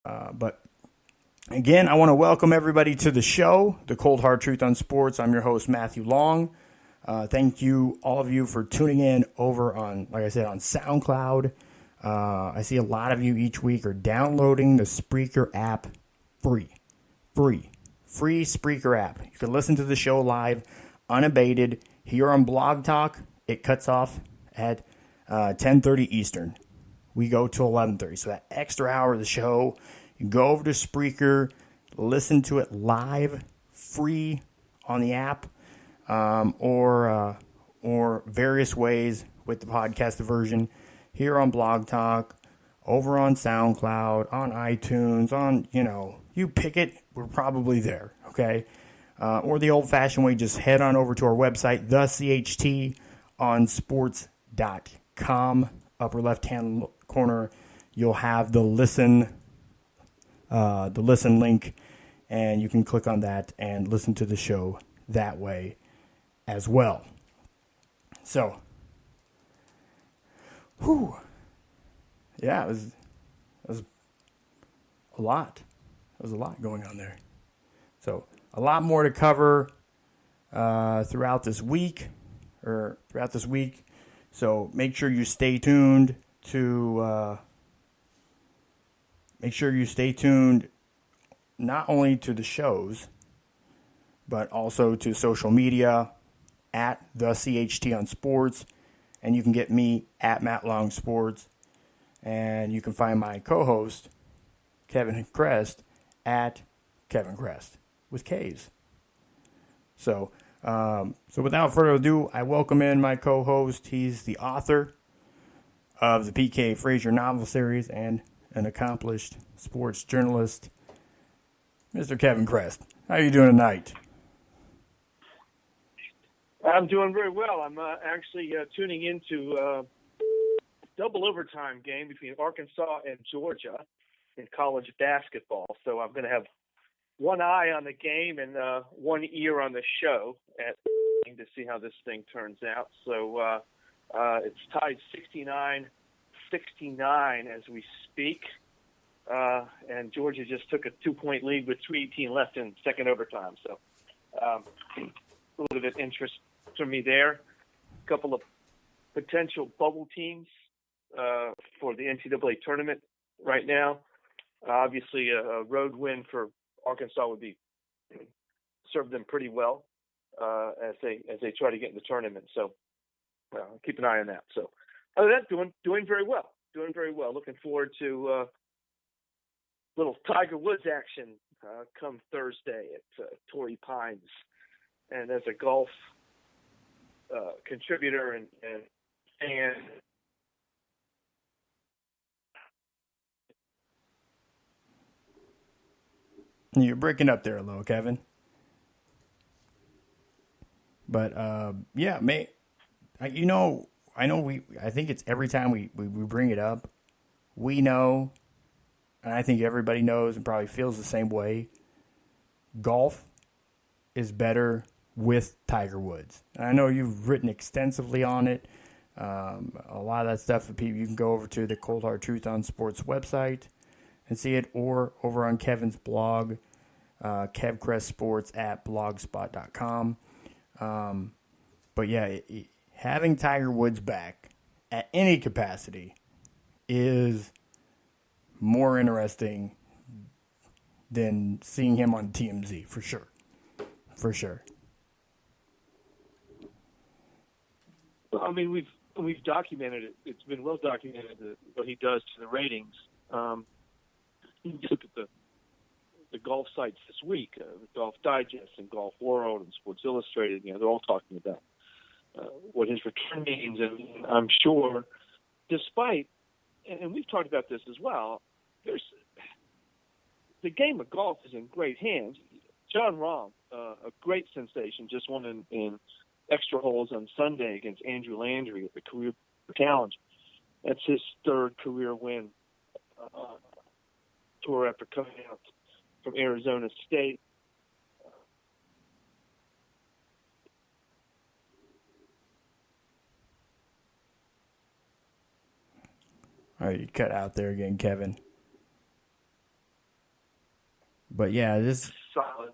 But again, I want to welcome everybody to the show, The Cold Hard Truth on Sports. I'm your host, Matthew Long. Thank you, all of you, for tuning in over on, like I said, on SoundCloud. I see a lot of you each week are downloading the Spreaker app free. Free Spreaker app. You can listen to the show live, unabated. Here on Blog Talk, it cuts off at 10:30 Eastern. We go to 11:30. So that extra hour of the show, you go over to Spreaker, listen to it live, free on the app, or various ways with the podcast version here on Blog Talk, over on SoundCloud, on iTunes, on, you pick it, we're probably there, okay? Or the old-fashioned way, just head on over to our website, theCHTonsports.com. Upper left-hand corner, you'll have the listen link, and you can click on that and listen to the show that way as well. So, yeah, it was a lot. There was a lot going on there. So, a lot more to cover throughout this week. So, make sure you stay tuned not only to the shows, but also to social media at the CHT on Sports, and you can get me at Matt Long Sports, and you can find my co-host Kevin Crest at Kevin Crest with K's. So without further ado, I welcome in my co-host. He's the author of the P.K. Frazier novel series and an accomplished sports journalist, Mr. Kevin Crest. How are you doing tonight? I'm doing very well. I'm actually tuning into a double overtime game between Arkansas and Georgia in college basketball. So I'm going to have one eye on the game and one ear on the show to see how this thing turns out. So it's tied 69-69 as we speak. And Georgia just took a 2-point lead with 3:18 left in second overtime. So a little bit of interest for me there. A couple of potential bubble teams for the NCAA tournament right now. Obviously, a road win for Arkansas would be serve them pretty well as they try to get in the tournament. So keep an eye on that. So other than that, doing very well. Doing very well. Looking forward to little Tiger Woods action come Thursday at Torrey Pines. And as a golf contributor and fan, You're breaking up there a little, Kevin. But yeah, I think it's every time we bring it up, we know, and I think everybody knows and probably feels the same way, golf is better with Tiger Woods. And I know you've written extensively on it. A lot of that stuff, you can go over to the Cold Hard Truth on Sports website and see it, or over on Kevin's blog, KevCrestSports at blogspot.com. But yeah, having Tiger Woods back at any capacity is more interesting than seeing him on TMZ, for sure. For sure. Well, I mean, we've documented it. It's been well documented what he does to the ratings. You look at the golf sites this week, Golf Digest and Golf World and Sports Illustrated. They're all talking about what his return means, and I'm sure, despite, and we've talked about this as well, the game of golf is in great hands. John Rahm, a great sensation, just won in extra holes on Sunday against Andrew Landry at the Career Challenge. That's his third career win tour after coming out from Arizona State. All right, you cut out there again, Kevin. But yeah, this. solid.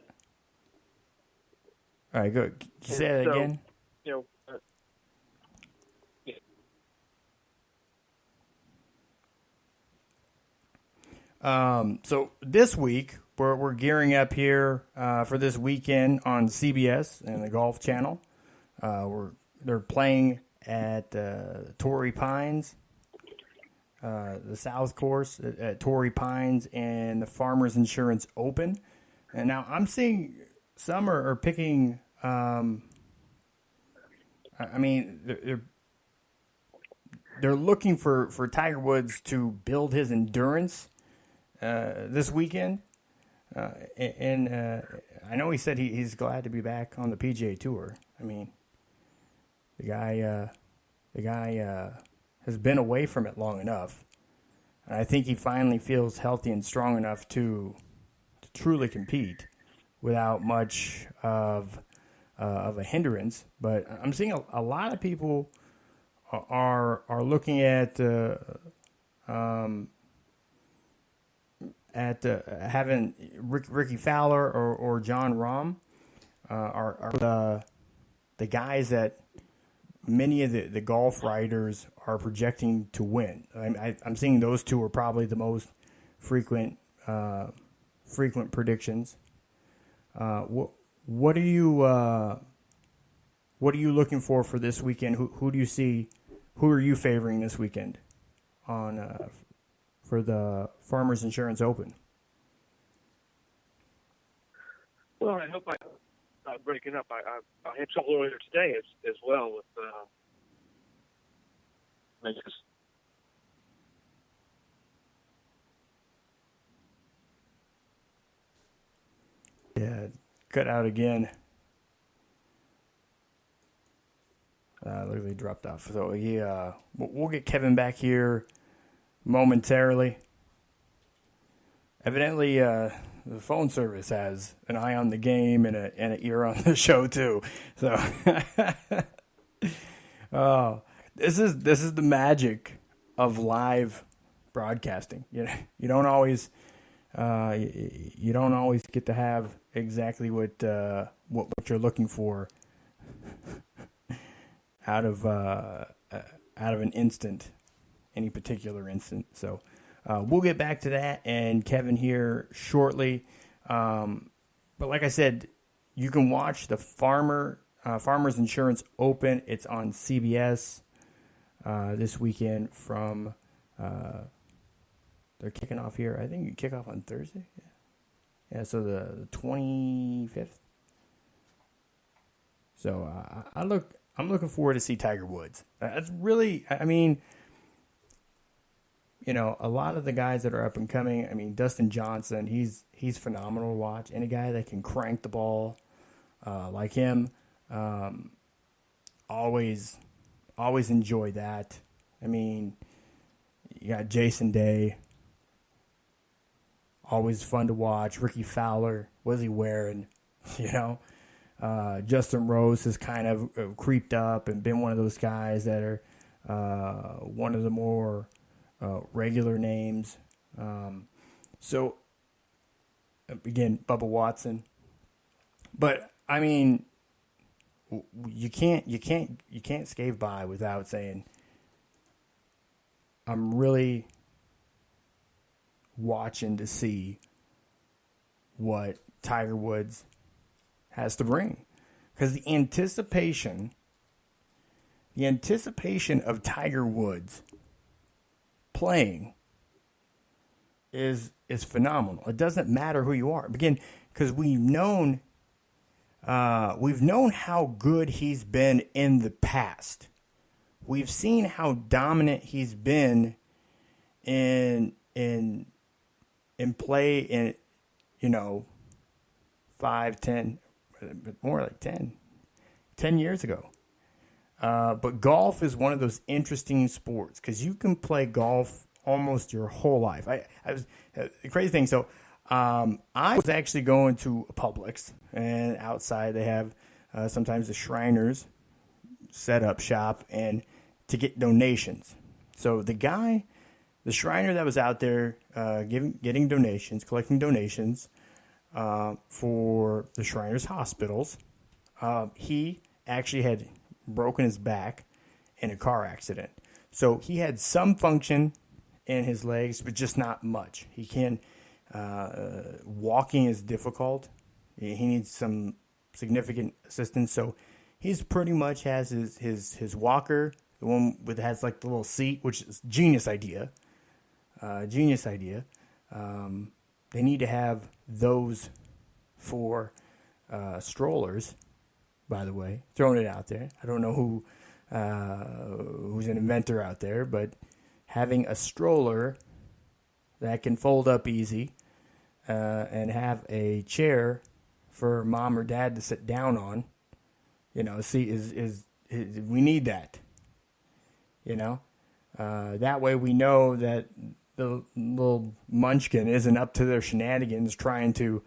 All right, good. Can you say that again? You know, So this week we're gearing up here for this weekend on CBS and the Golf Channel. They're playing at Torrey Pines, the South Course at Torrey Pines, and the Farmers Insurance Open. And now I'm seeing some are picking. I mean, they're looking for Tiger Woods to build his endurance this weekend, and I know he said he's glad to be back on the PGA Tour. I mean, the guy has been away from it long enough, and I think he finally feels healthy and strong enough to truly compete without much of a hindrance. But I'm seeing a lot of people are looking at having Ricky Fowler or John Rahm are the guys that many of the golf writers are projecting to win. I'm seeing those two are probably the most frequent predictions. What are you looking for this weekend? Who do you see? Who are you favoring this weekend on for the Farmers Insurance Open? well, I hope I'm not breaking up. I had trouble earlier today as well with I just. Yeah, cut out again. Literally dropped off. So we'll get Kevin back here momentarily. Evidently, the phone service has an eye on the game and an ear on the show too. So, this is the magic of live broadcasting. You don't always get to have exactly what you're looking for out of an instant, any particular instant. So we'll get back to that and Kevin here shortly. But like I said, you can watch the Farmers Insurance Open. It's on CBS this weekend from. They're kicking off here. I think you kick off on Thursday. Yeah, so the 25th. So I'm looking forward to see Tiger Woods. That's really, I mean, a lot of the guys that are up and coming. I mean, Dustin Johnson, he's phenomenal to watch. Any guy that can crank the ball like him, always enjoy that. I mean, you got Jason Day. Always fun to watch. Ricky Fowler, what is he wearing? Justin Rose has kind of creeped up and been one of those guys that are one of the more regular names. So again, Bubba Watson. But I mean, you can't skate by without saying I'm really watching to see what Tiger Woods has to bring, because the anticipation of Tiger Woods playing is phenomenal. It doesn't matter who you are. Again, because we've known how good he's been in the past. We've seen how dominant he's been in play in 5, 10, more like 10 years ago. But golf is one of those interesting sports because you can play golf almost your whole life. I was the crazy thing. So I was actually going to a Publix, and outside they have sometimes the Shriners set up shop and to get donations. So the Shriner that was out there getting donations, collecting donations, for the Shriners hospitals. He actually had broken his back in a car accident. So he had some function in his legs, but just not much. He can't, walking is difficult. He needs some significant assistance. So he's pretty much has his walker, the one that has like the little seat, which is genius idea. They need to have those for strollers, by the way. Throwing it out there. I don't know who's an inventor out there, but having a stroller that can fold up easy and have a chair for mom or dad to sit down on, is we need that. That way we know that the little munchkin isn't up to their shenanigans trying to,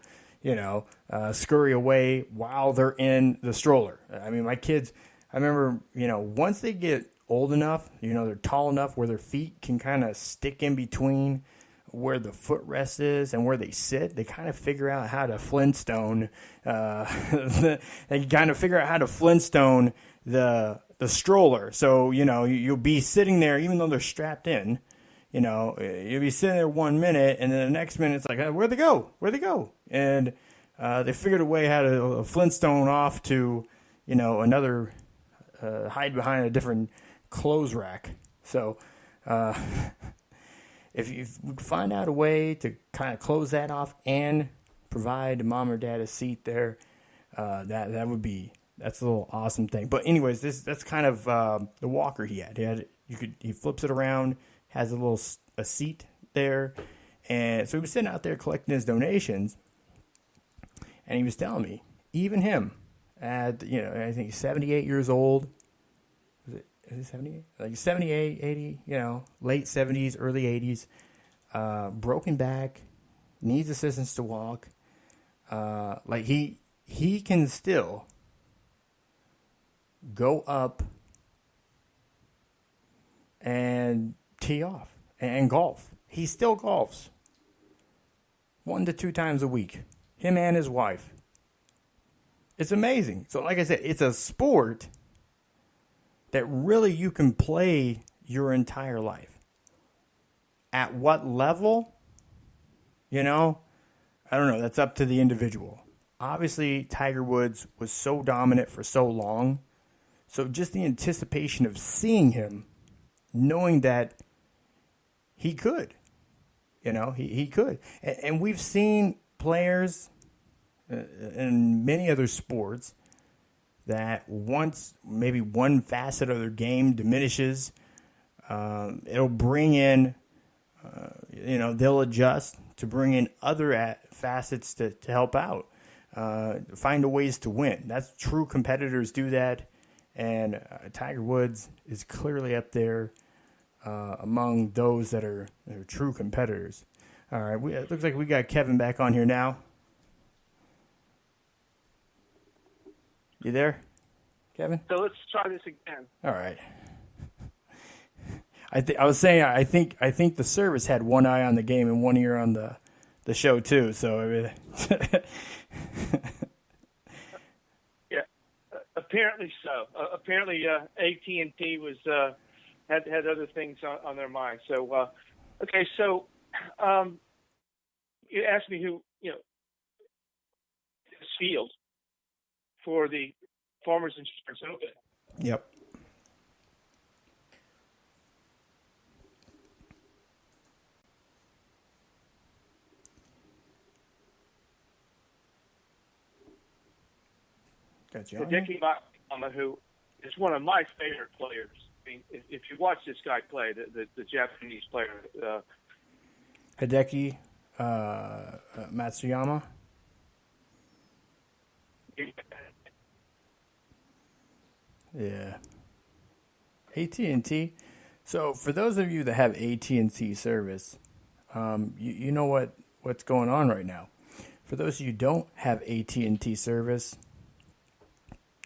scurry away while they're in the stroller. I mean, my kids, I remember, once they get old enough, they're tall enough where their feet can kind of stick in between where the footrest is and where they sit, they kind of figure out how to Flintstone, the stroller. So, you'll be sitting there, even though they're strapped in, you'll be sitting there 1 minute and then the next minute it's like, where'd they go? And they figured a way how to Flintstone off to, another, hide behind a different clothes rack. So, if you find out a way to kind of close that off and provide mom or dad a seat there, that's a little awesome thing. But anyways, that's kind of the walker he had. He flips it around, has a seat there, and so he was sitting out there collecting his donations, and he was telling me, even him, at I think he's 78 years old. Is it 78? Like 78, 80, late 70s, early 80s, broken back, needs assistance to walk. Like he can still go up and tee off and golf. He still golfs 1 to 2 times a week, him and his wife. It's amazing. So like I said, it's a sport that really you can play your entire life. At what level? I don't know. That's up to the individual. Obviously, Tiger Woods was so dominant for so long. So just the anticipation of seeing him, knowing that he could, he could. And we've seen players in many other sports that once maybe one facet of their game diminishes, it'll bring in, they'll adjust to bring in other facets to help out, find ways to win. That's true competitors do that, and Tiger Woods is clearly up there among those that are true competitors. All right, it looks like we got Kevin back on here now. You there, Kevin? So let's try this again. All right. I was saying I think the service had one eye on the game and one ear on the show too. So yeah, apparently so. Apparently AT&T was had other things on their mind. So okay, so you asked me who this field for the Farmers Insurance Open. Yep. Got you. Hideki Matsuyama, who is one of my favorite players. I mean, if you watch this guy play, the Japanese player, Hideki Matsuyama. Yeah. AT&T. So for those of you that have AT&T service, you know what's going on right now. For those of you who don't have AT&T service,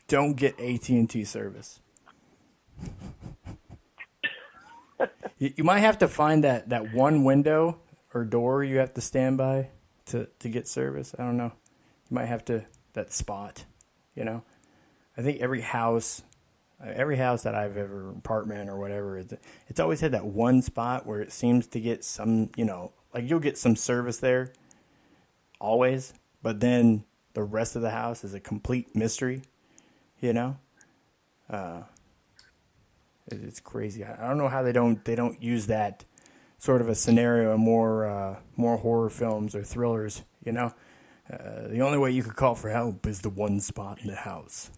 don't get AT&T service. You might have to find that one window or door you have to stand by to get service. I don't know. You might have to that spot, you know. I think every house that I've ever apartment or whatever, it's always had that one spot where it seems to get some, you know, like you'll get some service there, always, but then the rest of the house is a complete mystery, you know. It's crazy. I don't know how they don't use that sort of a scenario in more horror films or thrillers, you know. The only way you could call for help is the one spot in the house.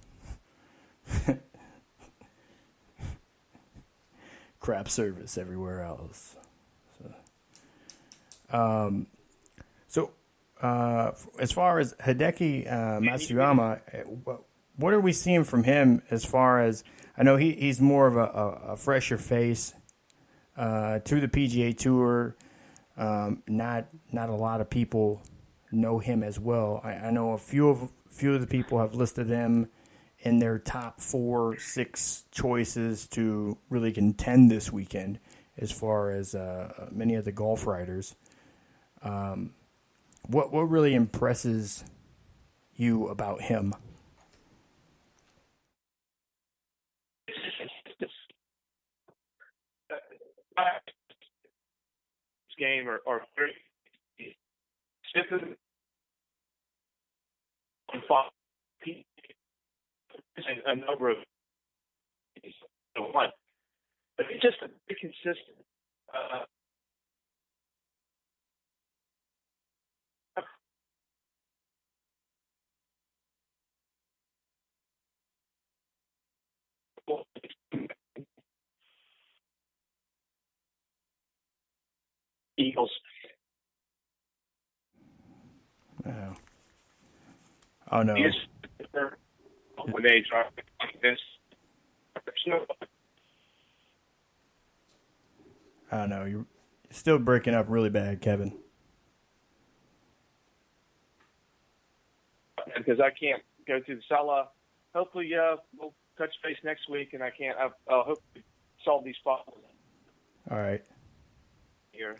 Crap service everywhere else. So, as far as Hideki Matsuyama, what are we seeing from him as far as, I know he's more of a fresher face to the PGA Tour. Not a lot of people know him as well. I know a few of the people have listed him in their top 4-6 choices to really contend this weekend, as far as many of the golf writers. What really impresses you about him? Game or very a number of one, but it's just a bit consistent. Eagles. Oh no. When they drop like this, I don't know. You're still breaking up really bad, Kevin. Because I can't go through the cell. Hopefully, we'll touch base next week, and I'll hope to solve these problems. All right. Here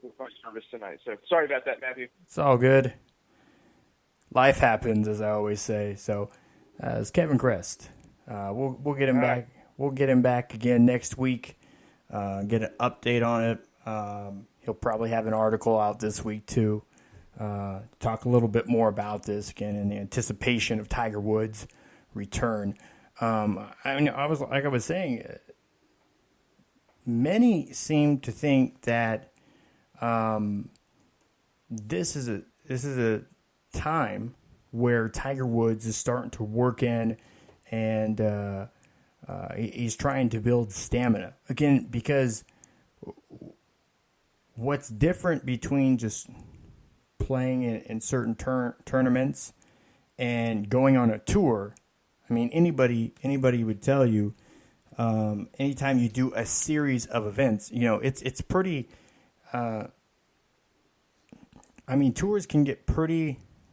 with my service tonight. So sorry about that, Matthew. It's all good. Life happens, as I always say. So, it's Kevin Crest. We'll get him back. Right. We'll get him back again next week. Get an update on it. He'll probably have an article out this week too. Talk a little bit more about this again in the anticipation of Tiger Woods' return. I was saying, many seem to think that this is a time where Tiger Woods is starting to work in, and he's trying to build stamina again, because what's different between just playing in certain tournaments and going on a tour. I mean, anybody would tell you, anytime you do a series of events, you know, it's pretty. Tours can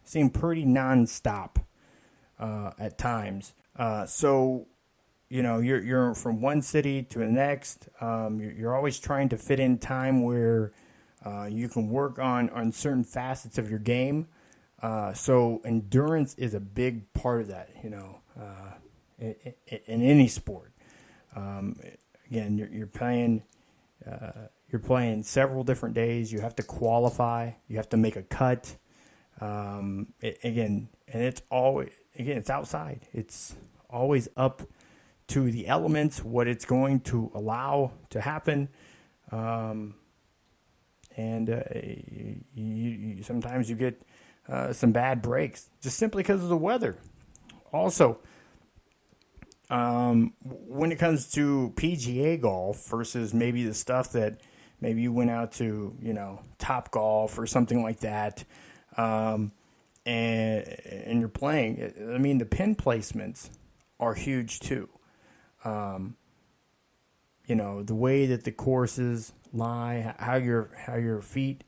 seem pretty nonstop at times. So, you know, you're from one city to the next. You're always trying to fit in time where you can work on certain facets of your game. So endurance is a big part of that, you know, in any sport. Again, you're playing several different days. You have to qualify. You have to make a cut. It's outside. It's always up to the elements, what it's going to allow to happen. Sometimes you get some bad breaks just simply because of the weather. Also, when it comes to PGA golf versus maybe the stuff that maybe you went out to, you know, Top Golf or something like that, and you're playing, I mean, the pin placements are huge too. You know, the way that the courses lie, how your feet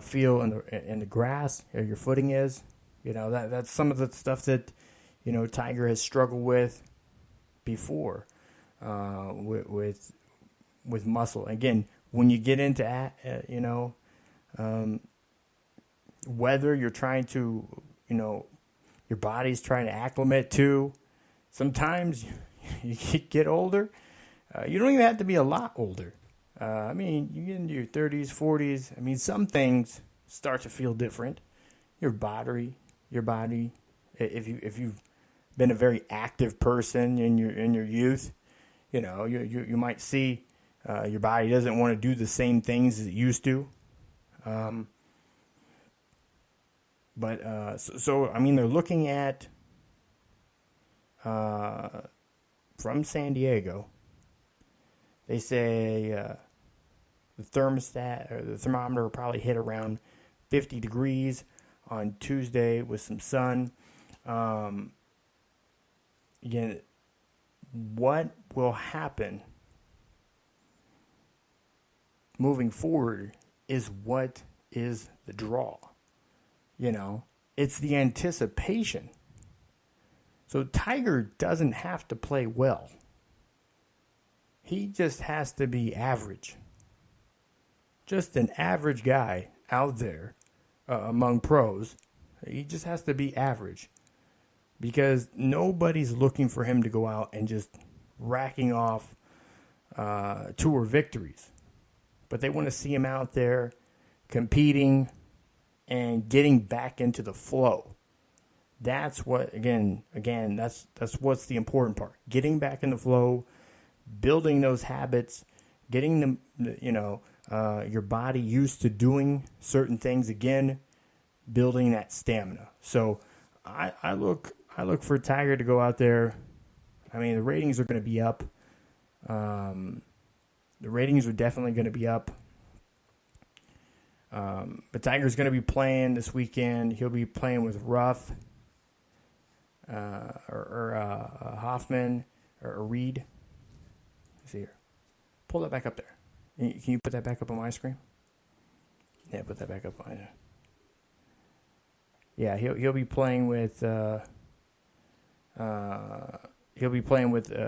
feel in the grass, how your footing is. You know, that's some of the stuff that, you know, Tiger has struggled with before, with muscle. Again, when you get into weather you're trying to, your body's trying to acclimate to. Sometimes you get older. You don't even have to be a lot older. You get into your 30s, 40s. Some things start to feel different. Your body. If you've been a very active person in your youth, you might see your body doesn't want to do the same things as it used to. They're looking at from San Diego. They say the thermostat or the thermometer will probably hit around 50 degrees on Tuesday with some sun. Again, what will happen moving forward is what is the draw. It's the anticipation. So Tiger doesn't have to play well. He just has to be average. Just an average guy out there among pros. He just has to be average. Because nobody's looking for him to go out and just racking off tour victories. But they want to see him out there competing and getting back into the flow. That's what, again, that's what's the important part. Getting back in the flow, building those habits, getting them, your body used to doing certain things again, building that stamina. So I look for Tiger to go out there. The ratings are going to be up. The ratings are definitely going to be up. But Tiger's going to be playing this weekend. He'll be playing with Ruff or Hoffman or Reed. Let's see here. Pull that back up there. Can you put that back up on my screen? Yeah, put that back up on there. Yeah, he'll be playing with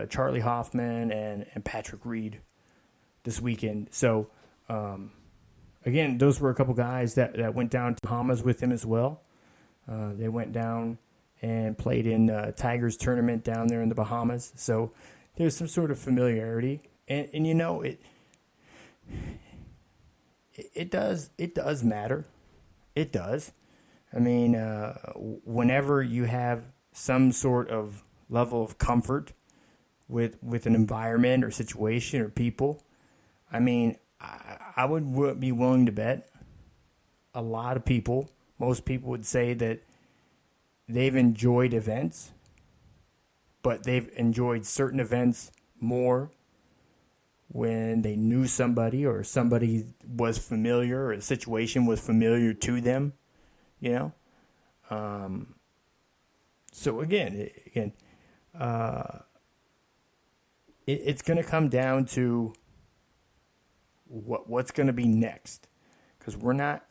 Charlie Hoffman and Patrick Reed this weekend. So again, those were a couple guys that went down to Bahamas with him as well. They went down and played in Tiger's tournament down there in the Bahamas. So there's some sort of familiarity, and it does matter. It does. Whenever you have some sort of level of comfort with an environment or situation or people, I would be willing to bet a lot of people, most people would say that they've enjoyed events, but they've enjoyed certain events more when they knew somebody or somebody was familiar or a situation was familiar to them, So again, it's going to come down to what's going to be next, because we're not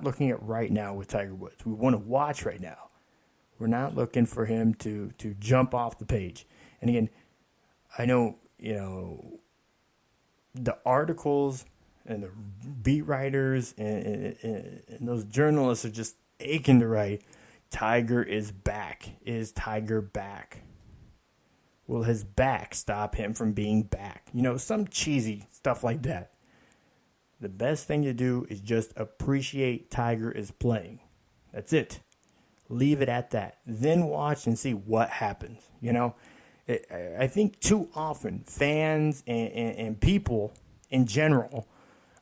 looking at right now with Tiger Woods. We want to watch right now. We're not looking for him to jump off the page. And again, I know the articles and the beat writers and those journalists are just aching to write, Tiger is back. Is Tiger back? Will his back stop him from being back? Some cheesy stuff like that. The best thing to do is just appreciate Tiger is playing. That's it. Leave it at that. Then watch and see what happens. I think too often fans and people in general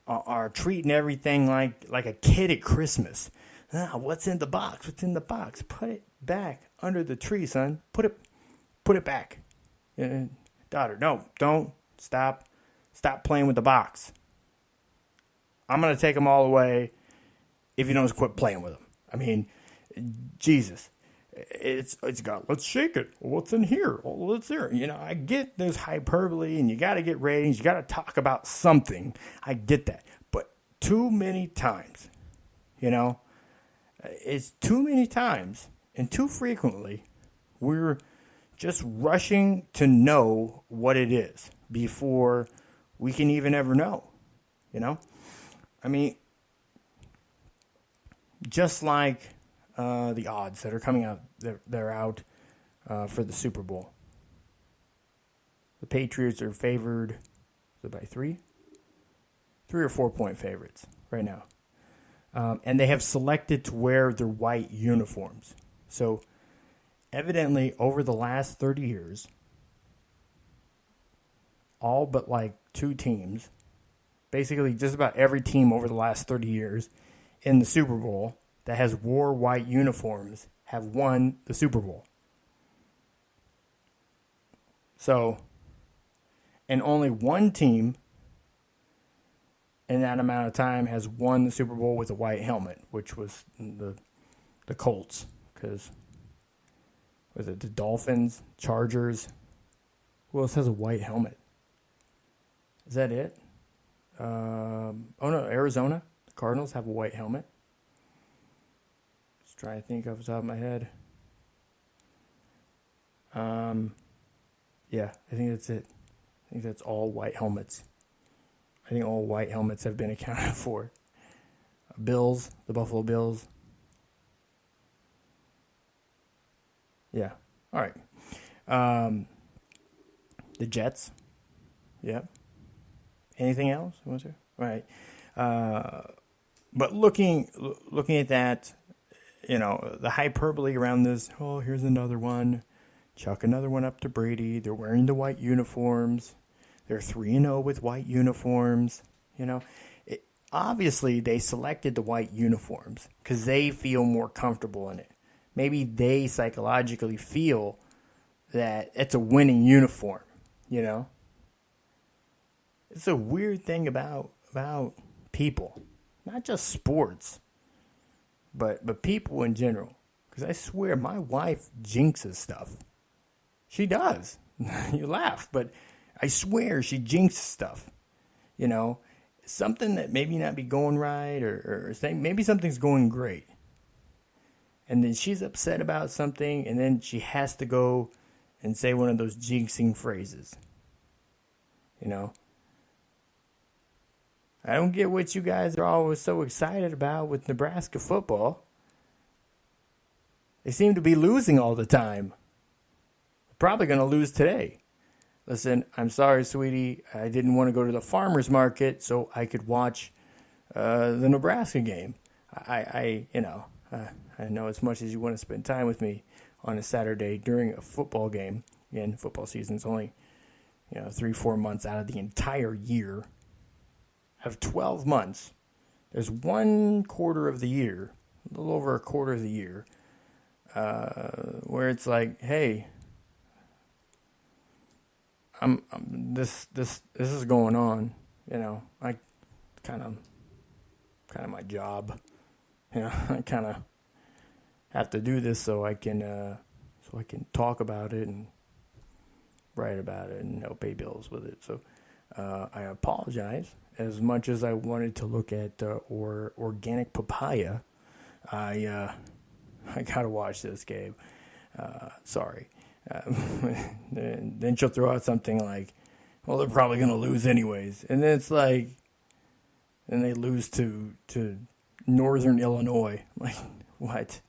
are treating everything like a kid at Christmas. What's in the box? What's in the box? Put it back under the tree, son. Put it back. Daughter, no, don't. Stop playing with the box. I'm going to take them all away if you don't quit playing with them. Jesus. It's got, let's shake it. What's in here? What's there? I get there's hyperbole and you got to get ratings. You got to talk about something. I get that. But too many times, it's too many times and too frequently we're just rushing to know what it is before we can even ever know, just like the odds that are coming out, they're out for the Super Bowl. The Patriots are favored by 3 or 4 point favorites right now. And they have selected to wear their white uniforms. So evidently over the last 30 years, all but like 2 teams, basically just about every team over the last 30 years in the Super Bowl that has wore white uniforms have won the Super Bowl. So, and only one team in that amount of time has won the Super Bowl with a white helmet, which was the Colts. Because, was it the Dolphins, Chargers? Who else has a white helmet? Is that it? Oh no, Arizona. The Cardinals have a white helmet. Just trying to think off the top of my head. Yeah, I think that's it. I think that's all white helmets. I think all white helmets have been accounted for. Bills, the Buffalo Bills. Yeah. All right. The Jets. Yep. Anything else? All right. But looking at that, the hyperbole around this, oh, here's another one. Chuck another one up to Brady. They're wearing the white uniforms. They're 3-0 with white uniforms. Obviously, they selected the white uniforms because they feel more comfortable in it. Maybe they psychologically feel that it's a winning uniform, It's a weird thing about people, not just sports, but people in general. Because I swear my wife jinxes stuff. She does. You laugh, but I swear she jinxes stuff. Something that maybe not be going right or maybe something's going great. And then she's upset about something, and then she has to go and say one of those jinxing phrases. I don't get what you guys are always so excited about with Nebraska football. They seem to be losing all the time. Probably going to lose today. Listen, I'm sorry, sweetie. I didn't want to go to the farmer's market so I could watch the Nebraska game. I know as much as you want to spend time with me on a Saturday during a football game. Again, football season's only 3-4 months out of the entire year. Out of 12 months, there's 1/4 of the year, a little over a quarter of the year, where it's like, hey, this is going on, I kind of my job, I kind of have to do this so I can talk about it and write about it and pay bills with it. So I apologize. As much as I wanted to look at organic papaya, I gotta watch this game. Sorry. Then she'll throw out something like, well, they're probably going to lose anyways. And then it's like, and they lose to Northern Illinois. Like, what?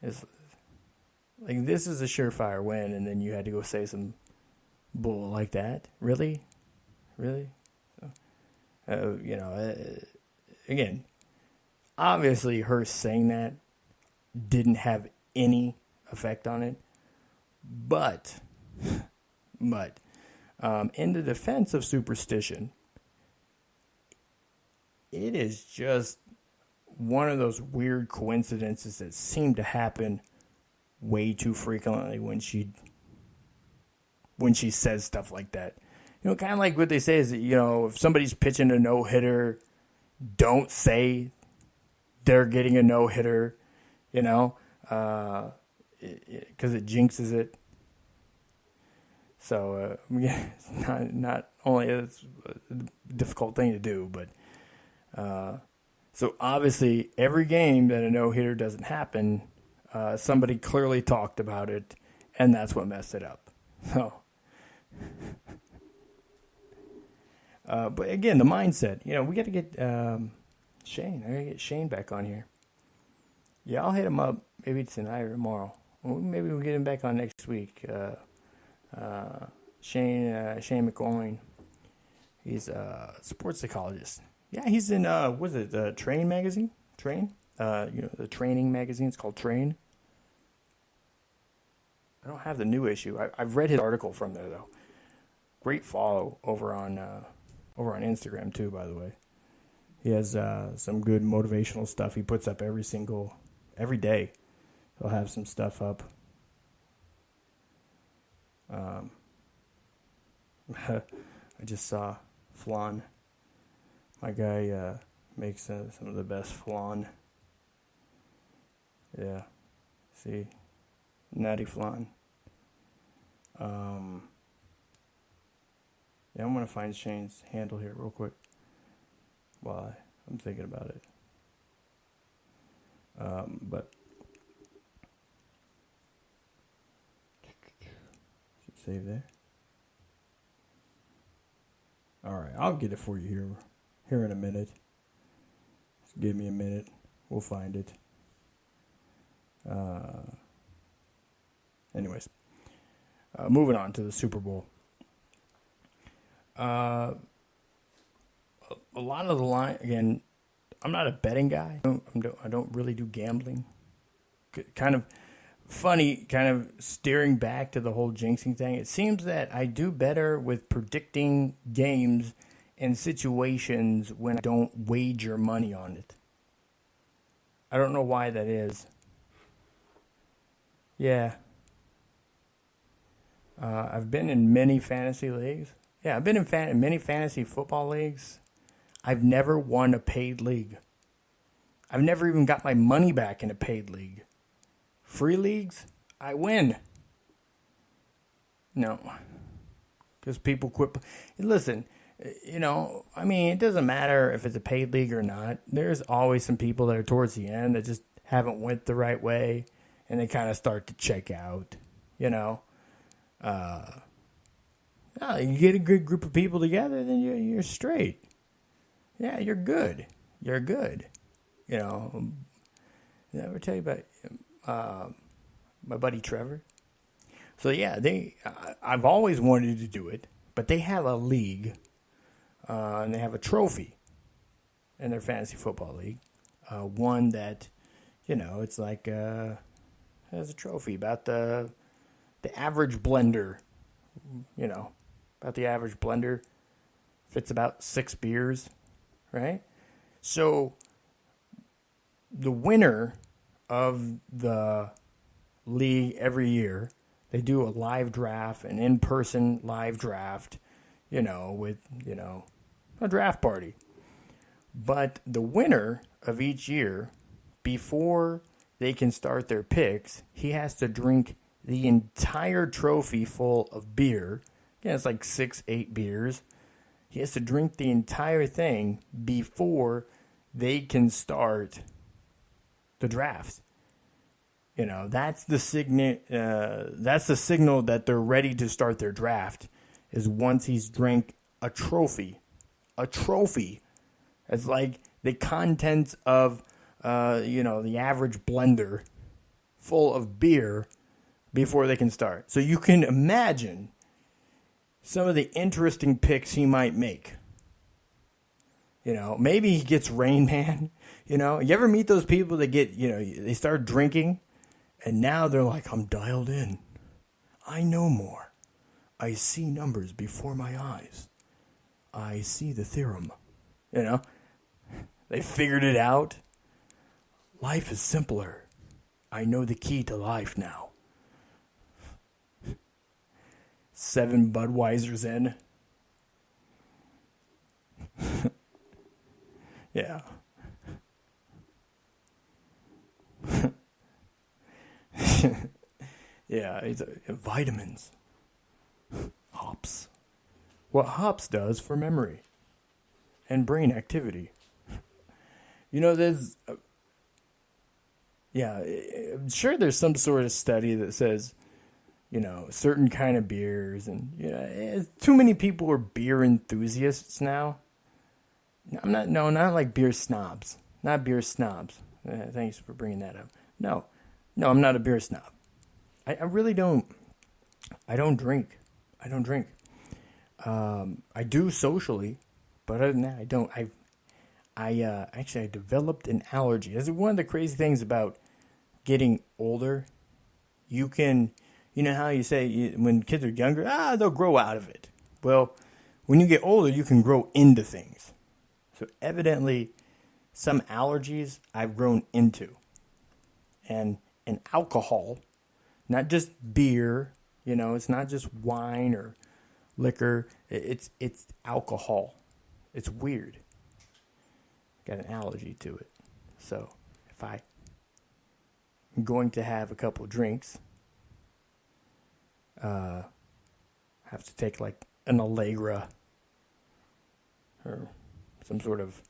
It's like, this is a surefire win, and then you had to go say some bull like that? Really? So, again, obviously her saying that didn't have any effect on it. But in the defense of superstition, it is just one of those weird coincidences that seem to happen way too frequently when she says stuff like that. Kind of like what they say is that, if somebody's pitching a no-hitter, don't say they're getting a no-hitter, because it jinxes it. So, it's not only it's a difficult thing to do, but so obviously every game that a no-hitter doesn't happen, somebody clearly talked about it, and that's what messed it up. So, but again, the mindset, we got to get Shane. I got to get Shane back on here. Yeah, I'll hit him up maybe tonight or tomorrow. Maybe we'll get him back on next week. Shane McCoyne. He's a sports psychologist. Yeah, he's in what's it? The Train magazine. Train. The training magazine. It's called Train. I don't have the new issue. I've read his article from there though. Great follow over on Instagram too. By the way, he has some good motivational stuff. He puts up every day. He'll have some stuff up. I just saw flan. My guy makes some of the best flan. Yeah, see, natty flan. Yeah, I'm gonna find Shane's handle here real quick while I'm thinking about it. But should save there. All right, I'll get it for you here in a minute. Just give me a minute. We'll find it. Anyways, moving on to the Super Bowl. A lot of the line, again, I'm not a betting guy. I don't really do gambling. Kind of funny, kind of steering back to the whole jinxing thing. It seems that I do better with predicting games and situations when I don't wager money on it. I don't know why that is. Yeah. I've been in many fantasy leagues. Yeah, I've been in many fantasy football leagues. I've never won a paid league. I've never even got my money back in a paid league. Free leagues, I win. No. Because people quit. Listen, it doesn't matter if it's a paid league or not. There's always some people that are towards the end that just haven't went the right way. And they kind of start to check out, you get a good group of people together, then you're straight. Yeah, you're good. You're good. Did I ever tell you about my buddy Trevor? So yeah, I've always wanted to do it, but they have a league, and they have a trophy in their fantasy football league. One that, it's like has a trophy about the average blender. About the average blender fits about 6 beers, right? So the winner of the league every year, they do a live draft, an in-person live draft, with, a draft party. But the winner of each year, before they can start their picks, he has to drink the entire trophy full of beer. Again, it's like 6-8 beers. He has to drink the entire thing before they can start the draft. That's the signal. That's the signal that they're ready to start their draft. Is once he's drank a trophy. A trophy. It's like the contents of, the average blender full of beer before they can start. So you can imagine some of the interesting picks he might make. Maybe he gets Rain Man. You ever meet those people that get, they start drinking and now they're like, I'm dialed in. I know more. I see numbers before my eyes. I see the theorem. They figured it out. Life is simpler. I know the key to life now. 7 Budweisers in. Yeah. Yeah, it's vitamins. Hops. What hops does for memory and brain activity. There's... I'm sure there's some sort of study that says, certain kind of beers, and too many people are beer enthusiasts now. Not like beer snobs. Not beer snobs. Thanks for bringing that up. No, I'm not a beer snob. I really don't. I don't drink. I do socially, but other than that, I don't. I developed an allergy. That's one of the crazy things about getting older. You know how you say when kids are younger, they'll grow out of it. Well, when you get older, you can grow into things. So evidently, some allergies I've grown into. And alcohol, not just beer, it's not just wine or liquor. It's alcohol. It's weird. Got an allergy to it. So if I'm going to have a couple of drinks, have to take like an Allegra or some sort of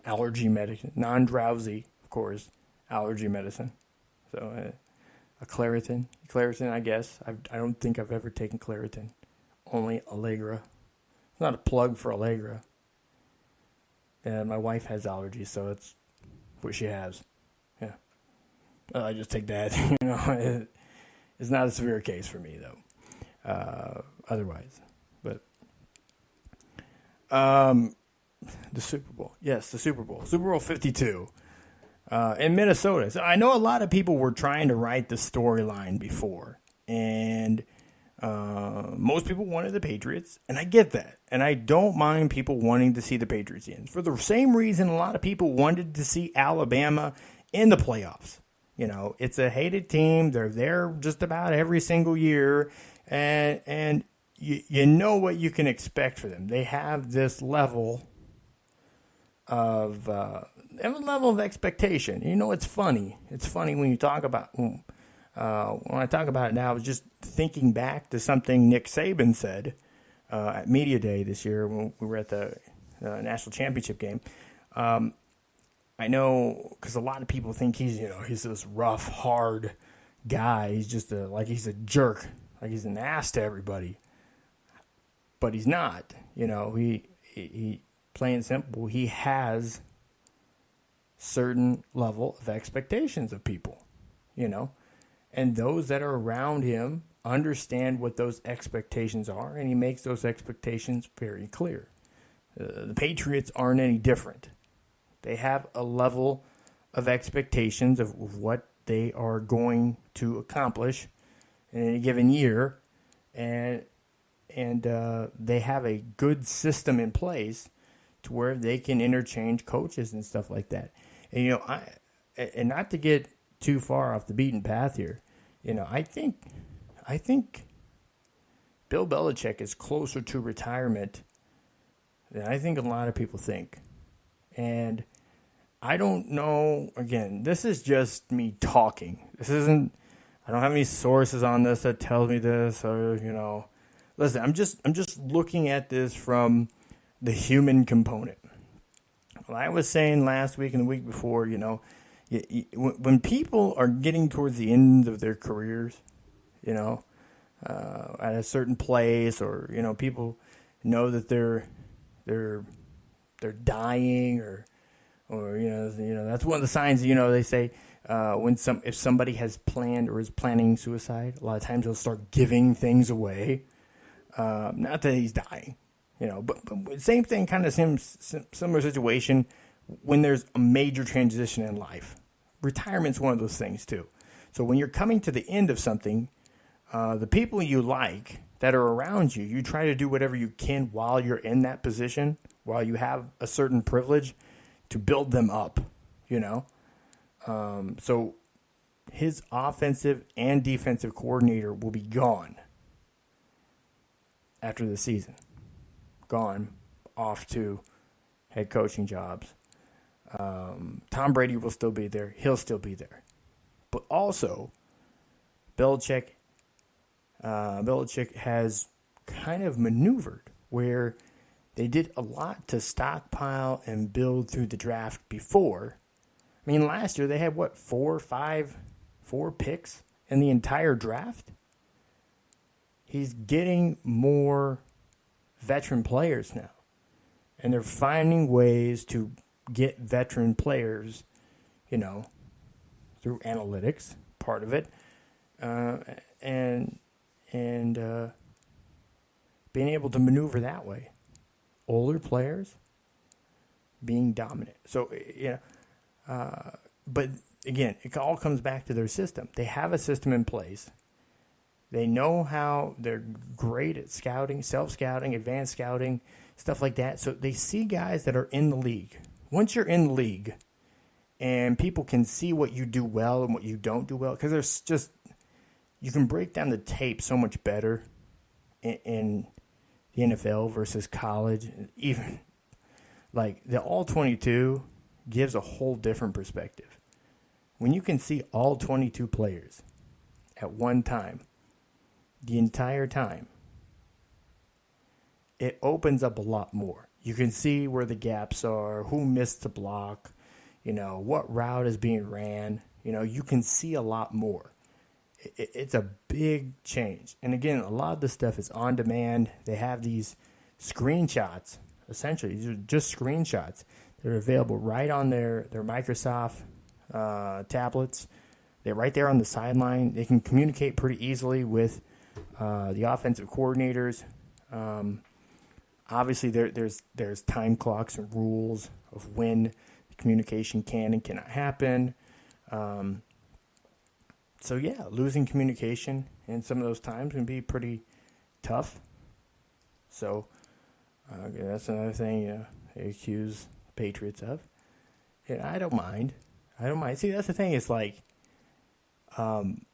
allergy medicine, non-drowsy, of course, allergy medicine. So a Claritin, I guess. I don't think I've ever taken Claritin. Only Allegra. It's not a plug for Allegra. And my wife has allergies, so it's what she has. Yeah. I just take that. It's not a severe case for me, though. Otherwise. But the Super Bowl. Yes, the Super Bowl. Super Bowl 52 in Minnesota. So I know a lot of people were trying to write the storyline before. And most people wanted the Patriots. And I get that. And I don't mind people wanting to see the Patriots in. For the same reason a lot of people wanted to see Alabama in the playoffs. It's a hated team. They're there just about every single year. And you know what you can expect for them. They have this level of expectation. It's funny. It's funny when you talk about when I talk about it now. I was just thinking back to something Nick Saban said at Media Day this year when we were at the national championship game. I know because a lot of people think he's this rough, hard guy. He's just he's a jerk, like he's an ass to everybody. But he's not. He plain and simple. He has certain level of expectations of people. And those that are around him understand what those expectations are, and he makes those expectations very clear. The Patriots aren't any different. They have a level of expectations of what they are going to accomplish in any given year, and they have a good system in place to where they can interchange coaches and stuff like that. And and not to get too far off the beaten path here, I think Bill Belichick is closer to retirement than I think a lot of people think. And I don't know, again, this is just me talking. I don't have any sources on this that tell me this or, Listen, I'm just looking at this from the human component. Well, I was saying last week and the week before, when people are getting towards the end of their careers, at a certain place, or people know that they're dying, or that's one of the signs. They say if somebody has planned or is planning suicide, a lot of times they'll start giving things away. Not that he's dying, but same thing, kind of similar situation when there's a major transition in life. Retirement's one of those things too. So when you're coming to the end of something, the people you like that are around you, you try to do whatever you can while you're in that position, while you have a certain privilege, to build them up, So his offensive and defensive coordinator will be gone after the season. Gone, off to head coaching jobs. Tom Brady will still be there. He'll still be there. But also, Belichick has kind of maneuvered where they did a lot to stockpile and build through the draft before. I mean, last year they had, four picks in the entire draft? He's getting more veteran players now. And they're finding ways to get veteran players, through analytics, part of it, and being able to maneuver that way. Older players being dominant. So, but again, it all comes back to their system. They have a system in place. They know how they're great at scouting, self-scouting, advanced scouting, stuff like that. So they see guys that are in the league. Once you're in the league and people can see what you do well and what you don't do well, because there's just, you can break down the tape so much better in the NFL versus college. Even like the All-22 gives a whole different perspective. When you can see all 22 players at one time, the entire time, it opens up a lot more. You can see where the gaps are, who missed the block, what route is being ran. You can see a lot more. It's a big change. And again, a lot of this stuff is on demand. They have these screenshots, essentially. These are just screenshots that are available right on their Microsoft tablets. They're right there on the sideline. They can communicate pretty easily with the offensive coordinators. Obviously, there's time clocks and rules of when the communication can and cannot happen. So, yeah, losing communication in some of those times can be pretty tough. So, that's another thing they accuse Patriots of. And I don't mind. See, that's the thing. It's like, I'm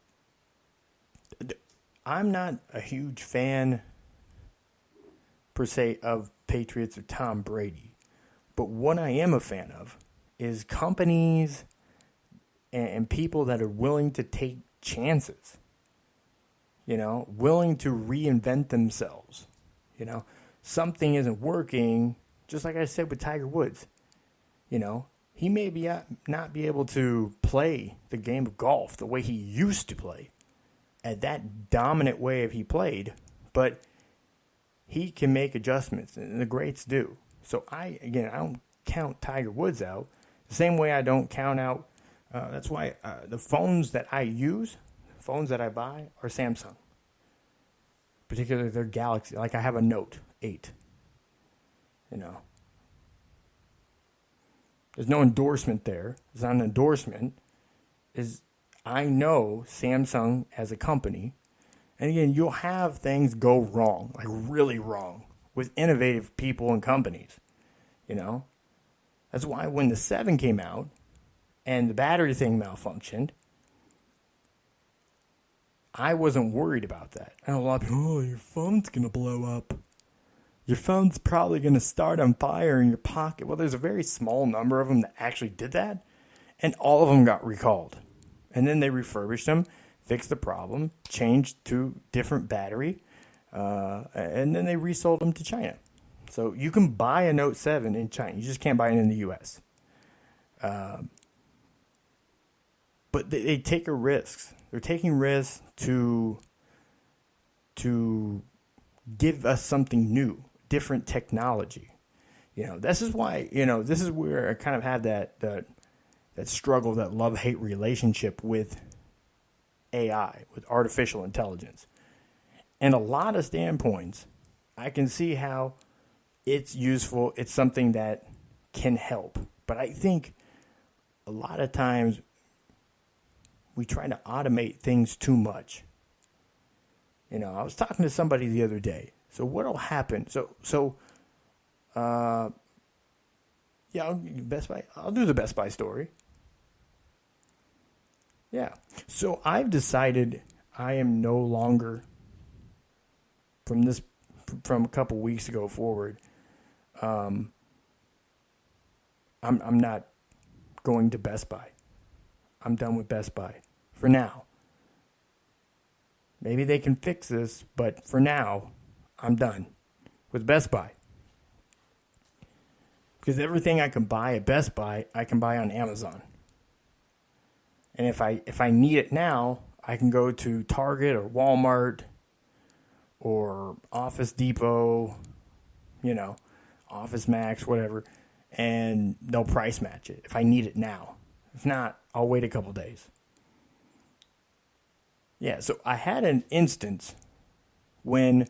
not a huge fan, per se, of Patriots or Tom Brady. But what I am a fan of is companies and people that are willing to take chances, willing to reinvent themselves. Something isn't working, just like I said with Tiger Woods. He may not be able to play the game of golf the way he used to play, at that dominant way if he played, but he can make adjustments, and the greats do. So I don't count Tiger Woods out the same way I don't count out. That's why the phones that I use, phones that I buy, are Samsung. Particularly their Galaxy. Like I have a Note 8. There's no endorsement there. It's not an endorsement. I know Samsung as a company. And again, you'll have things go wrong, like really wrong, with innovative people and companies. That's why when the 7 came out and the battery thing malfunctioned, I wasn't worried about that. And a lot of people, your phone's going to blow up. Your phone's probably going to start on fire in your pocket. Well, there's a very small number of them that actually did that, and all of them got recalled. And then they refurbished them, fixed the problem, changed to different battery, and then they resold them to China. So you can buy a Note 7 in China. You just can't buy it in the U.S. But they take a risk. They're taking risks to give us something new, different technology. This is why, this is where I kind of have that struggle, that love-hate relationship with AI, with artificial intelligence. And a lot of standpoints, I can see how it's useful. It's something that can help. But I think a lot of times we try to automate things too much. I was talking to somebody the other day. So what'll happen? I'll do the Best Buy story. Yeah. So I've decided I am no longer, from a couple weeks ago forward, I'm not going to Best Buy. I'm done with Best Buy for now. Maybe they can fix this, but for now, I'm done with Best Buy. Because everything I can buy at Best Buy, I can buy on Amazon. And if I need it now, I can go to Target or Walmart or Office Depot, Office Max, whatever, and they'll price match it if I need it now. If not, I'll wait a couple days. Yeah, so I had an instance when,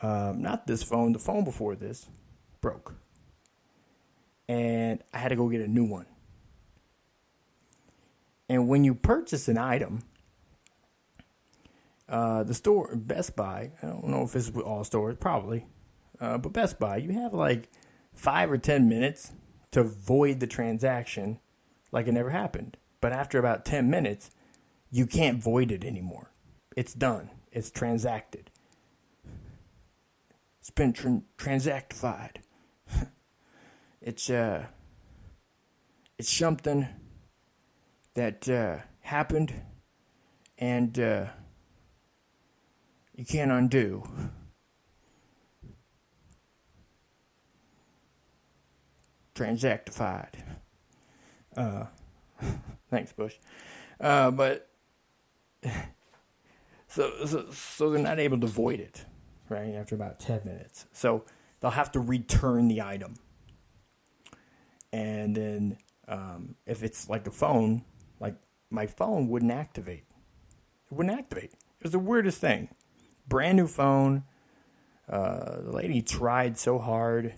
not this phone, the phone before this broke. And I had to go get a new one. And when you purchase an item, the store, Best Buy, I don't know if it's with all stores, probably, but Best Buy, you have like 5 or 10 minutes to void the transaction like it never happened. But after about 10 minutes, you can't void it anymore. It's done. It's transacted. It's been transactified. It's something that happened and you can't undo. Transactified. Thanks, Bush. But so they're not able to void it, right, after about 10 minutes. So they'll have to return the item. And then if it's like a phone, like my phone wouldn't activate. It wouldn't activate. It was the weirdest thing. Brand new phone. The lady tried so hard.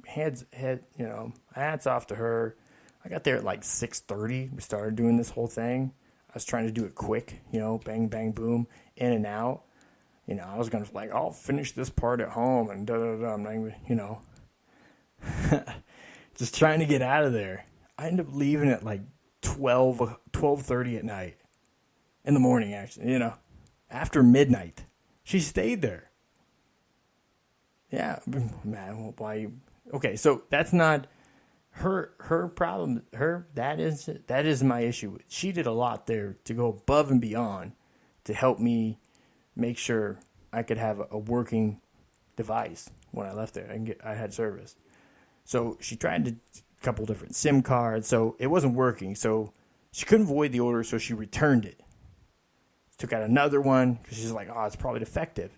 Hats off to her. I got there at like 6:30. We started doing this whole thing. I was trying to do it quick, bang, bang, boom, in and out. I was going to I'll finish this part at home and da-da-da. I'm not even, just trying to get out of there. I ended up leaving at like 12:30 at night. In the morning, actually, after midnight. She stayed there. Yeah, man, why? Okay, so that's not her problem. That is my issue. She did a lot there to go above and beyond to help me make sure I could have a working device when I left there. I had service. So she tried a couple different SIM cards, so it wasn't working. So she couldn't void the order, so she returned it. Took out another one because she's like, it's probably defective.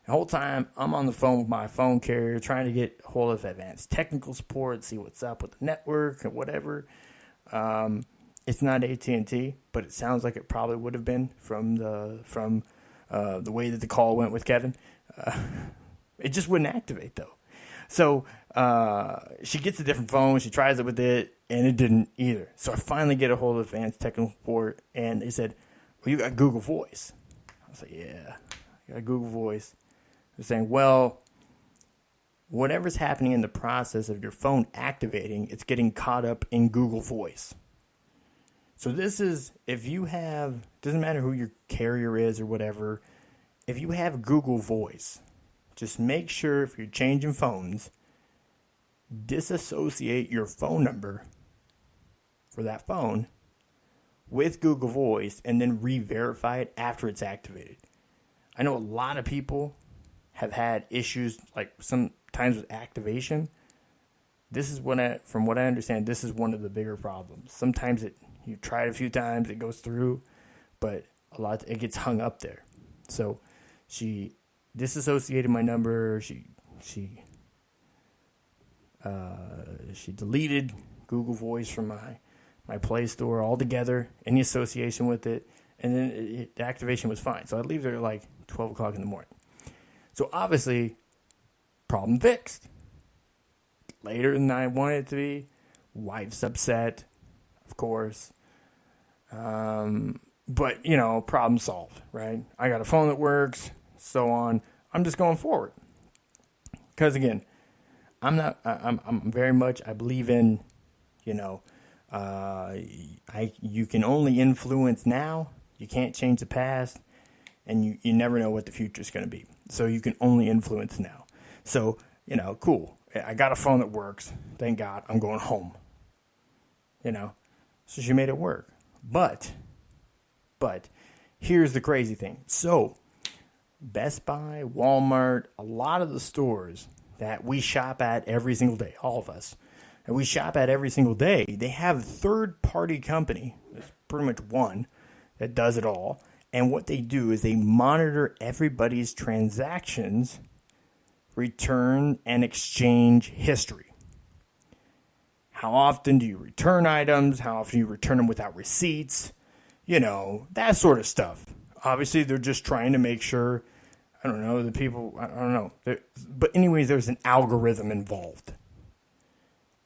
The whole time, I'm on the phone with my phone carrier trying to get a hold of advanced technical support, see what's up with the network or whatever. It's not AT&T, but it sounds like it probably would have been from the way that the call went with Kevin. It just wouldn't activate, though. So she gets a different phone. She tries it with it, and it didn't either. So I finally get a hold of advanced technical support, and they said, well, you got Google Voice. I was like, yeah, I got Google Voice. They're saying, well, whatever's happening in the process of your phone activating, it's getting caught up in Google Voice. So this is, if you have, doesn't matter who your carrier is or whatever, if you have Google Voice, just make sure if you're changing phones, disassociate your phone number for that phone with Google Voice and then re-verify it after it's activated. I know a lot of people have had issues like sometimes with activation. This is from what I understand, this is one of the bigger problems. Sometimes you try it a few times, it goes through, but it gets hung up there. So she disassociated my number. She deleted Google Voice from my Play Store altogether, any association with it, and then the activation was fine. So I'd leave there at like 12 o'clock in the morning. So obviously, problem fixed. Later than I wanted it to be. Wife's upset, of course. But, problem solved, right? I got a phone that works, so on. I'm just going forward. Because again, I'm very much, I believe in, you can only influence now. You can't change the past, and you never know what the future is going to be. So you can only influence now. So, cool. I got a phone that works. Thank God. I'm going home. So she made it work. But here's the crazy thing. So Best Buy, Walmart, a lot of the stores that we shop at every single day, all of us, and we shop at every single day, they have a third-party company, there's pretty much one, that does it all. And what they do is they monitor everybody's transactions, return, and exchange history. How often do you return items? How often do you return them without receipts? That sort of stuff. Obviously, they're just trying to make sure, I don't know, the people, I don't know. But anyways, there's an algorithm involved.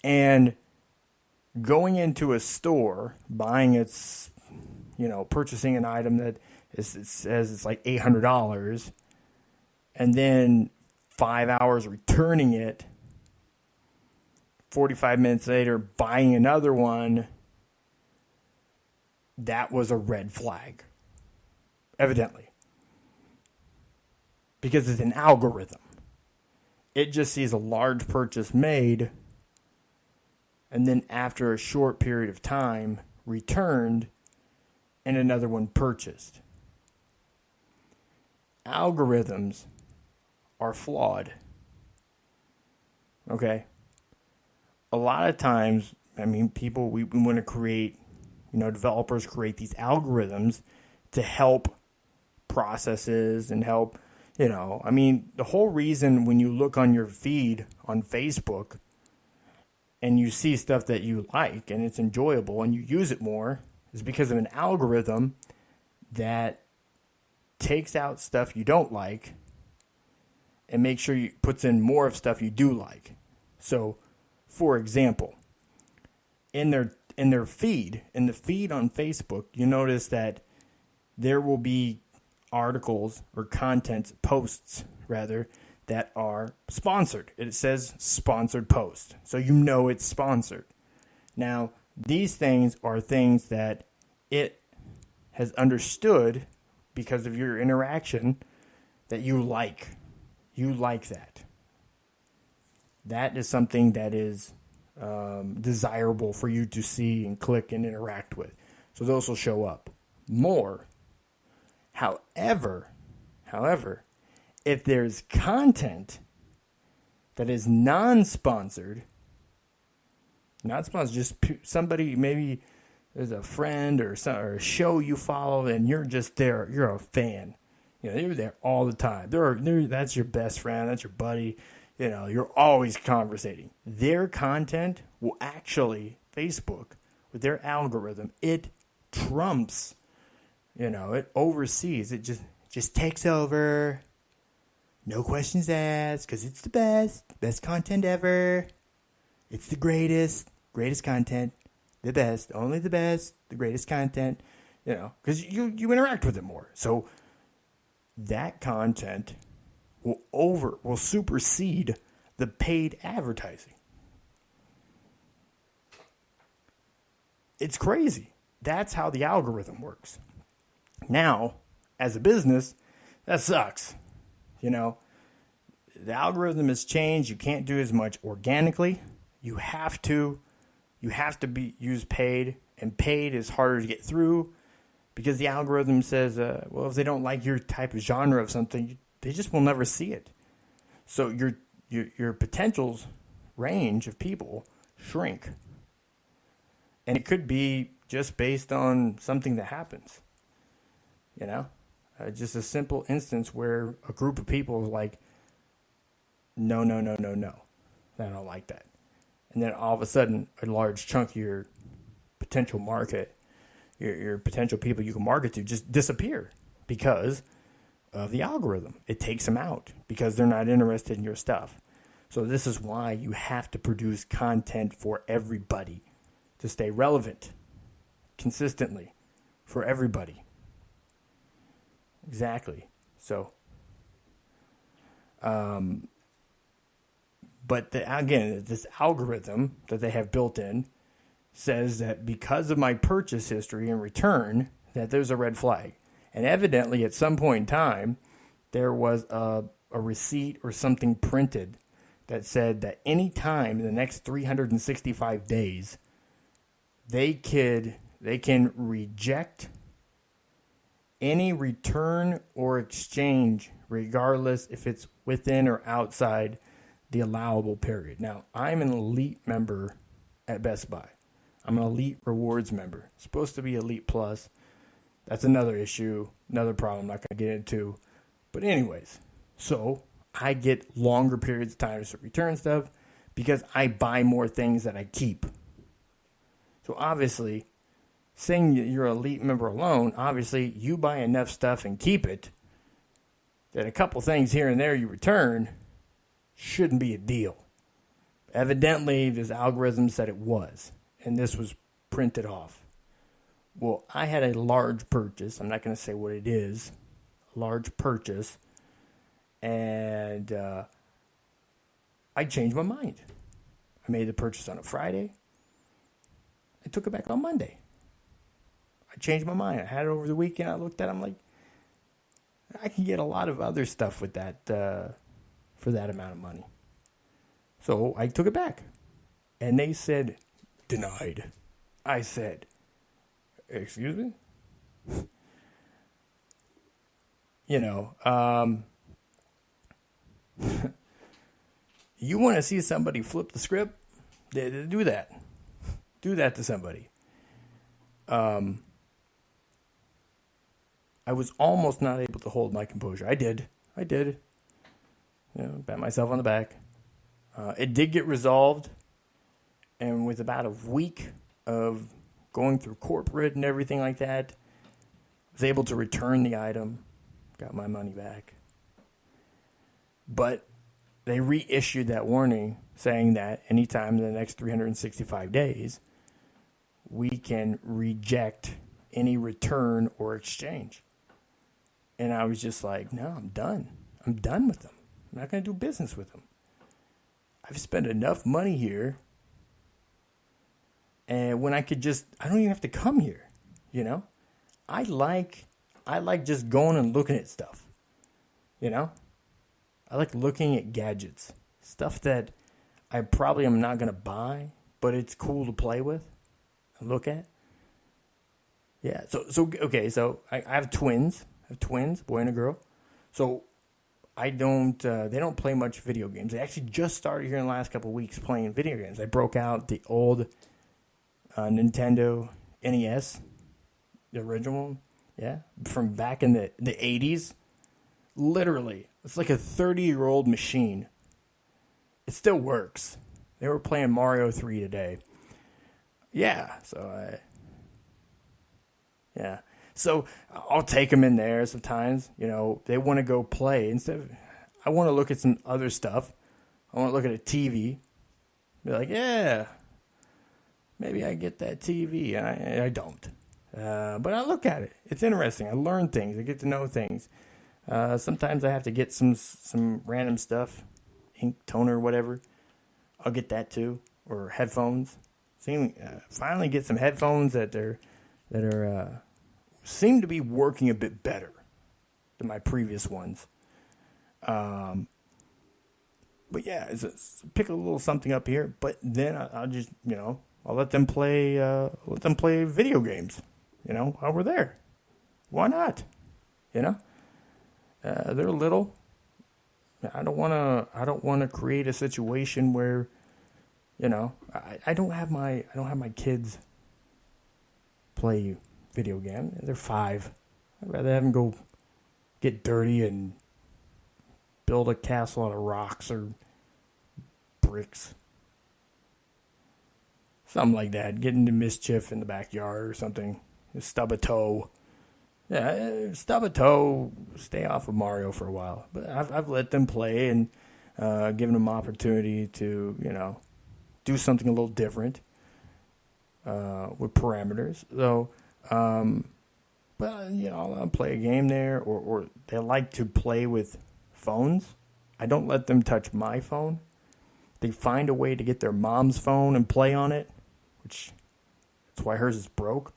And going into a store, purchasing an item that it says it's like $800, and then 5 hours returning it, 45 minutes later buying another one, that was a red flag, evidently. Because it's an algorithm. It just sees a large purchase made, and then after a short period of time, returned, and another one purchased. Algorithms are flawed. Okay? A lot of times, people, we want to create, developers create these algorithms to help processes and help, the whole reason when you look on your feed on Facebook and you see stuff that you like and it's enjoyable and you use it more is because of an algorithm that takes out stuff you don't like and makes sure you puts in more of stuff you do like. So, for example, in the feed on Facebook, you notice that there will be articles or posts that are sponsored. It says sponsored post. So it's sponsored. Now, these things are things that it has understood because of your interaction that you like. You like that. That is something that is desirable for you to see and click and interact with. So those will show up more. However, if there's content that is non-sponsored, just somebody, maybe there's a friend or a show you follow and you're just there, you're a fan. You're there all the time. That's your best friend, that's your buddy. You're always conversating. Their content will actually, Facebook, with their algorithm, it trumps, it oversees. It just takes over. No questions asked, because it's the best content ever. It's the greatest content, the best, only the best, the greatest content, because you interact with it more. So that content will supersede the paid advertising. It's crazy. That's how the algorithm works. Now, as a business, that sucks. The algorithm has changed. You can't do as much organically. You have to use paid, and paid is harder to get through because the algorithm says, if they don't like your type of genre of something, they just will never see it. So your potential's range of people shrink. And it could be just based on something that happens. Just a simple instance where a group of people is like, no. I don't like that. And then all of a sudden, a large chunk of your potential market, your potential people you can market to just disappear because of the algorithm. It takes them out because they're not interested in your stuff. So this is why you have to produce content for everybody to stay relevant consistently for everybody. Exactly. So, but again, this algorithm that they have built in says that because of my purchase history and return, that there's a red flag. And evidently, at some point in time, there was a receipt or something printed that said that any time in the next 365 days, they can reject any return or exchange, regardless if it's within or outside the allowable period. Now, I'm an elite member at Best Buy. I'm an elite rewards member. It's supposed to be elite plus. That's another issue, another problem I'm not going to get into. But anyways, so I get longer periods of time to return stuff because I buy more things that I keep. So obviously, saying you're an elite member alone, obviously you buy enough stuff and keep it, that a couple things here and there you return shouldn't be a deal. Evidently, this algorithm said it was, and this was printed off. Well, I had a large purchase. I'm not going to say what it is. A large purchase. And I changed my mind. I made the purchase on a Friday. I took it back on Monday. I changed my mind. I had it over the weekend. I looked at it. I'm like, I can get a lot of other stuff with that for that amount of money. So I took it back. And they said, denied. I said, excuse me? You want to see somebody flip the script? Do that. Do that to somebody. I was almost not able to hold my composure. I did. Pat myself on the back. It did get resolved. And with about a week of going through corporate and everything like that, I was able to return the item. Got my money back. But they reissued that warning saying that anytime in the next 365 days, we can reject any return or exchange. And I was just like, no, I'm done. I'm done with them. I'm not going to do business with them. I've spent enough money here. And when I don't even have to come here, I like just going and looking at stuff, I like looking at gadgets, stuff that I probably am not going to buy, but it's cool to play with and look at. Yeah. So I have twins. Boy and a girl. So they don't play much video games. They actually just started here in the last couple of weeks playing video games. I broke out the old Nintendo NES, the original one, yeah, from back in the 80s. Literally, it's like a 30-year-old machine. It still works. They were playing Mario 3 today. Yeah, so I'll take them in there sometimes. They want to go play. I want to look at some other stuff. I want to look at a TV. Be like, yeah, maybe I get that TV. And I don't. But I look at it. It's interesting. I learn things. I get to know things. Sometimes I have to get some random stuff, ink, toner, whatever. I'll get that too, or headphones. Finally get some headphones that are seem to be working a bit better than my previous ones. But yeah, pick a little something up here. But then I'll just I'll let them play video games. While we're there, why not? They're little. I don't want to create a situation where, I don't have my kids play video game. They're 5. I'd rather have them go get dirty and build a castle out of rocks or bricks. Something like that. Get into mischief in the backyard or something. Stub a toe. Yeah, stub a toe. Stay off of Mario for a while. But I've let them play and given them opportunity to, do something a little different with parameters. So, I'll play a game there, or they like to play with phones. I don't let them touch my phone. They find a way to get their mom's phone and play on it, which that's why hers is broke.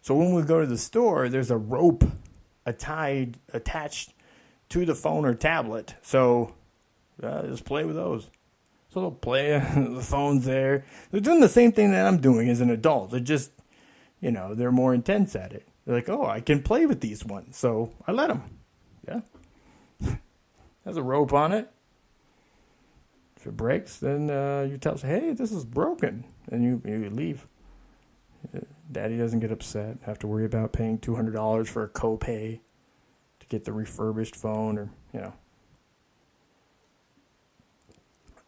So when we go to the store, there's a rope attached to the phone or tablet. So just play with those. So they'll play the phones there. They're doing the same thing that I'm doing as an adult. They're just, they're more intense at it. They're like, oh, I can play with these ones. So I let them. Yeah. There's a rope on it. If it breaks, then you tell us, hey, this is broken. And you leave. Daddy doesn't get upset. Have to worry about paying $200 for a copay to get the refurbished phone or,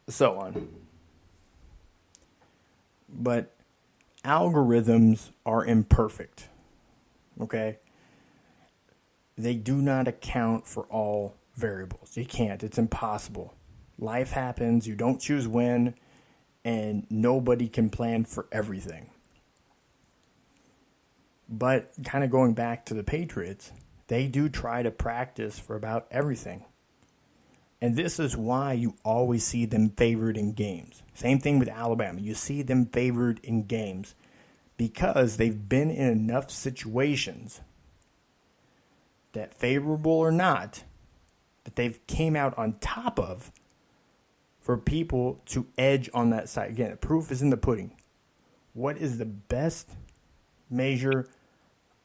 so on. But algorithms are imperfect. Okay? They do not account for all variables. You can't. It's impossible. Life happens. You don't choose when, and nobody can plan for everything. But kind of going back to the Patriots, they do try to practice for about everything. And this is why you always see them favored in games. Same thing with Alabama. You see them favored in games because they've been in enough situations that, favorable or not, that they've came out on top of for people to edge on that side. Again, the proof is in the pudding. What is the best measure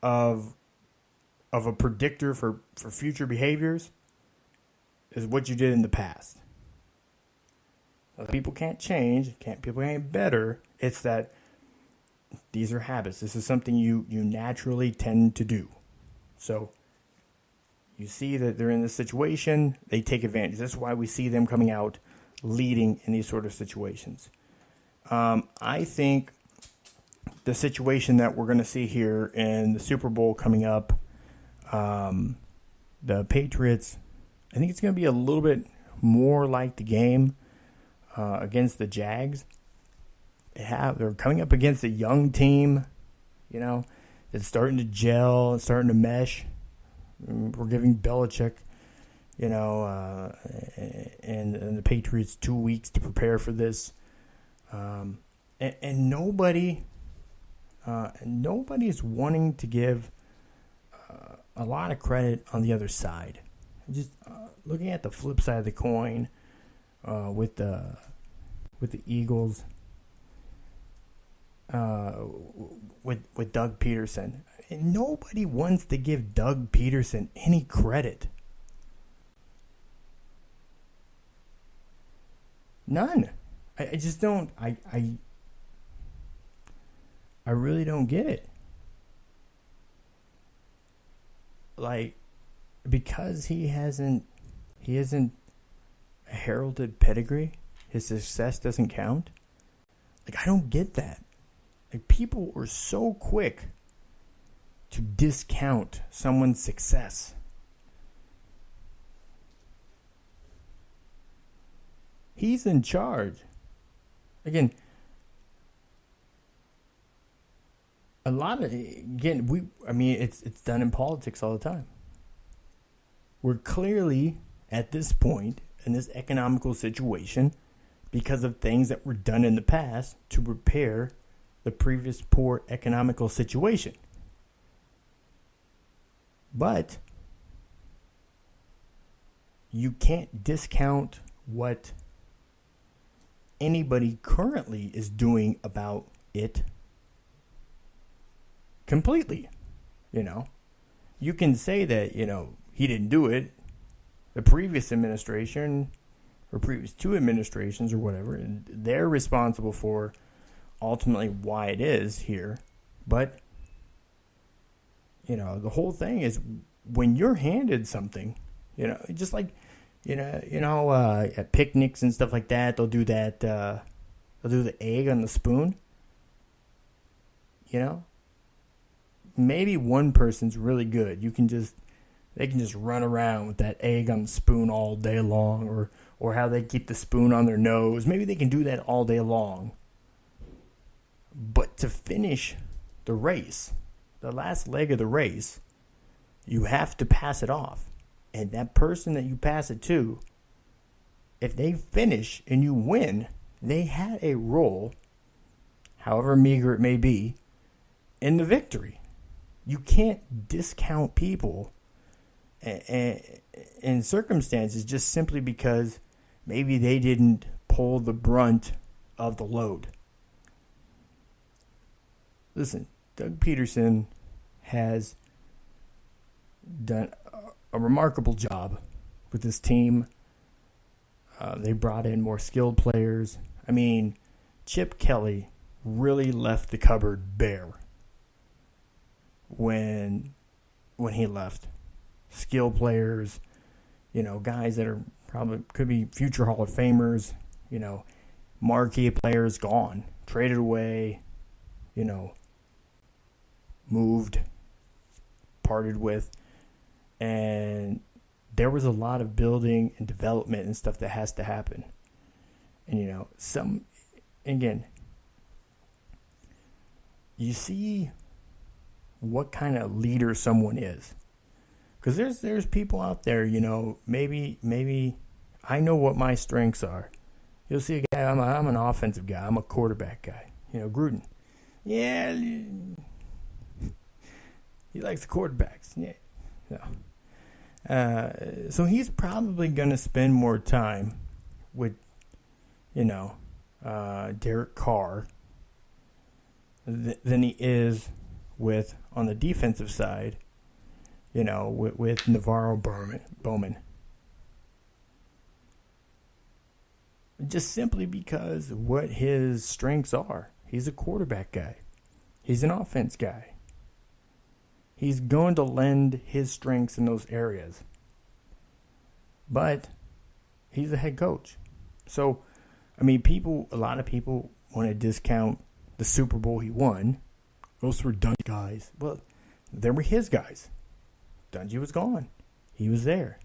of a predictor for future behaviors? Is what you did in the past. People can't change. People can't get better. It's that these are habits. This is something you naturally tend to do. So you see that they're in this situation. They take advantage. That's why we see them coming out leading in these sort of situations. I think the situation that we're going to see here in the Super Bowl coming up, the Patriots, I think it's going to be a little bit more like the game against the Jags. They're coming up against a young team, that's starting to gel and starting to mesh. We're giving Belichick, and the Patriots 2 weeks to prepare for this. And nobody's wanting to give a lot of credit on the other side. Just looking at the flip side of the coin with the Eagles, with Doug Peterson. And nobody wants to give Doug Peterson any credit. None. I just don't. I really don't get it. Because he hasn't a heralded pedigree, his success doesn't count. I don't get that. People are so quick to discount someone's success. He's in charge. Again, it's done in politics all the time. We're clearly, at this point, in this economical situation because of things that were done in the past to repair the previous poor economical situation. But you can't discount what anybody currently is doing about it completely. You can say that, he didn't do it. The previous administration or previous two administrations or whatever, and they're responsible for ultimately why it is here. But, the whole thing is when you're handed something, just like, at picnics and stuff like that, they'll do that, they'll do the egg on the spoon. Maybe one person's really good. They can just run around with that egg on the spoon all day long, or how they keep the spoon on their nose. Maybe they can do that all day long. But to finish the race, the last leg of the race, you have to pass it off. And that person that you pass it to, if they finish and you win, they had a role, however meager it may be, in the victory. You can't discount people in circumstances just simply because maybe they didn't pull the brunt of the load. Listen, Doug Peterson has done a remarkable job with this team. They brought in more skilled players. Chip Kelly really left the cupboard bare when he left. Skilled players, guys that are probably could be future Hall of Famers, marquee players gone, traded away, moved, parted with, and there was a lot of building and development and stuff that has to happen. And, again, you see what kind of leader someone is. Because there's people out there, maybe I know what my strengths are. You'll see a guy, I'm an offensive guy. I'm a quarterback guy. Gruden. Yeah, he likes the quarterbacks. Yeah. So he's probably going to spend more time with, Derek Carr than he is with, on the defensive side, with Navarro Bowman. Just simply because what his strengths are. He's a quarterback guy. He's an offense guy. He's going to lend his strengths in those areas. But he's a head coach. So, a lot of people want to discount the Super Bowl he won. Those were Dungy guys. Well, they were his guys. Dungy was gone. He was there.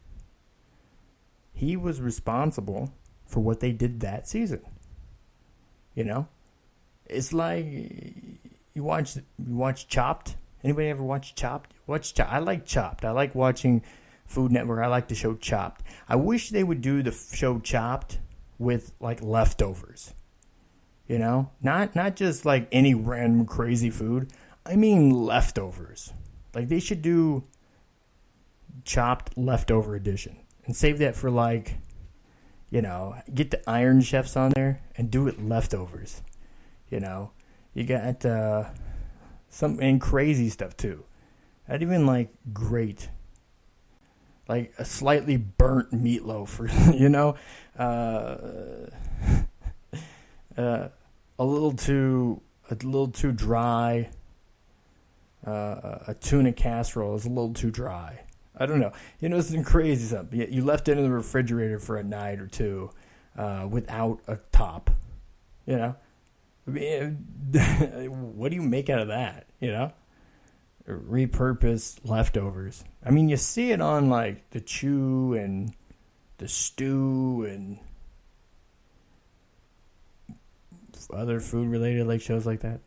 He was responsible for what they did that season. It's like you watch Chopped. Anybody ever watch Chopped? I like Chopped. I like watching Food Network. I like the show Chopped. I wish they would do the show Chopped with like leftovers. Not just like any random crazy food. I mean leftovers. Like they should do Chopped leftover edition and save that for like, get the Iron Chefs on there and do it leftovers. You got some crazy stuff too. I'd even like great, like a slightly burnt meatloaf, a little too dry. A tuna casserole is a little too dry. I don't know. Some crazy stuff. You left it in the refrigerator for a night or two without a top. What do you make out of that? Repurpose leftovers. You see it on like the Chew and the Stew and other food related like shows like that.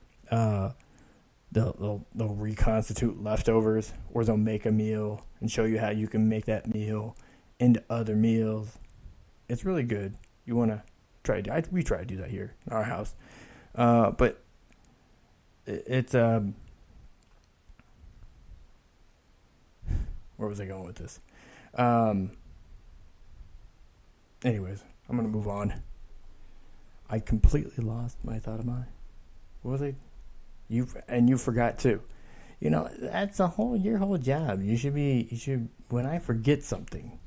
They'll reconstitute leftovers, or they'll make a meal and show you how you can make that meal into other meals. It's really good. You want to try it. We try to do that here in our house. But it's where was I going with this? Anyways, I'm gonna move on. I completely lost my thought of mine. What was I? You forgot too. That's your whole job. You should when I forget something,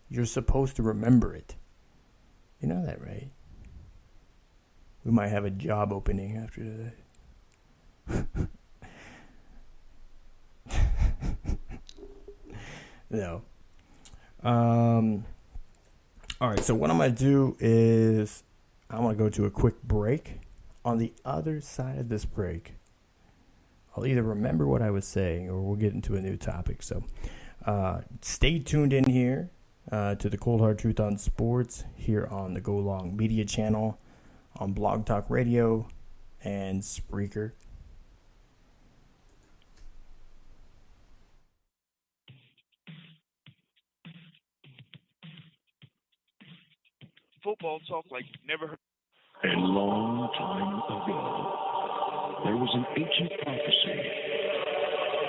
you're supposed to remember it. You know that, right? We might have a job opening after today. No. All right, so what I'm going to do is I'm going to go to a quick break. On the other side of this break, I'll either remember what I was saying or we'll get into a new topic. So stay tuned in here to the Cold Hard Truth on Sports here on the Go Long Media channel, on Blog Talk Radio, and Spreaker. Football talk like never heard. A long time ago, there was an ancient prophecy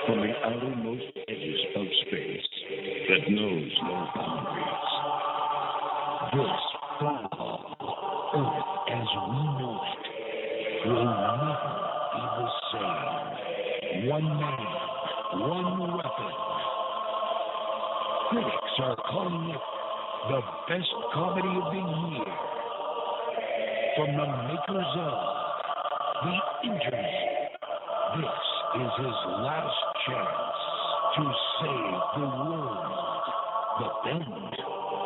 from the outermost edges of space that knows no boundaries. This foul earth as we know it will never be the same. One man, one weapon. Critics are calling it the best comedy of the year. From the makers of the Internet, this is his last chance to save the world. But then,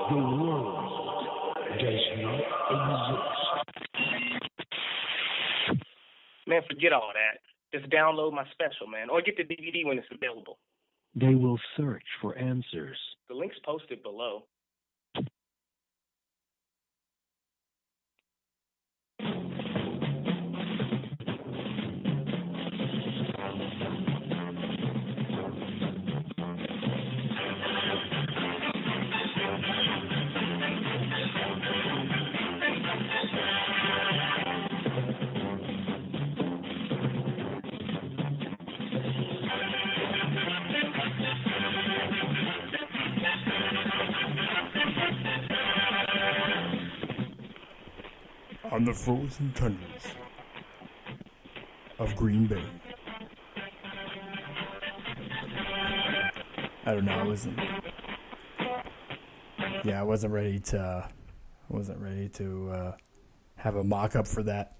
the world does not exist. Man, forget all that. Just download my special, man, or get the DVD when it's available. They will search for answers. The link's posted below. On the frozen tundras of Green Bay. I don't know. I wasn't ready to have a mock-up for that.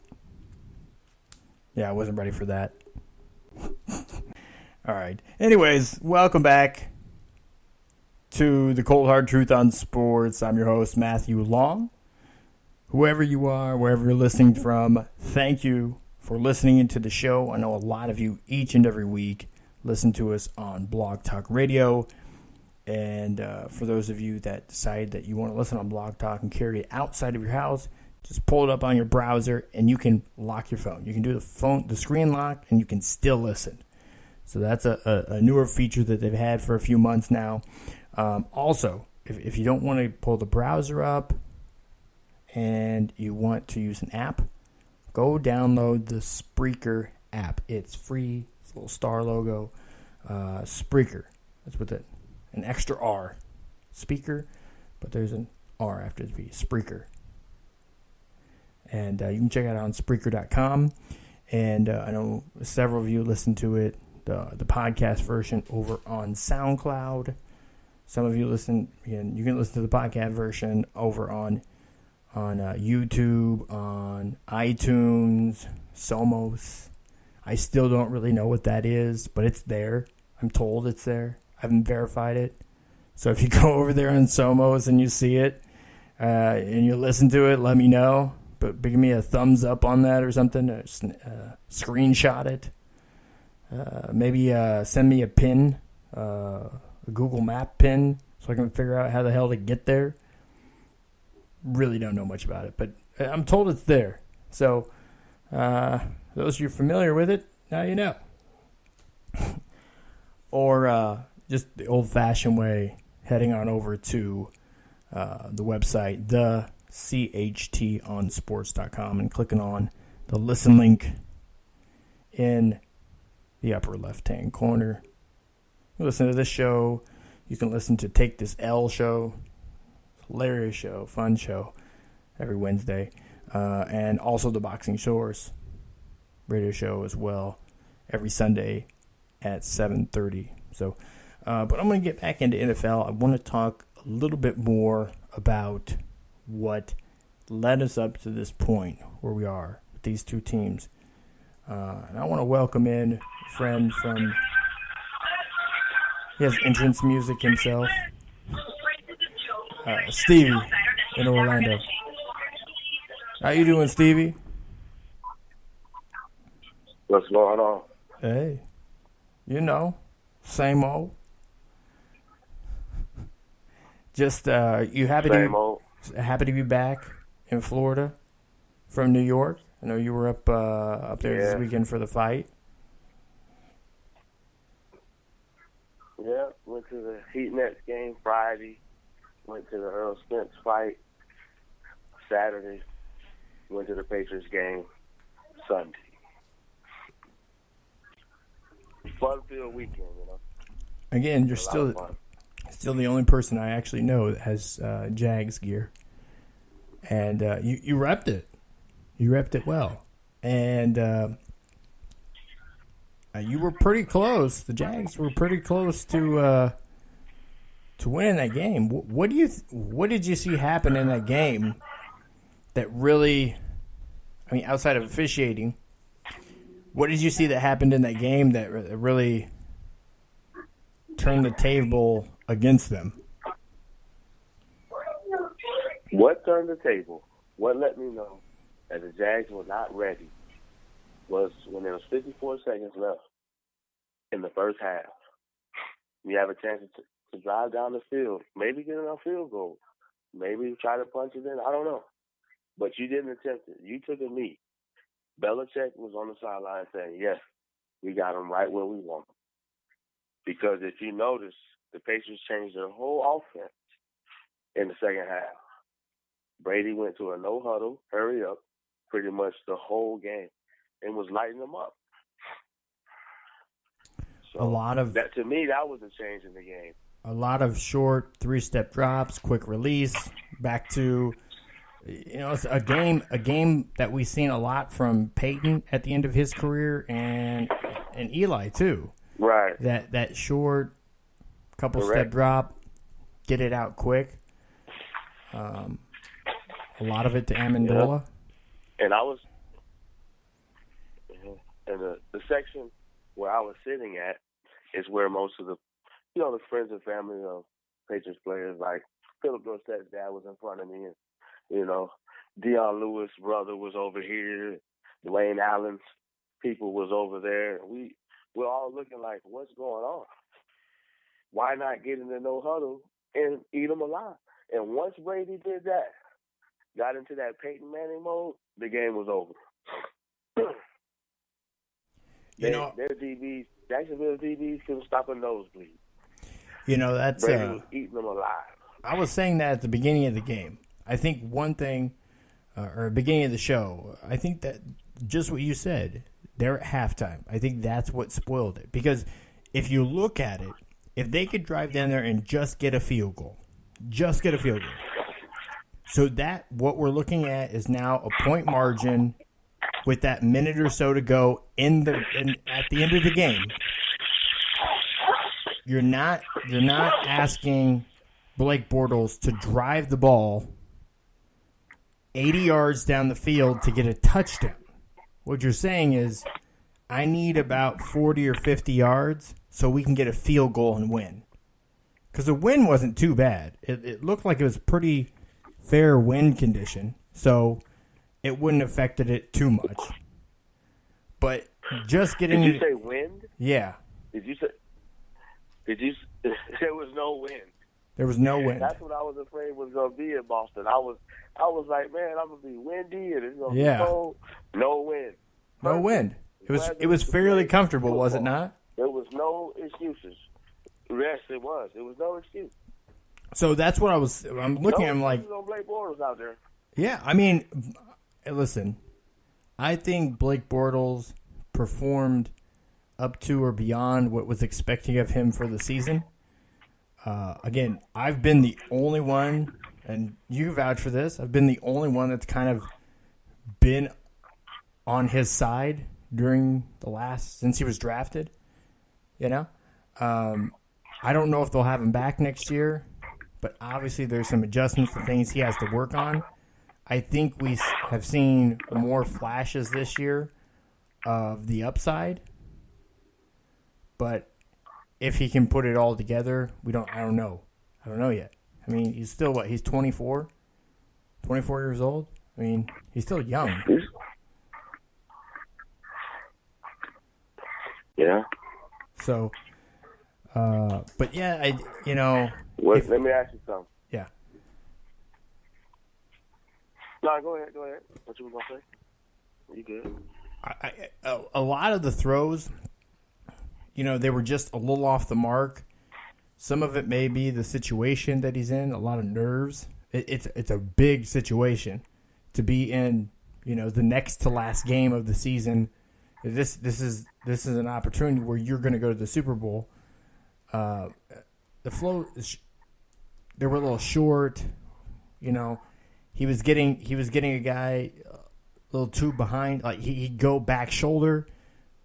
Yeah, I wasn't ready for that. All right. Anyways, welcome back to the Cold Hard Truth on Sports. I'm your host, Matthew Long. Whoever you are, wherever you're listening from, thank you for listening into the show. I know a lot of you each and every week listen to us on Blog Talk Radio. And for those of you that decide that you want to listen on Blog Talk and carry it outside of your house, just pull it up on your browser and you can lock your phone. You can do the screen lock, and you can still listen. So that's a newer feature that they've had for a few months now. Also, if you don't want to pull the browser up, and you want to use an app, go download the Spreaker app. It's free. It's a little star logo. Spreaker. That's with it. An extra R. Speaker, but there's an R after the V. Spreaker. And you can check it out on Spreaker.com. And I know several of you listen to it, the podcast version, over on SoundCloud. Some of you listen, again, you can listen to the podcast version over on YouTube, on iTunes, Somos. I still don't really know what that is, but it's there. I'm told it's there. I haven't verified it. So if you go over there on Somos and you see it, and you listen to it, let me know. But give me a thumbs up on that or something. Screenshot it. Maybe send me a pin, a Google Map pin, so I can figure out how the hell to get there. Really don't know much about it, but I'm told it's there. So those of you familiar with it, now you know. Or just the old-fashioned way, heading on over to the website, thechtonsports.com, and clicking on the listen link in the upper left-hand corner. You listen to this show. You can listen to Take This L show. Hilarious show, fun show, every Wednesday. And also the Boxing Shores radio show as well, every Sunday at 7:30. So, but I'm going to get back into NFL. I want to talk a little bit more about what led us up to this point where we are with these two teams. And I want to welcome in a friend from, he has entrance music himself, Stevie in Orlando. How you doing, Stevie? What's going on? Hey, you know, same old. Just you happy to be back in Florida from New York? I know you were up there this weekend for the fight. Yeah, went to the Heat Nets game Friday. Went to the Errol Spence fight Saturday. Went to the Patriots game Sunday. Fun-filled weekend, you know. Again, you're still the only person I actually know that has Jags gear, and you repped it. You repped it well, and you were pretty close. The Jags were pretty close to winning that game. What did you see happen in that game that really, I mean, outside of officiating, what did you see that happened in that game that really turned the table against them? What turned the table? What let me know that the Jags were not ready was when there was 54 seconds left in the first half. You have a chance to drive down the field, maybe get a field goal, maybe try to punch it in. I don't know. But you didn't attempt it. You took a knee. Belichick was on the sideline saying, yes, we got him right where we want him. Because if you notice, the Patriots changed their whole offense in the second half. Brady went to a no-huddle, hurry up, pretty much the whole game, and was lighting them up. So a lot of that, to me, that was a change in the game. A lot of short 3-step drops, quick release, back to, it's a game that we've seen a lot from Peyton at the end of his career and Eli too. Right. That short couple Correct. step drop, get it out quick. A lot of it to Amendola. Yeah. And I was in the section where I was sitting at is where most of the the friends and family of Patriots players, like Philip Dorsett's dad was in front of me, and Deion Lewis' brother was over here, Dwayne Allen's people was over there. We're all looking like, what's going on? Why not get in the no huddle and eat them alive? And once Brady did that, got into that Peyton Manning mode, the game was over. Their DBs, Jacksonville DBs couldn't stop a nosebleed. That's Brady was eating them alive. I was saying that at the beginning of the game. I think one thing, or beginning of the show, I think that just what you said, they're at halftime. I think that's what spoiled it. Because if you look at it, if they could drive down there and just get a field goal. So that what we're looking at is now a point margin with that minute or so to go at the end of the game. You're not asking Blake Bortles to drive the ball 80 yards down the field to get a touchdown. What you're saying is, I need about 40 or 50 yards so we can get a field goal and win. Because the win wasn't too bad. It looked like it was pretty fair wind condition, so it wouldn't have affected it too much. But just getting... Did you say wind? Yeah. Did you say there was no wind? There was no wind. That's what I was afraid was going to be in Boston. I was like, man, I'm going to be windy and it's going to be cold. No wind. No wind. It was fairly comfortable, was it not? There was no excuses. Yes, it was. It was no excuse. So that's what I'm looking at. I'm like, Blake Bortles out there. Yeah, I mean, listen, I think Blake Bortles performed up to or beyond what was expected of him for the season. Again, I've been the only one, and you vouch for this, I've been the only one that's kind of been on his side since he was drafted. I don't know if they'll have him back next year, but obviously there's some adjustments and things he has to work on. I think we have seen more flashes this year of the upside, but if he can put it all together, I don't know. I don't know yet. I mean, he's still, he's 24? 24 years old? I mean, he's still young. Yeah. So, but yeah, let me ask you something. Yeah. No, go ahead. What you were going to say? You good? A lot of the throws, they were just a little off the mark. Some of it may be the situation that he's in, a lot of nerves. It's a big situation to be in, the next to last game of the season. This is an opportunity where you're going to go to the Super Bowl. The flow, they were a little short. He was getting a guy a little too behind. Like he'd go back shoulder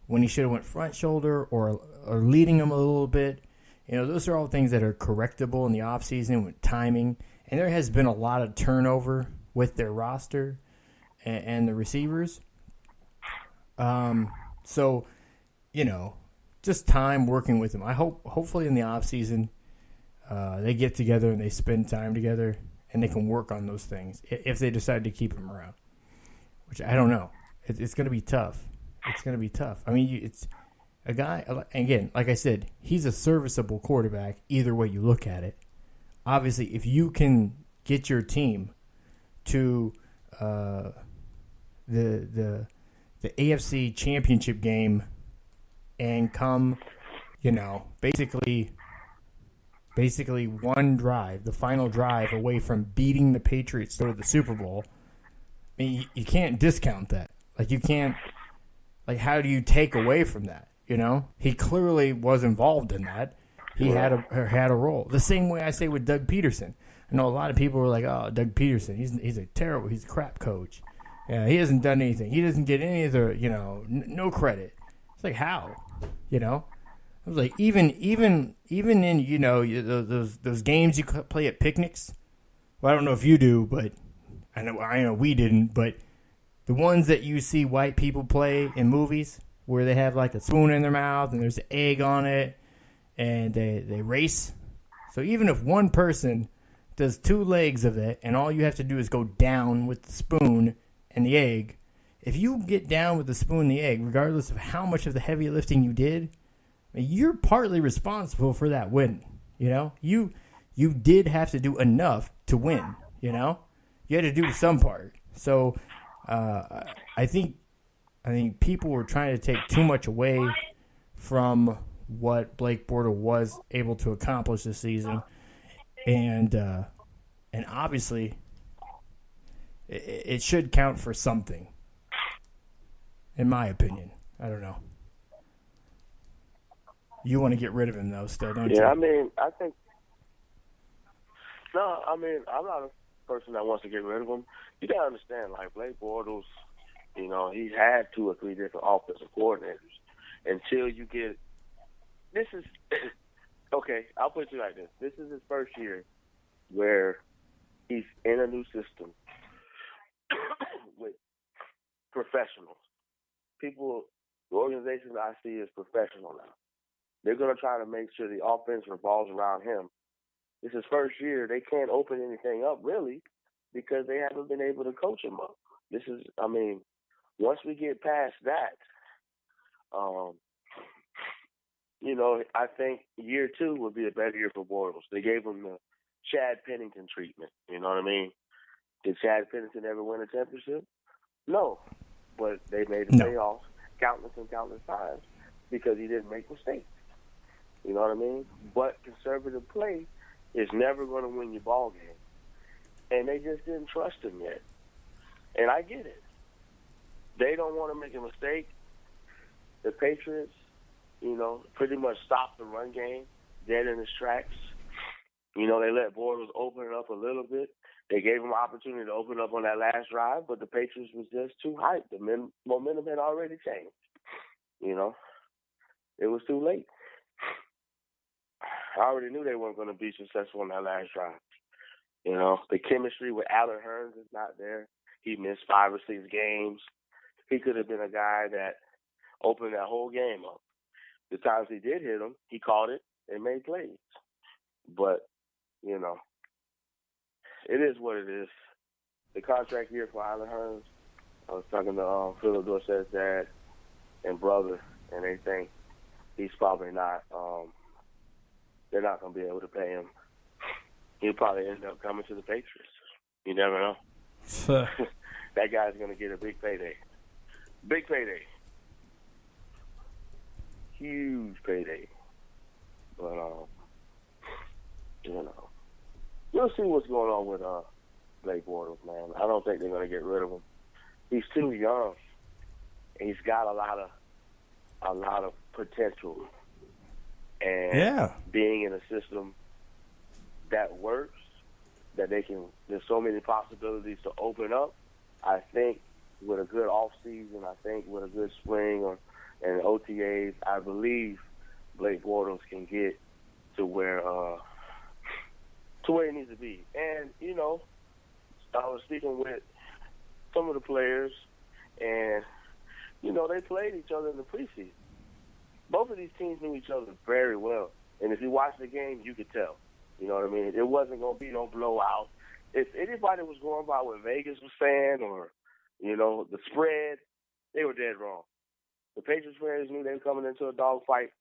when he should have went front shoulder, or leading him a little bit. Those are all things that are correctable in the offseason with timing. And there has been a lot of turnover with their roster and the receivers. So, just time working with him. I hopefully in the offseason, they get together and they spend time together and they can work on those things if they decide to keep him around, which I don't know. It's going to be tough. it's going to be tough. I mean, it's a guy, again, like I said, he's a serviceable quarterback either way you look at it. Obviously, if you can get your team to the AFC Championship game and come, basically one drive, the final drive away from beating the Patriots to the Super Bowl, I mean, you can't discount that. Like, you can't, how do you take away from that, He clearly was involved in that. He had a role. The same way I say with Doug Peterson. I know a lot of people were like, "Oh, Doug Peterson, he's a crap coach. Yeah, he hasn't done anything. He doesn't get any of the, no credit." It's like, how, I was like, even in those games you play at picnics. Well, I don't know if you do, but I know we didn't. But the ones that you see white people play in movies, where they have like a spoon in their mouth and there's an egg on it. And they race. So even if one person does 2 legs of it and all you have to do is go down with the spoon and the egg, if you get down with the spoon and the egg, regardless of how much of the heavy lifting you did, you're partly responsible for that win. You did have to do enough to win. You had to do some part. So I think people were trying to take too much away from what Blake Bortles was able to accomplish this season, and obviously it should count for something, in my opinion. I don't know. You want to get rid of him though, still, don't you? Yeah, I mean, I'm not a person that wants to get rid of him. You gotta understand, like Blake Bortles, he's had 2 or 3 different offensive coordinators until you get. This is okay. I'll put it like this: this is his first year where he's in a new system with professionals. People, the organization that I see is professional now. They're going to try to make sure the offense revolves around him. This is first year. They can't open anything up really because they haven't been able to coach him up. Once we get past that, I think year 2 would be a better year for Bortles. They gave him the Chad Pennington treatment. You know what I mean? Did Chad Pennington ever win a championship? No. But they made him pay off countless and countless times because he didn't make mistakes. You know what I mean? But conservative play is never going to win your ball game. And they just didn't trust him yet. And I get it. They don't want to make a mistake. The Patriots, pretty much stopped the run game dead in its tracks. They let Bortles open it up a little bit. They gave him an opportunity to open up on that last drive, but the Patriots was just too hyped. The momentum had already changed. It was too late. I already knew they weren't going to be successful on that last drive. The chemistry with Allen Hurns is not there. He missed 5 or 6 games. He could have been a guy that opened that whole game up. The times he did hit him, he caught it and made plays. But, it is what it is. The contract year for Allen Hurns, I was talking to Philip Dorsett's dad and brother, and they think he's probably not, they're not going to be able to pay him. He'll probably end up coming to the Patriots. You never know. That guy's going to get a big payday. Big payday. Huge payday. But, we'll see what's going on with Blake Bortles, man. I don't think they're going to get rid of him. He's too young. He's got a lot of potential. And being in a system that works, that there's so many possibilities to open up, I think with a good off season, I think with a good spring and OTAs, I believe Blake Bortles can get to where he needs to be. And, I was speaking with some of the players, and, they played each other in the preseason. Both of these teams knew each other very well. And if you watch the game, you could tell. You know what I mean? It wasn't going to be no blowout. If anybody was going by what Vegas was saying or, the spread, they were dead wrong. The Patriots fans knew they were coming into a dogfight,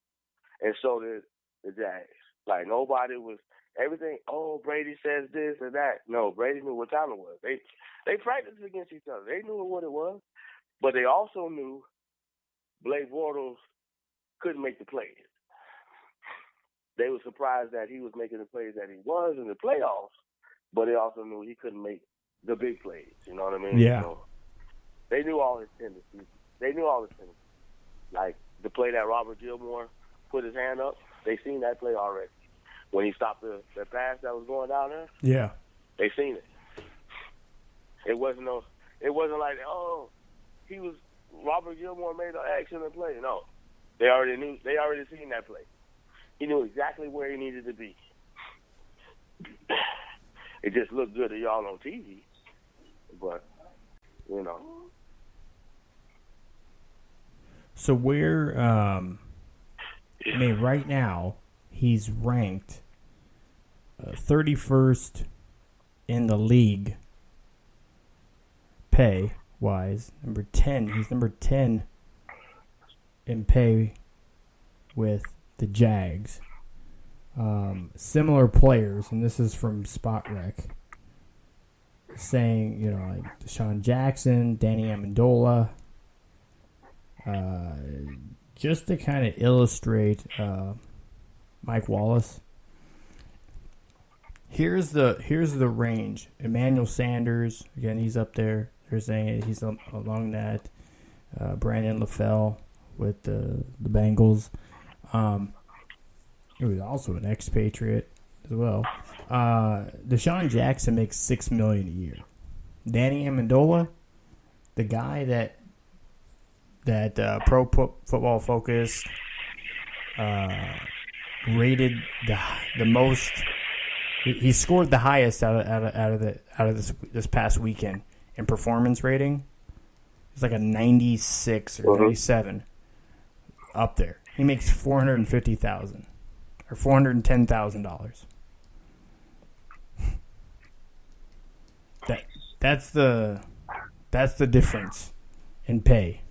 and so did the Jags. Like, nobody was everything. Oh, Brady says this and that. No, Brady knew what time it was. They practiced against each other. They knew what it was, but they also knew Blake Bortles couldn't make the plays. They were surprised that he was making the plays that he was in the playoffs, but they also knew he couldn't make the big plays. You know what I mean? Yeah. So they knew all his tendencies. Like the play that Robert Gilmore put his hand up, they seen that play already. When he stopped the pass that was going down there, Yeah. they seen it. It wasn't like, oh, Robert Gilmore made an excellent play. No. They already seen that play. He knew exactly where he needed to be. It just looked good to y'all on TV, but you know. So where, right now he's ranked 31st in the league pay-wise. Number 10. He's number 10 in pay with the Jags. Similar players, and this is from Spot Rec, saying, like Deshaun Jackson, Danny Amendola, just to kind of illustrate Mike Wallace. Here's the range. Emmanuel Sanders, again, he's up there. They're saying he's along that. Brandon LaFell with the Bengals. He was also an expatriate as well. Deshaun Jackson makes $6 million a year. Danny Amendola, the guy that Pro Football Focus rated the most. He scored the highest out of this past weekend in performance rating. It's like a 96 or 97 up there. He makes $450,000 or $410,000. That's the difference in pay.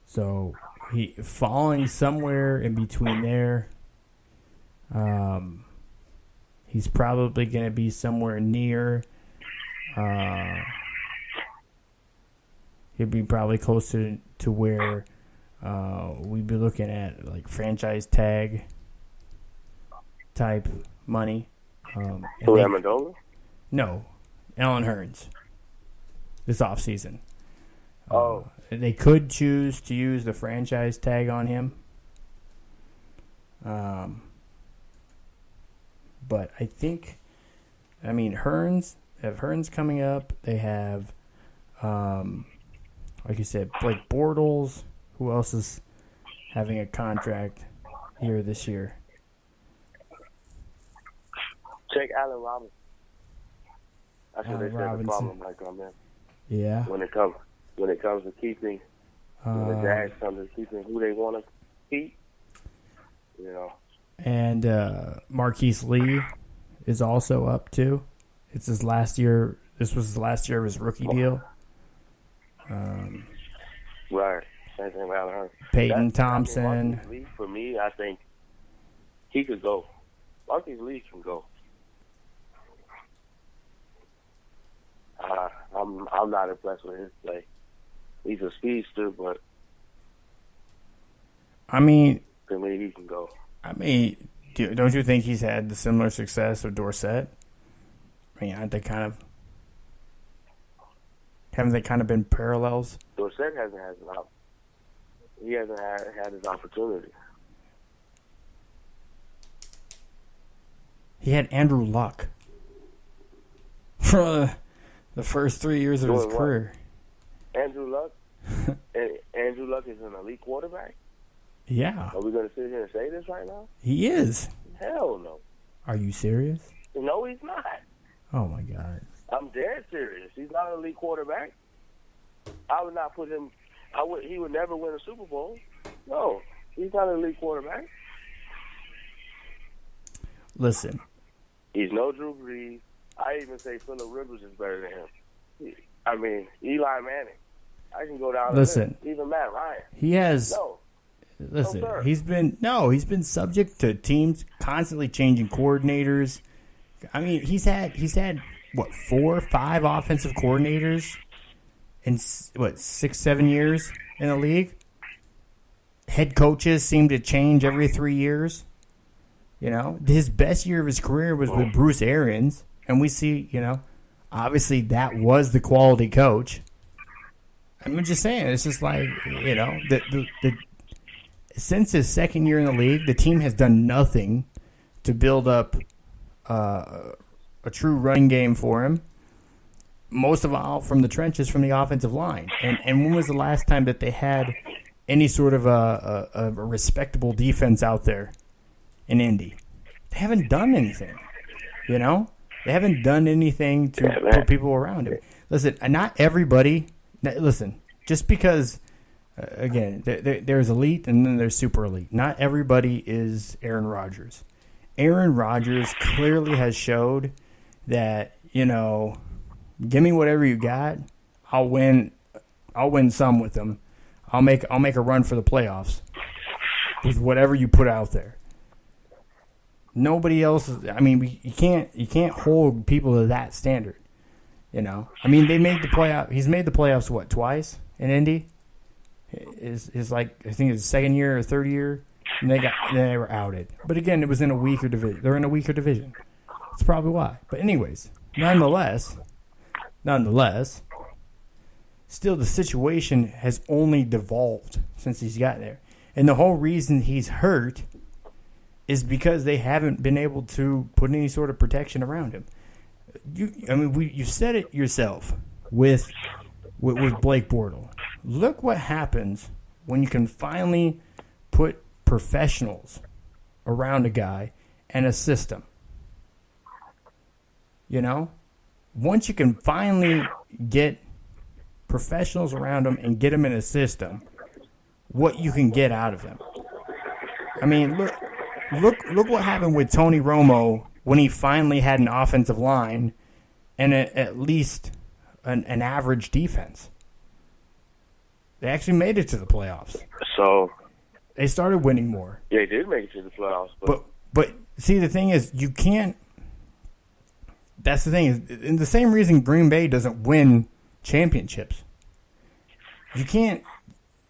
So he falling somewhere in between there. He's probably going to be somewhere near. He'll be probably closer to where we'd be looking at like franchise tag type money. Amendola? No, Allen Hurns. This offseason. They could choose to use the franchise tag on him. But I think, Hurns, they have Hurns coming up. They have, like you said, Blake Bortles. Who else is having a contract here this year? Check Allen Robinson. That's what they said Robinson. the problem might come in. Yeah. When it comes to keeping, when the Jags come to keeping who they want to keep, And Marquise Lee is also up too. It's his last year. This was his last year of his rookie deal. Right. Same thing with Allen Hurns. Peyton Thompson. Marquise Lee, for me, I think he could go. Marquise Lee can go. I'm not impressed with his play. He's a speedster, but to me, he can go. Don't you think he's had the similar success of Dorsett? Haven't they kind of been parallels? Dorsett hasn't had he hasn't had his opportunity. He had Andrew Luck for the first 3 years of his career. Andrew Luck? Andrew Luck is an elite quarterback? Yeah. Are we going to sit here and say this right now? He is. Hell no. Are you serious? No, he's not. Oh, my God. I'm dead serious. He's not an elite quarterback. I would not put him. He would never win a Super Bowl. No, he's not an elite quarterback. Listen. He's no Drew Brees. I even say Phillip Rivers is better than him. Eli Manning. I can go down. Listen, even Matt Ryan. He has. No. Listen, No, sir. he's been subject to teams constantly changing coordinators. I mean, he's had what 4 or 5 offensive coordinators in 6-7 years in the league. Head coaches seem to change every 3 years. You know, his best year of his career was with Bruce Arians, and we see, you know, obviously that was the quality coach. I'm just saying, it's just like, you know, the since his second year in the league, the team has done nothing to build up a true running game for him. Most of all from the trenches, from the offensive line. And when was the last time that they had any sort of a respectable defense out there in Indy? They haven't done anything, you know? They haven't done anything to put people around him. Listen, not everybody – listen, just because – again, there's elite and then there's super elite. Not everybody is Aaron Rodgers. Aaron Rodgers clearly has showed that, you know, give me whatever you got, I'll win some with them. I'll make a run for the playoffs with whatever you put out there. Nobody else. I mean, you can't hold people to that standard. You know, I mean, they made the playoff. He's made the playoffs what, twice in Indy? Is like, I think it's second year or third year, and they were outed. But again, it was in a weaker division. They're in a weaker division. That's probably why. But anyways, nonetheless, still the situation has only devolved since he's gotten there. And the whole reason he's hurt is because they haven't been able to put any sort of protection around him. You said it yourself with Blake Bortles. Look what happens when you can finally put professionals around a guy and a system. You know? Once you can finally get professionals around him and get him in a system, what you can get out of him. I mean, look what happened with Tony Romo when he finally had an offensive line and at least an average defense. They actually made it to the playoffs. So they started winning more. Yeah, they did make it to the playoffs. But see, the thing is, you can't. That's the thing is, and the same reason Green Bay doesn't win championships. You can't.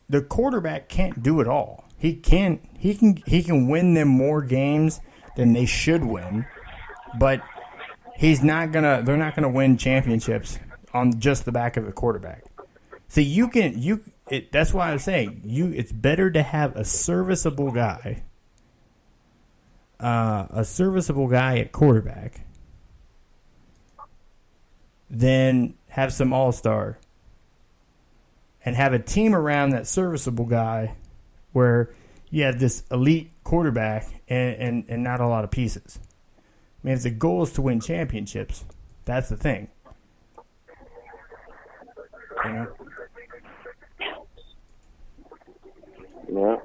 The quarterback can't do it all. He can win them more games than they should win, but he's not gonna. They're not gonna win championships on just the back of a quarterback. See, that's why I'm saying it's better to have a serviceable guy at quarterback than have some all-star and have a team around that serviceable guy where you have this elite quarterback and not a lot of pieces. I mean, if the goal is to win championships, that's the thing. You know? Yeah.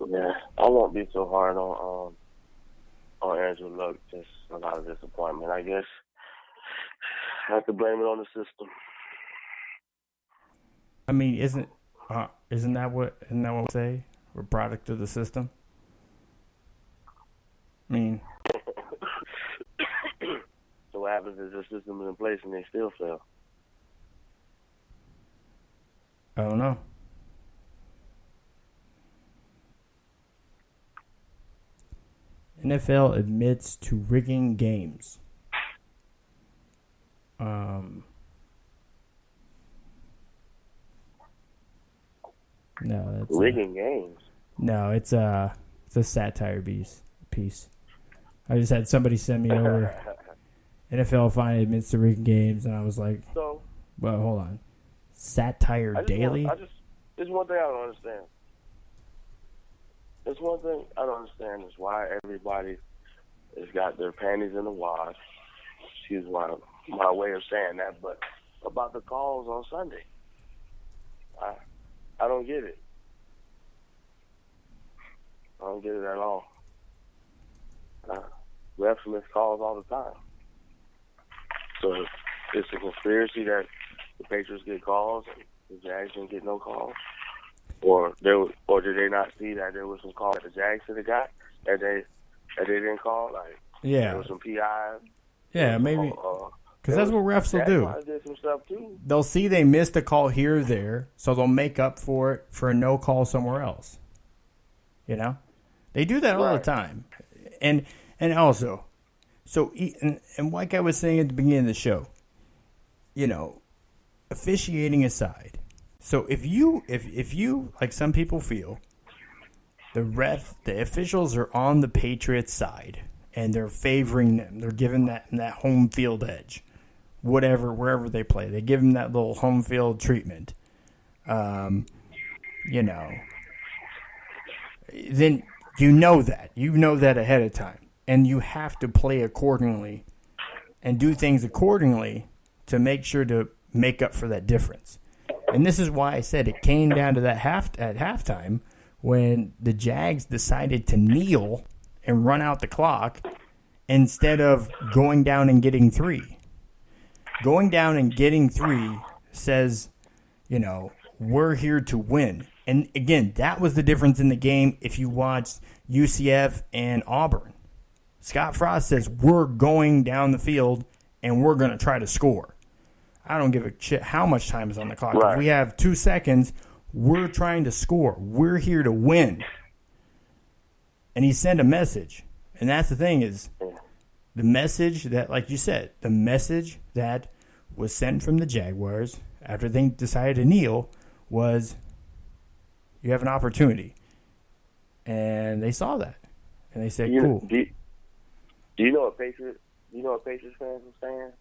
Yeah, I won't be so hard on Andrew Luck. Just a lot of disappointment, I guess. I have to blame it on the system. I mean, isn't that what we say? We're a product of the system. I mean, so what happens is the system is in place and they still fail? I don't know. NFL admits to rigging games. No, that's rigging games. No, it's a satire piece. I just had somebody send me over. NFL finally admits to rigging games, and I was like, so, well, hold on. Satire Daily? There's one thing I don't understand. There's one thing I don't understand is why everybody has got their panties in the wash. Excuse my way of saying that, but about the calls on Sunday. I don't get it. I don't get it at all. Refs miss calls all the time. So it's a conspiracy that the Patriots get calls and the Jags didn't get no calls, or did they not see that there was some calls that the Jags should have got that they didn't call? Like, there was some PIs. Yeah, maybe. Because that's what refs will do. Did some stuff too. They'll see they missed a call here or there, so they'll make up for it for a no call somewhere else. You know, they do that all the time, and also, so and like I was saying at the beginning of the show, you know, officiating aside. So if you like some people feel, the officials are on the Patriots' side and they're favoring them, they're giving that home field edge. Wherever they play, they give them that little home field treatment. You know, then you know that ahead of time, and you have to play accordingly and do things accordingly to make sure to make up for that difference. And this is why I said it came down to that at halftime when the Jags decided to kneel and run out the clock instead of going down and getting 3. Going down and getting 3 says, you know, we're here to win. And again, that was the difference in the game if you watched UCF and Auburn. Scott Frost says, we're going down the field and we're going to try to score. I don't give a shit how much time is on the clock. Right. If we have 2 seconds, we're trying to score. We're here to win. And he sent a message. And that's the thing is, the message that, like you said, the message that was sent from the Jaguars after they decided to kneel was, you have an opportunity. And they saw that. And they said, cool. Do you know what Patriots fans are saying?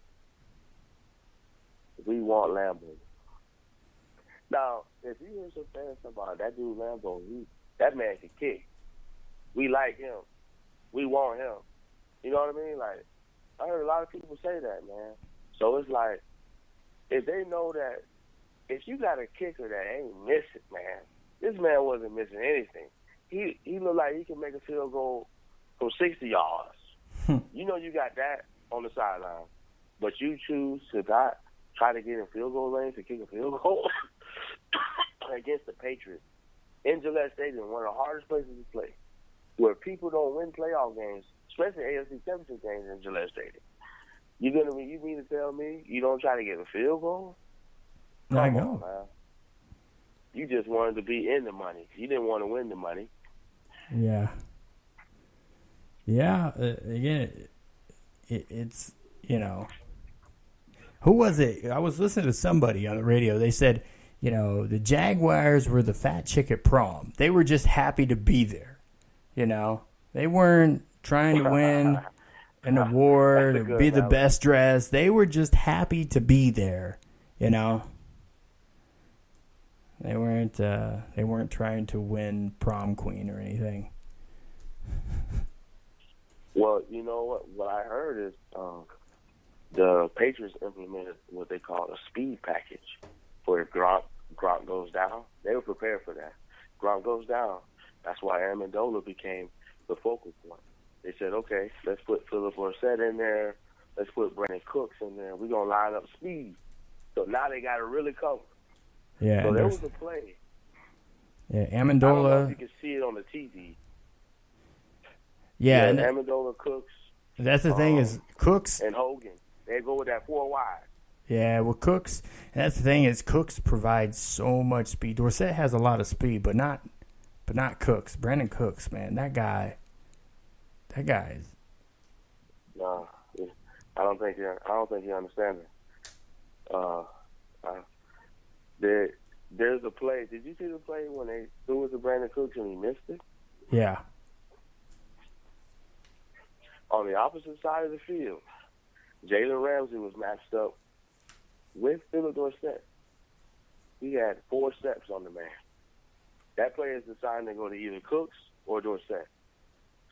We want Lambo. Now, if you hear some fans talk about that dude Lambo, that man can kick. We like him. We want him. You know what I mean? Like, I heard a lot of people say that, man. So it's like, if they know that, if you got a kicker that ain't missing, man, this man wasn't missing anything. He looked like he can make a field goal from 60 yards. You know you got that on the sideline, but you choose to not try to get in field goal range to kick a field goal against the Patriots in Gillette Stadium, one of the hardest places to play, where people don't win playoff games, especially AFC Championship games in Gillette Stadium. You mean to tell me you don't try to get a field goal? I know. Come on, man. You just wanted to be in the money. You didn't want to win the money. Yeah. Yeah. Again, it's, you know, who was it? I was listening to somebody on the radio. They said, you know, the Jaguars were the fat chick at prom. They were just happy to be there. You know, they weren't trying to win an award or be the best dressed. They were just happy to be there. You know, they weren't trying to win prom queen or anything. Well, you know what I heard is the Patriots implemented what they call a speed package for if Gronk goes down. They were prepared for that. Gronk goes down. That's why Amendola became the focal point. They said, okay, let's put Philip Dorsett in there. Let's put Brandon Cooks in there. We're going to line up speed. So now they got to really cover. Yeah. So there was a play. Yeah, Amendola. I don't know if you can see it on the TV. Yeah, Amendola, Cooks. That's the thing is Cooks and Hogan. They go with that 4 wide. Yeah, well, Cooks. And that's the thing is Cooks provides so much speed. Dorsett has a lot of speed, but not Cooks. Brandon Cooks, man, that guy is. No, I don't think you understand it. There's a play. Did you see the play when they threw it to Brandon Cooks and he missed it? Yeah. On the opposite side of the field, Jalen Ramsey was matched up with Philip Dorsett. He had 4 steps on the man. That player is designed to go to either Cooks or Dorsett.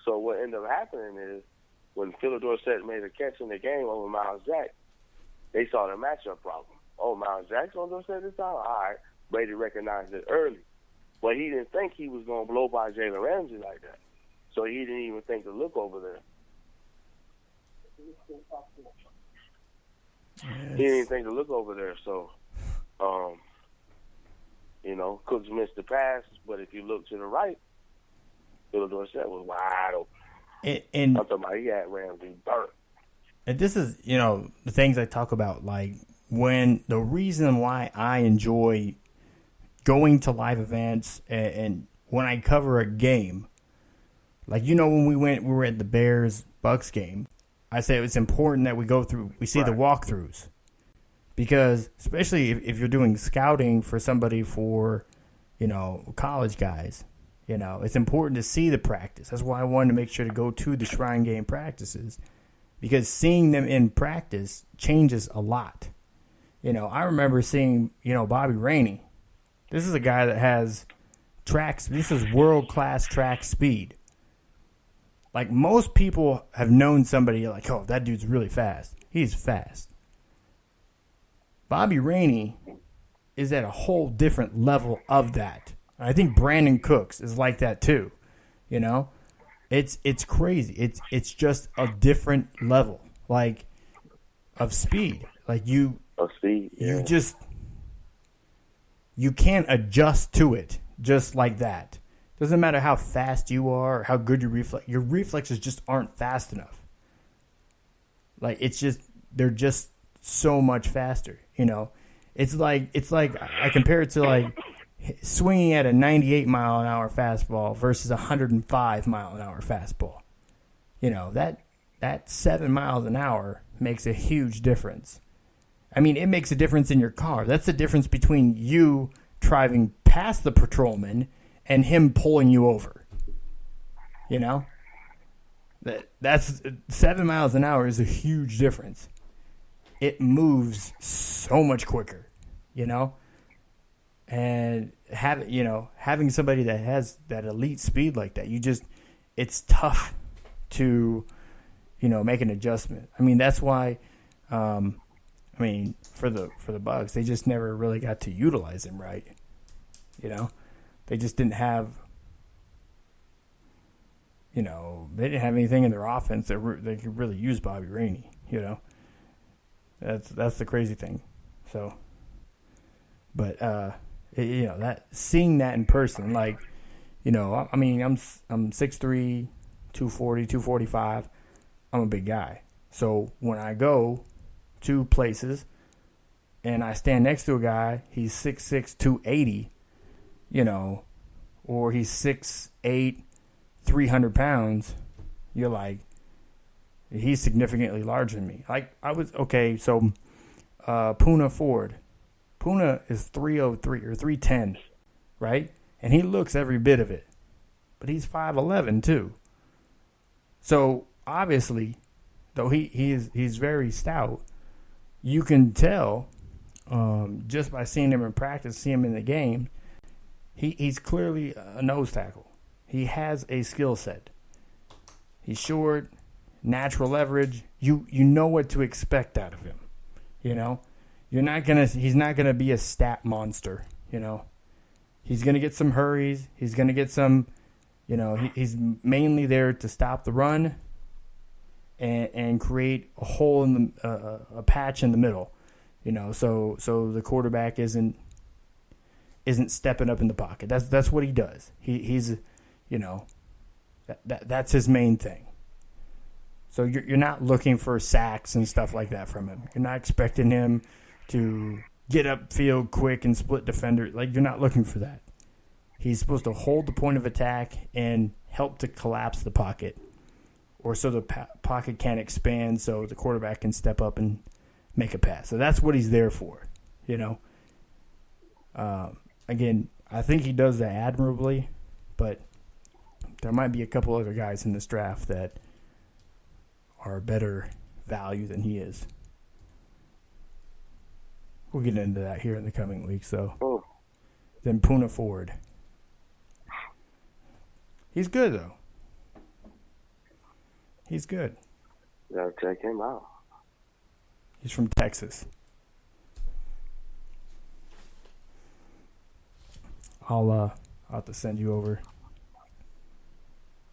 So what ended up happening is when Philip Dorsett made a catch in the game over Miles Jack, they saw the matchup problem. Oh, Miles Jack's on Dorsett this time? All right. Brady recognized it early. But he didn't think he was going to blow by Jalen Ramsey like that. So he didn't even think to look over there. He didn't even think to look over there. So, Cooks missed the pass, but if you look to the right, Phil Dorsett was wide open. And I'm talking about he had Ramsey burnt. And this is, the things I talk about, like when the reason why I enjoy going to live events and when I cover a game, like, when we were at the Bears-Bucks game, I say it's important that we see the walkthroughs. Because especially if you're doing scouting for somebody for, college guys, it's important to see the practice. That's why I wanted to make sure to go to the Shrine Game practices, because seeing them in practice changes a lot. I remember seeing, Bobby Rainey. This is a guy that has this is world-class track speed. Like, most people have known somebody like, oh, that dude's really fast. He's fast. Bobby Rainey is at a whole different level of that. I think Brandon Cooks is like that too. It's crazy. It's just a different level, like, of speed. Like you can't adjust to it just like that. Doesn't matter how fast you are or how good your reflexes just aren't fast enough. Like, they're just so much faster. It's like I compare it to like swinging at a 98 mile an hour fastball versus a 105 mile an hour fastball. That 7 miles an hour makes a huge difference. I mean, it makes a difference in your car. That's the difference between you driving past the patrolman and him pulling you over. That's 7 miles an hour is a huge difference. It moves so much quicker, and having somebody that has that elite speed like that, it's tough to, make an adjustment. I mean, that's why, for the Bucks, they just never really got to utilize him right. They just didn't have, they didn't have anything in their offense that they could really use Bobby Rainey. That's the crazy thing. So, but that seeing that in person, like, I'm 6'3", 240, 245. I'm a big guy. So when I go to places and I stand next to a guy, he's 6'6", 280, or he's 6'8", 300 pounds, you're like, he's significantly larger than me. Like, so Puna Ford. Puna is 303 or 310, right? And he looks every bit of it. But he's 5'11", too. So, obviously, though he's very stout, you can tell just by seeing him in practice, see him in the game, he's clearly a nose tackle. He has a skill set. He's short, natural leverage. You know what to expect out of him. He's not gonna be a stat monster. He's gonna get some hurries. He's gonna get some. He's mainly there to stop the run and create a hole in a patch in the middle. So the quarterback isn't stepping up in the pocket. That's what he does. He's that's his main thing. So you're not looking for sacks and stuff like that from him. You're not expecting him to get upfield quick and split defender. Like, you're not looking for that. He's supposed to hold the point of attack and help to collapse the pocket, or so the pocket can't expand so the quarterback can step up and make a pass. So that's what he's there for, Again, I think he does that admirably, but there might be a couple other guys in this draft that are a better value than he is. We'll get into that here in the coming weeks, though. Oh. Then Puna Ford. He's good, though. He's good. You gotta check him out. He's from Texas. I'll have to send you over.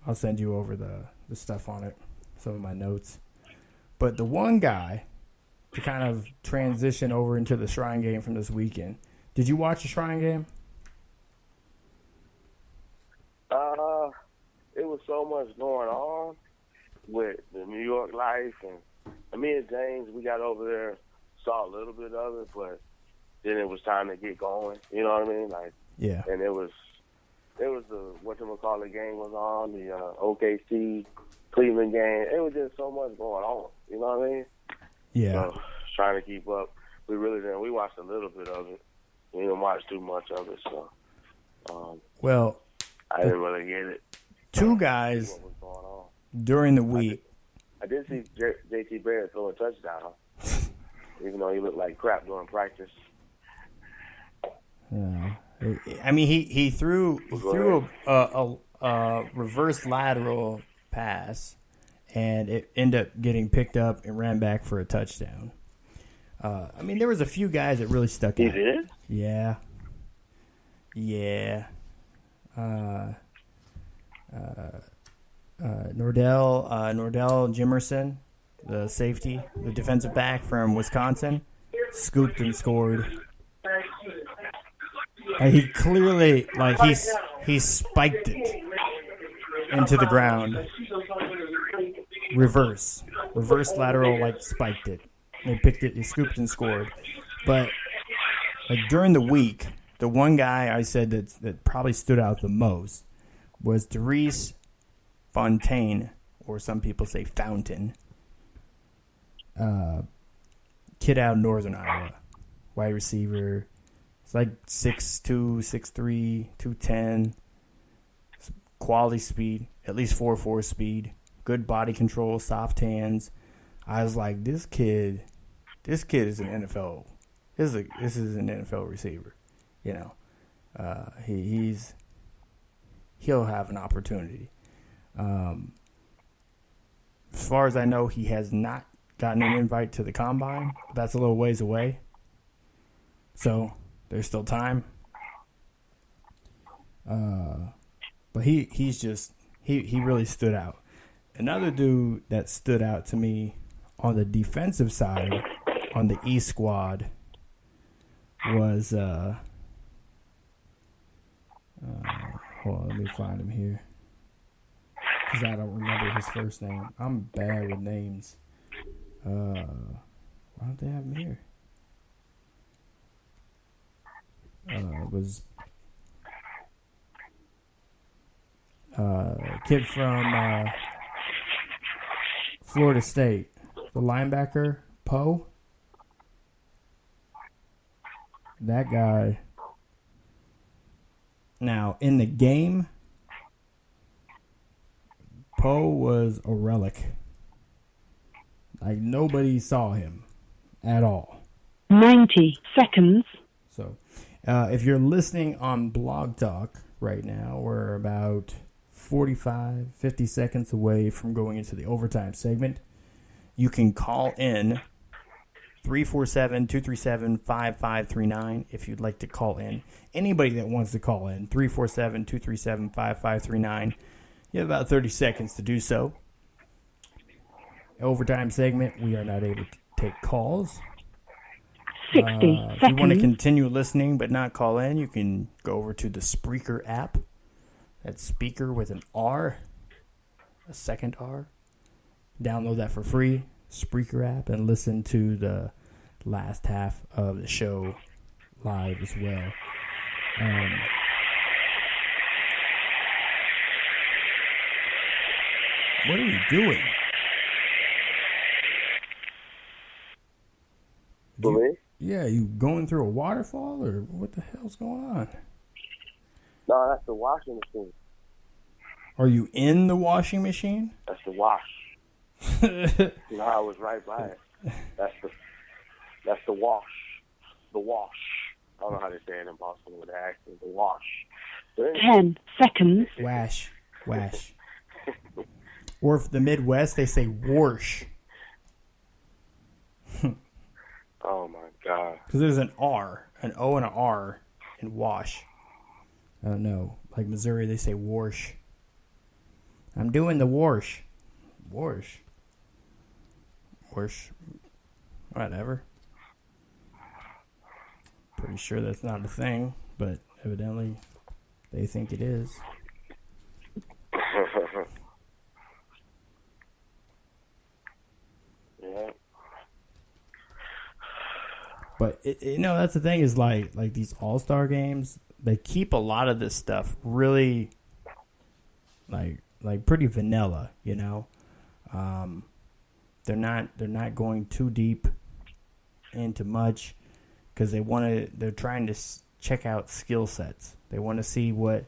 I'll send you over the stuff on it, some of my notes. But the one guy to kind of transition over into the Shrine game from this weekend. Did you watch the Shrine game? It was so much going on with the New York life, and me and James, we got over there, saw a little bit of it, but then it was time to get going. You know what I mean? Like, Yeah. And it was the whatchamacallit game was on, the OKC Cleveland game. It was just so much going on. You know what I mean? Yeah. So, trying to keep up. We really didn't. We watched a little bit of it. We didn't watch too much of it, so Well, I didn't really get it. two guys What was going on? during the week. I did see JT Barrett throw a touchdown, even though he looked like crap during practice. I mean, he threw a reverse lateral pass, and it ended up getting picked up and ran back for a touchdown. I mean, there was a few guys that really stuck out. He did? Yeah. Yeah. Nordell Jimerson, the safety, the defensive back from Wisconsin, scooped and scored. And he clearly, like, he spiked it into the ground. Reverse lateral, like, spiked it. They picked it, he scooped and scored. But, like, during the week, the one guy I said that probably stood out the most was Therese Fontaine, or some people say Fountain. Kid out of Northern Iowa. Wide receiver. It's like 6'2", 6'3", 210. Quality speed, at least 4.4 speed. Good body control, soft hands. I was like, this kid is an NFL. This is an NFL receiver. You know, he'll have an opportunity. As far as I know, he has not gotten an invite to the combine. That's a little ways away. So there's still time. But he's just he really stood out. Another dude that stood out to me on the defensive side, on the E squad, was hold on, let me find him here, because I don't remember his first name. I'm bad with names. Why don't they have him here? It was a kid from Florida State, the linebacker, Poe. That guy. Now, in the game, Poe was a relic. Like, nobody saw him at all. 90 seconds. So, if you're listening on Blog Talk right now, we're about 45, 50 seconds away from going into the overtime segment. You can call in 347-237-5539 if you'd like to call in. Anybody that wants to call in, 347-237-5539. You have about 30 seconds to do so. Overtime segment, we are not able to take calls. 60 If you want to seconds. continue listening but not call in, you can go over to the Spreaker app. That's speaker with an R, a second R. Download that for free, Spreaker app, and listen to the last half of the show live as well. What are you doing? For me? Yeah, you going through a waterfall, or what the hell's going on? No, that's the washing machine. Are you in the washing machine? That's the wash. No, I was right by it. That's the wash. The wash. I don't know how they say it in Boston with the accent. The wash. 10 seconds. Wash. Or if the Midwest, they say warsh. Oh my God. Because there's an R, an O and an R in wash. I don't know. Like Missouri, they say warsh. I'm doing the warsh. Warsh. whatever. Pretty sure that's not a thing, but evidently they think it is. Yeah. But that's the thing is like these All-Star games, they keep a lot of this stuff really like pretty vanilla, They're not going too deep into much because they're trying to check out skill sets. They want to see what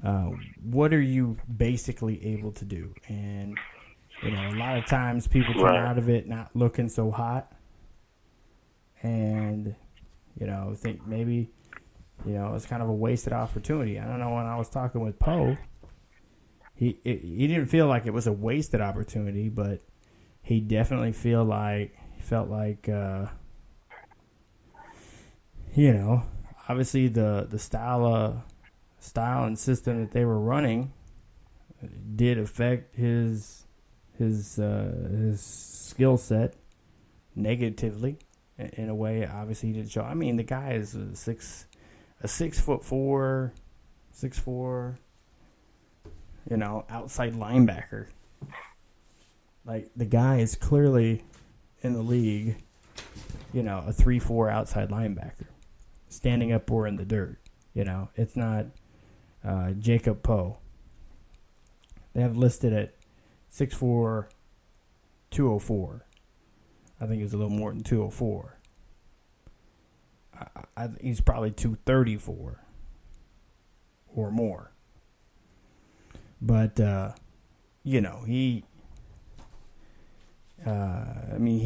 are you basically able to do, and a lot of times people come out of it not looking so hot, and think maybe it's kind of a wasted opportunity. I don't know, when I was talking with Poe, he didn't feel like it was a wasted opportunity, but he definitely felt like obviously the style and system that they were running did affect his skill set negatively in a way. Obviously, he didn't show. I mean, the guy is a 6'4", outside linebacker. Like, the guy is clearly in the league, a 3-4 outside linebacker, standing up or in the dirt. It's not Jacob Poe. They have listed at 6'4", 204. I think he was a little more than 204. He's probably 234 or more. But, he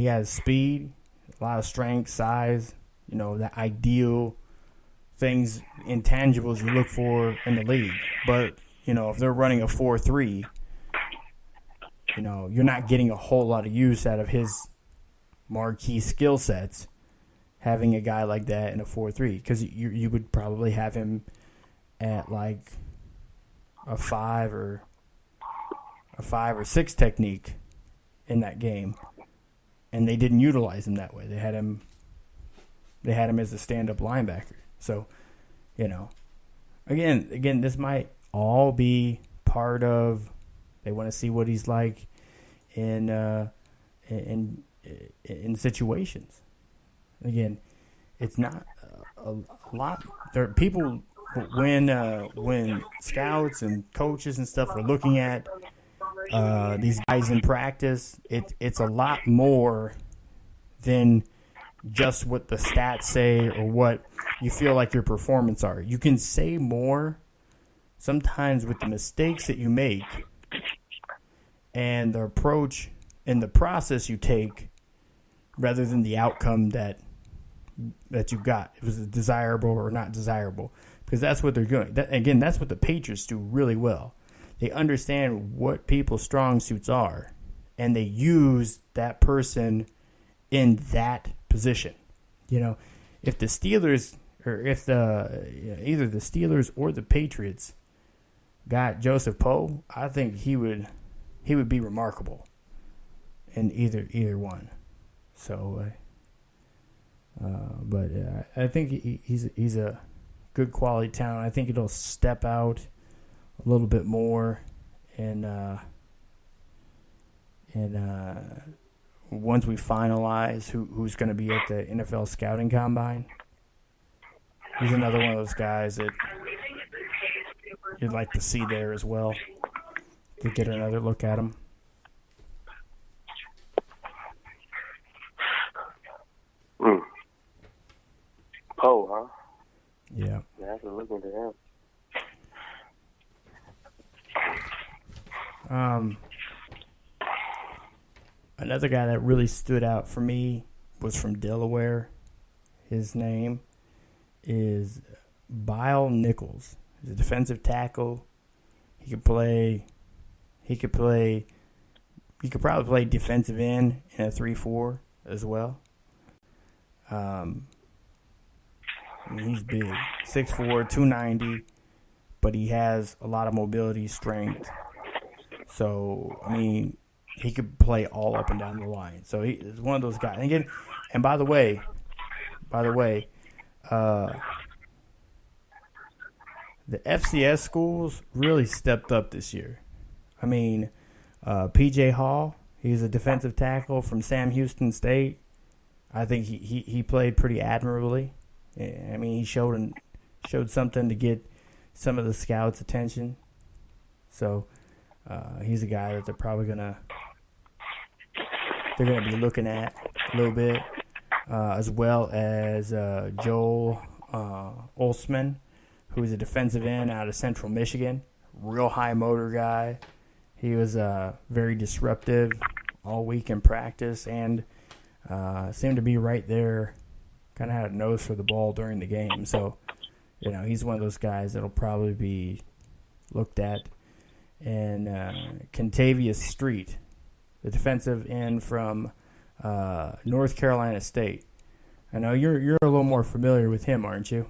has speed, a lot of strength, size, the ideal things, intangibles you look for in the league. But, if they're running a 4-3, you're not getting a whole lot of use out of his marquee skill sets, having a guy like that in a 4-3, because you would probably have him at like a 5 or 6 technique in that game, and they didn't utilize him that way. They had him as a stand-up linebacker. So, again, this might all be part of. They want to see what he's like in situations. Again, it's not a lot. There are people when scouts and coaches and stuff are looking at these guys in practice. It's a lot more than just what the stats say or what you feel like your performance are. You can say more sometimes with the mistakes that you make and the approach and the process you take, rather than the outcome that you got. If it was desirable or not desirable, because that's what they're doing. That's what the Patriots do really well. They understand what people's strong suits are, and they use that person in that position. If the Steelers or if either the Steelers or the Patriots got Joseph Poe, I think he would be remarkable in either one. So, but I think he's a good quality talent. I think it'll step out a little bit more, and once we finalize who's going to be at the NFL scouting combine, he's another one of those guys that you'd like to see there as well, to get another look at him. Poe, huh? Yeah. I have to look into him. Another guy that really stood out for me was from Delaware. His name is Bile Nichols. He's a defensive tackle. He could probably play defensive end in a 3-4 as well. He's big, 6'4", 290, but he has a lot of mobility, strength. So, he could play all up and down the line. So he's one of those guys. And again, And by the way, the FCS schools really stepped up this year. I mean, PJ Hall, he's a defensive tackle from Sam Houston State. I think he played pretty admirably. I mean, he showed something to get some of the scouts' attention. So he's a guy that they're probably gonna be looking at a little bit, as well as Joel Olsman, who is a defensive end out of Central Michigan. Real high motor guy. He was very disruptive all week in practice and seemed to be right there, kind of had a nose for the ball during the game. So, he's one of those guys that'll probably be looked at. And Kentavious Street, the defensive end from North Carolina State. I know you're a little more familiar with him, aren't you?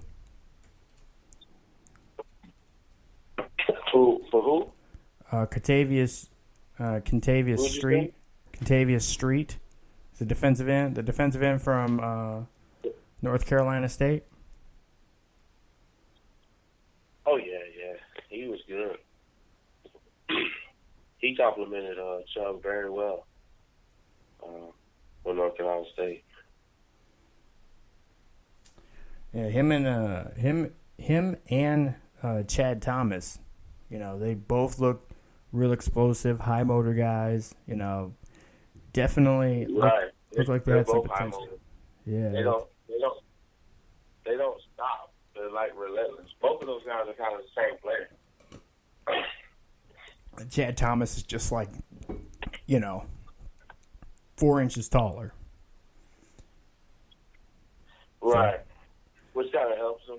For who? Kentavious Street. Kentavious Street. The defensive end from North Carolina State. Oh yeah. He was good. He complimented Chubb very well for North Carolina State. Yeah, him and Chad Thomas. They both look real explosive, high motor guys. Definitely right. Look like they had some potential. Yeah. They don't stop. They're like relentless. Both of those guys are kind of the same player. Chad Thomas is just like, 4 inches taller. Right. So, which kind of helps him.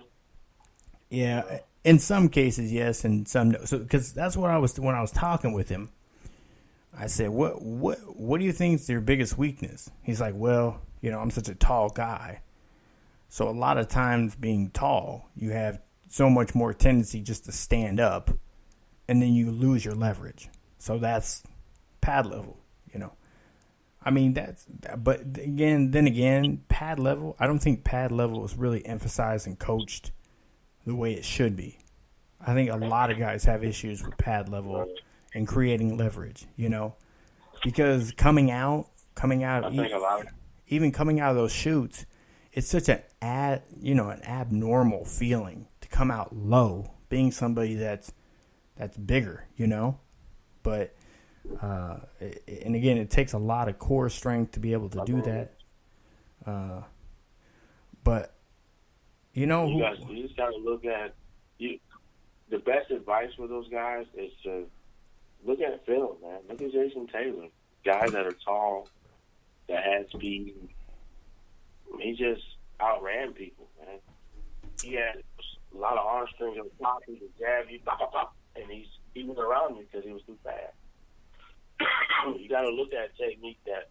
Yeah. In some cases, yes, and some no. So, because that's what when I was talking with him. I said, "What do you think is your biggest weakness?" He's like, "Well, I'm such a tall guy, so a lot of times being tall, you have so much more tendency just to stand up, and then you lose your leverage. So that's pad level, I mean, but again, pad level. I don't think pad level is really emphasized and coached the way it should be. I think a lot of guys have issues with pad level and creating leverage, because coming out, even coming out of those chutes, it's such an abnormal feeling to come out low, being somebody that's bigger, but, and again, it takes a lot of core strength to be able to do that. But, you just got to look at the best advice for those guys is to look at film, man. Look at Jason Taylor. Guys that are tall, that had speed. He just outran people, man. He had a lot of arm strength on top. He could jab you, pop, pop, pop, and he went around you because he was too fast. You got to look at technique that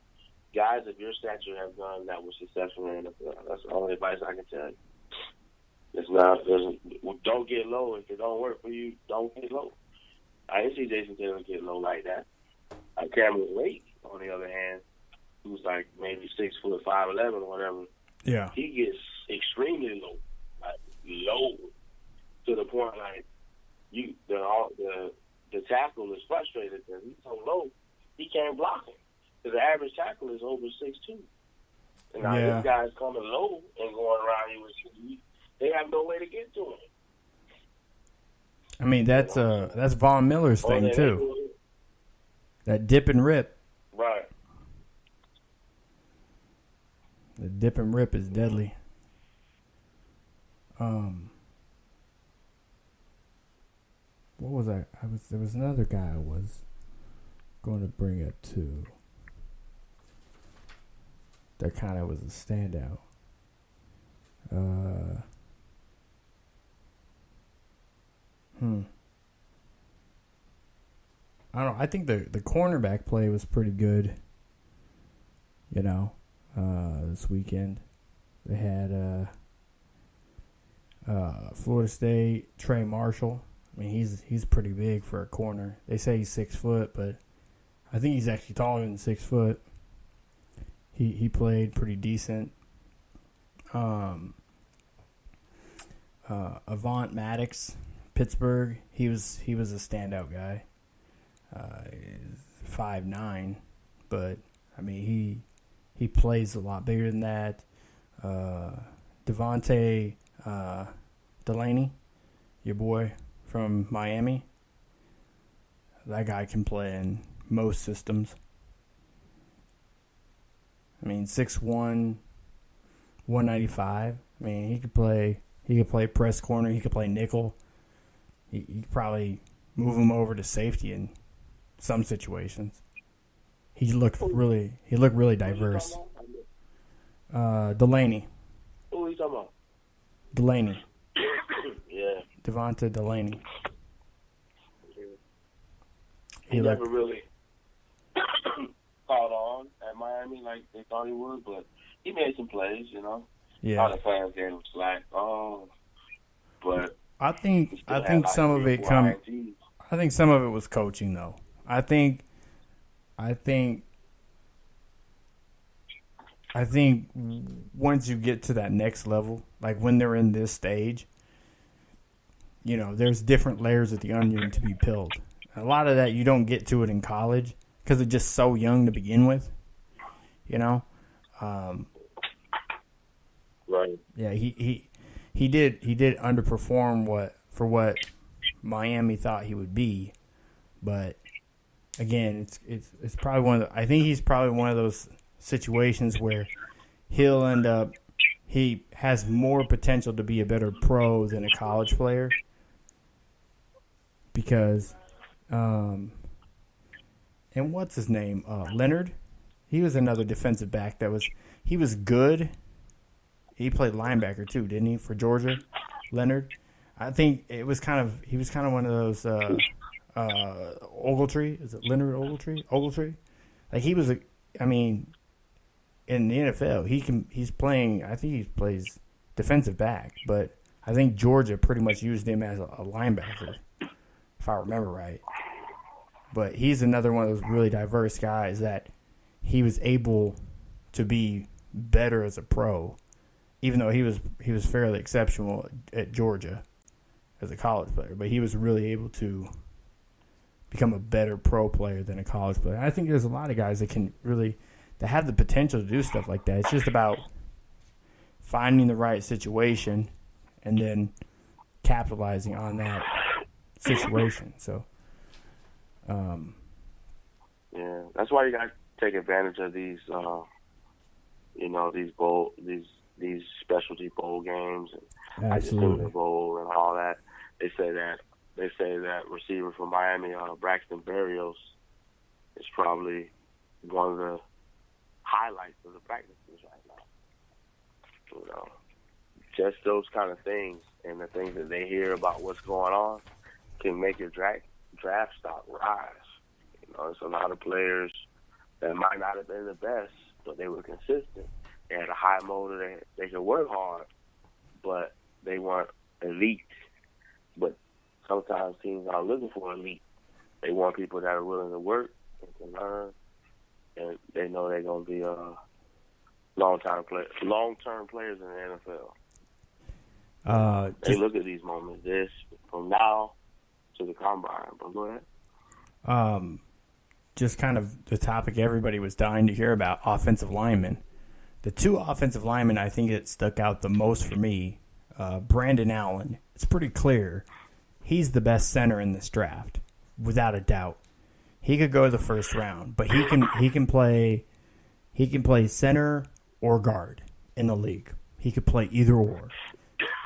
guys of your stature have done that was successful in the NFL. That's the only advice I can tell you. Don't get low. If it don't work for you, don't get low. I didn't see Jason Taylor get low like that. Cameron Wake, on the other hand, who's like maybe 6'5", 5'11", or whatever. Yeah, he gets extremely low, like low, to the point like the tackle is frustrated because he's so low he can't block him. Because the average tackle is over 6'2". And now these guys coming low and going around you with they have no way to get to him. I mean, that's Von Miller's thing too. That dip and rip. Right. The dip and rip is deadly. What was I? There was another guy I was going to bring up too. That kind of was a standout. I don't know. I think the cornerback play was pretty good. This weekend they had Florida State Trey Marshall. I mean, he's pretty big for a corner. They say he's 6 foot, but I think he's actually taller than 6 foot. He played pretty decent. Avant Maddox, Pittsburgh. He was a standout guy. 5'9", but I mean he plays a lot bigger than that. Devontae Delaney, your boy from Miami. That guy can play in most systems. I mean, 6'1", 195. I mean, he could play press corner. He could play nickel. You could probably move him over to safety in some situations. He looked really diverse. Delaney. Who are you talking about? Delaney. Yeah. Devonta Delaney. He never really caught on at Miami like they thought he would, but he made some plays, you know. Yeah. All the fans gave him slack. But I think some of it was coaching though. I think once you get to that next level, like when they're in this stage, you know, there's different layers of the onion to be peeled. A lot of that you don't get to it in college because they're just so young to begin with, you know. Right. Yeah, he did underperform what Miami thought he would be, but again, it's probably I think he's probably one of those situations where he has more potential to be a better pro than a college player because and what's his name? Leonard. He was another defensive back he was good. He played linebacker too, didn't he, for Georgia? Leonard. I think he was kind of one of those Ogletree. Is it Leonard Ogletree? Ogletree? Like he was in the NFL, he's playing, I think he plays defensive back, but I think Georgia pretty much used him as a linebacker, if I remember right. But he's another one of those really diverse guys that he was able to be better as a pro, even though he was fairly exceptional at Georgia as a college player. But he was really able to become a better pro player than a college player. I think there's a lot of guys that have the potential to do stuff like that. It's just about finding the right situation and then capitalizing on that situation. So, yeah, that's why you got to take advantage of these, these specialty bowl games and absolutely. the bowl and all that. They say that receiver from Miami, Braxton Berrios, is probably one of the highlights of the practices right now. You know, just those kind of things and the things that they hear about what's going on can make your draft stock rise. You know, there's a lot of players that might not have been the best, but they were consistent. They had a high motor. They could work hard, but they weren't elite. But sometimes teams aren't looking for elite. They want people that are willing to work and can learn, and they know they're going to be long-term players in the NFL. They look at these moments, from now to the combine. But go ahead. Just kind of the topic everybody was dying to hear about, offensive linemen. The two offensive linemen I think that stuck out the most for me, Brandon Allen. It's pretty clear he's the best center in this draft, without a doubt. He could go to the first round, but he can play center or guard in the league. He could play either or.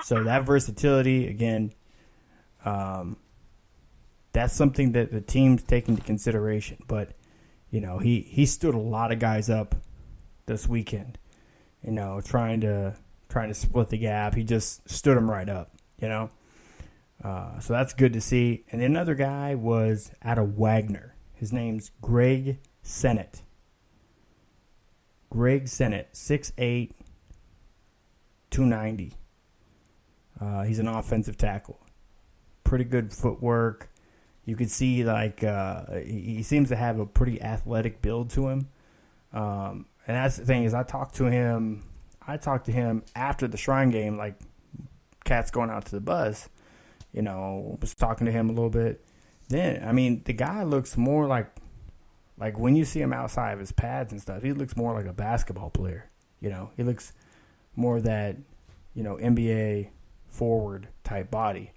So that versatility, again, that's something that the team's take into consideration. But, you know, he stood a lot of guys up this weekend, you know, trying to split the gap. He just stood them right up, you know. So that's good to see. And another guy was out of Wagner. His name's Greg Sennett. Greg Sennett, 6'8", 290. He's an offensive tackle. Pretty good footwork. You could see, he seems to have a pretty athletic build to him. and that's the thing is I talked to him after the Shrine game, like cats going out to the bus, was talking to him a little bit. Then, I mean, the guy looks more like when you see him outside of his pads and stuff, he looks more like a basketball player. He looks more that, NBA forward type body.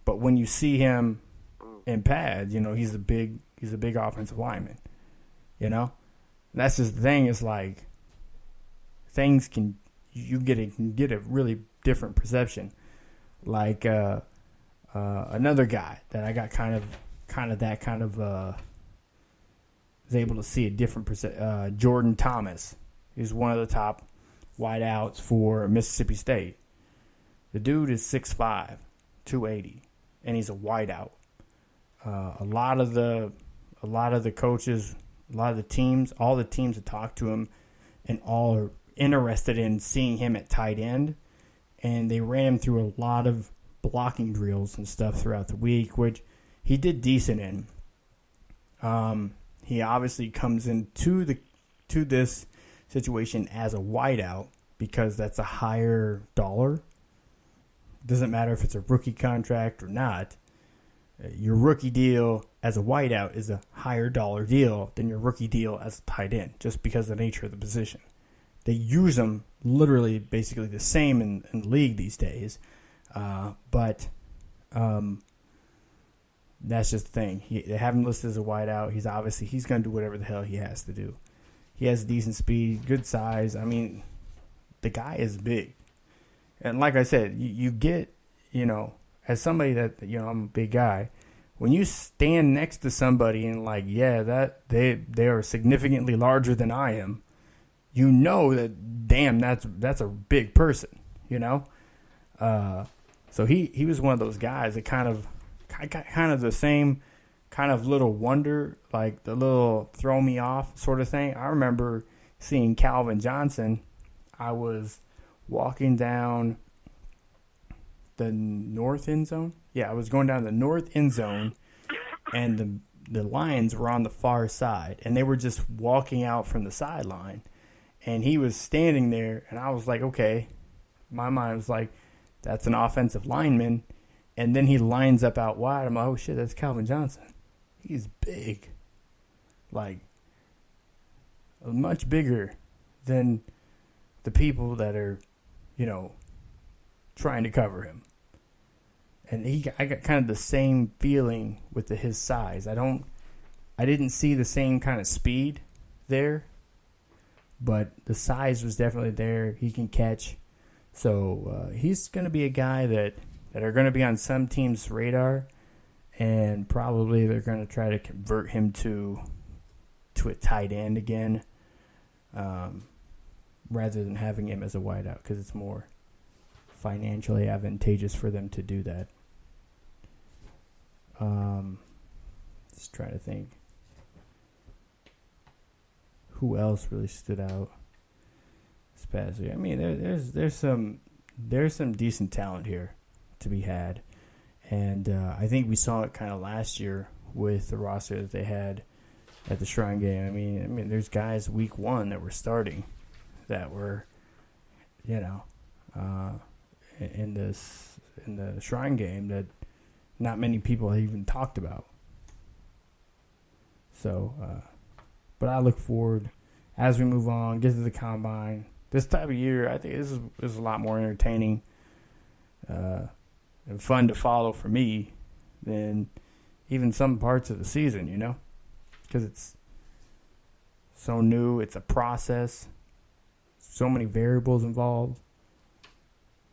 But when you see him in pads, he's a big offensive lineman. That's just the thing. Is like things can get a really different perception. Like another guy that I got was able to see a different Jordan Thomas. He's one of the top wideouts for Mississippi State. The dude is 6'5", 280, and he's a wideout. A lot of the coaches, a lot of the teams, all the teams that talk to him, and all are interested in seeing him at tight end. And they ran him through a lot of blocking drills and stuff throughout the week, which he did decent in. He obviously comes into this situation as a wideout because that's a higher dollar. Doesn't matter if it's a rookie contract or not. Your rookie deal as a wideout is a higher dollar deal than your rookie deal as a tight end, just because of the nature of the position. They use them literally basically the same in the league these days. But that's just the thing. They have him listed as a wideout. He's going to do whatever the hell he has to do. He has decent speed, good size. I mean, the guy is big. And like I said, you get, as somebody that, I'm a big guy, when you stand next to somebody and that they are significantly larger than I am, that, damn, that's a big person, So he was one of those guys that kind of the same kind of little wonder, like the little throw me off sort of thing. I remember seeing Calvin Johnson. I was walking down the north end zone. Yeah, I was going down the north end zone, and the Lions were on the far side, and they were just walking out from the sideline, and he was standing there, and I was like, okay. My mind was like, that's an offensive lineman, and then he lines up out wide. I'm like, oh shit, that's Calvin Johnson. He's big, like much bigger than the people that are, trying to cover him. And I got kind of the same feeling with his size. I didn't see the same kind of speed there, but the size was definitely there. He can catch. So he's going to be a guy that are going to be on some teams' radar, and probably they're going to try to convert him to a tight end again, rather than having him as a wideout, because it's more financially advantageous for them to do that. Just trying to think who else really stood out this past year. I mean, there's some decent talent here to be had, and I think we saw it kind of last year with the roster that they had at the Shrine game. I mean, there's guys week one that were starting that were, in the Shrine game that not many people have even talked about. So, but I look forward as we move on, get to the combine. This time of year, I think this is a lot more entertaining and fun to follow for me than even some parts of the season, because it's so new. It's a process. So many variables involved.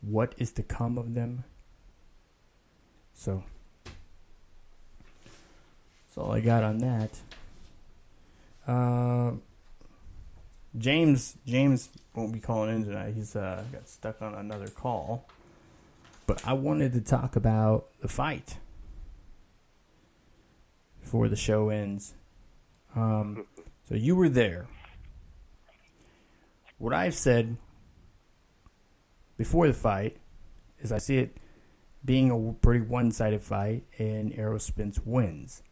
What is to come of them? So that's all I got on that. James won't be calling in tonight. He's got stuck on another call. But I wanted to talk about the fight before the show ends. So you were there. What I've said before the fight is I see it being a pretty one-sided fight, and Errol Spence wins.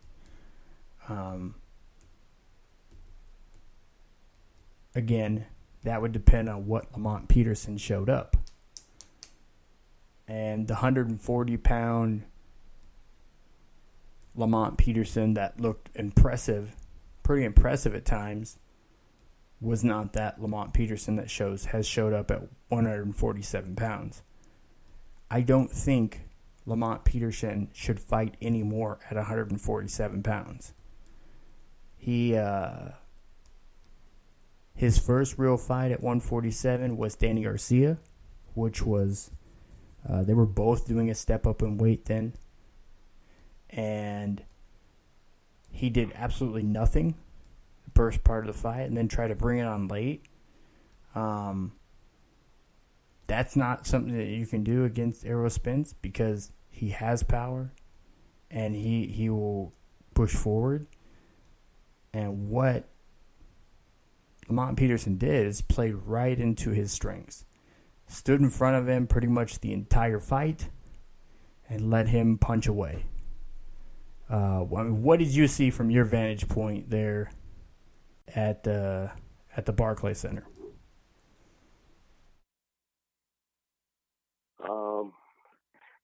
again, that would depend on what Lamont Peterson showed up. And the 140-pound Lamont Peterson that looked impressive, pretty impressive at times, was not that Lamont Peterson that has showed up at 147 pounds. I don't think Lamont Peterson should fight anymore at 147 pounds. His first real fight at 147 was Danny Garcia, which was, they were both doing a step up in weight then. And he did absolutely nothing the first part of the fight and then tried to bring it on late. That's not something that you can do against Errol Spence because he has power and he will push forward. And what Lamont Peterson did is play right into his strengths. Stood in front of him pretty much the entire fight and let him punch away. What did you see from your vantage point there at the Barclays Center?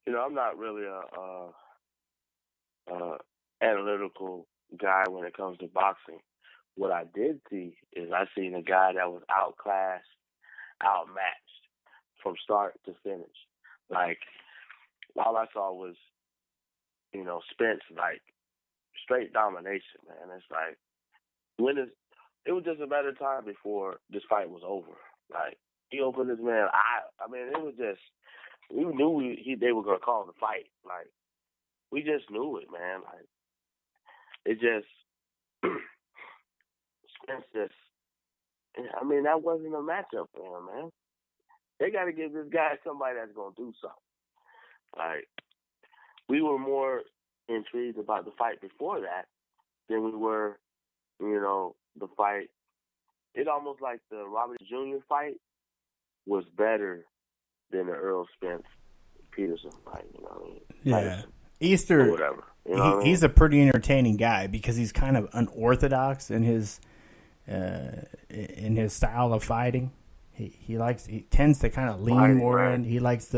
I'm not really a analytical guy when it comes to boxing. What I did see is I seen a guy that was outclassed, outmatched from start to finish. Like, all I saw was, Spence, like, straight domination, man. It's like, it was just a matter of time before this fight was over. Like, he opened his man I mean, it was just, we knew they were going to call the fight. Like, we just knew it, man. Like, it just, Spence just, I mean, that wasn't a matchup for him, man. They got to give this guy somebody that's going to do something. Like, we were more intrigued about the fight before that than we were, the fight. It almost like the Robert Jr. fight was better than the Errol Spence Peterson fight, Yeah. Easter, or whatever. He's a pretty entertaining guy because he's kind of unorthodox in his style of fighting. He tends to kind of lean more in. He likes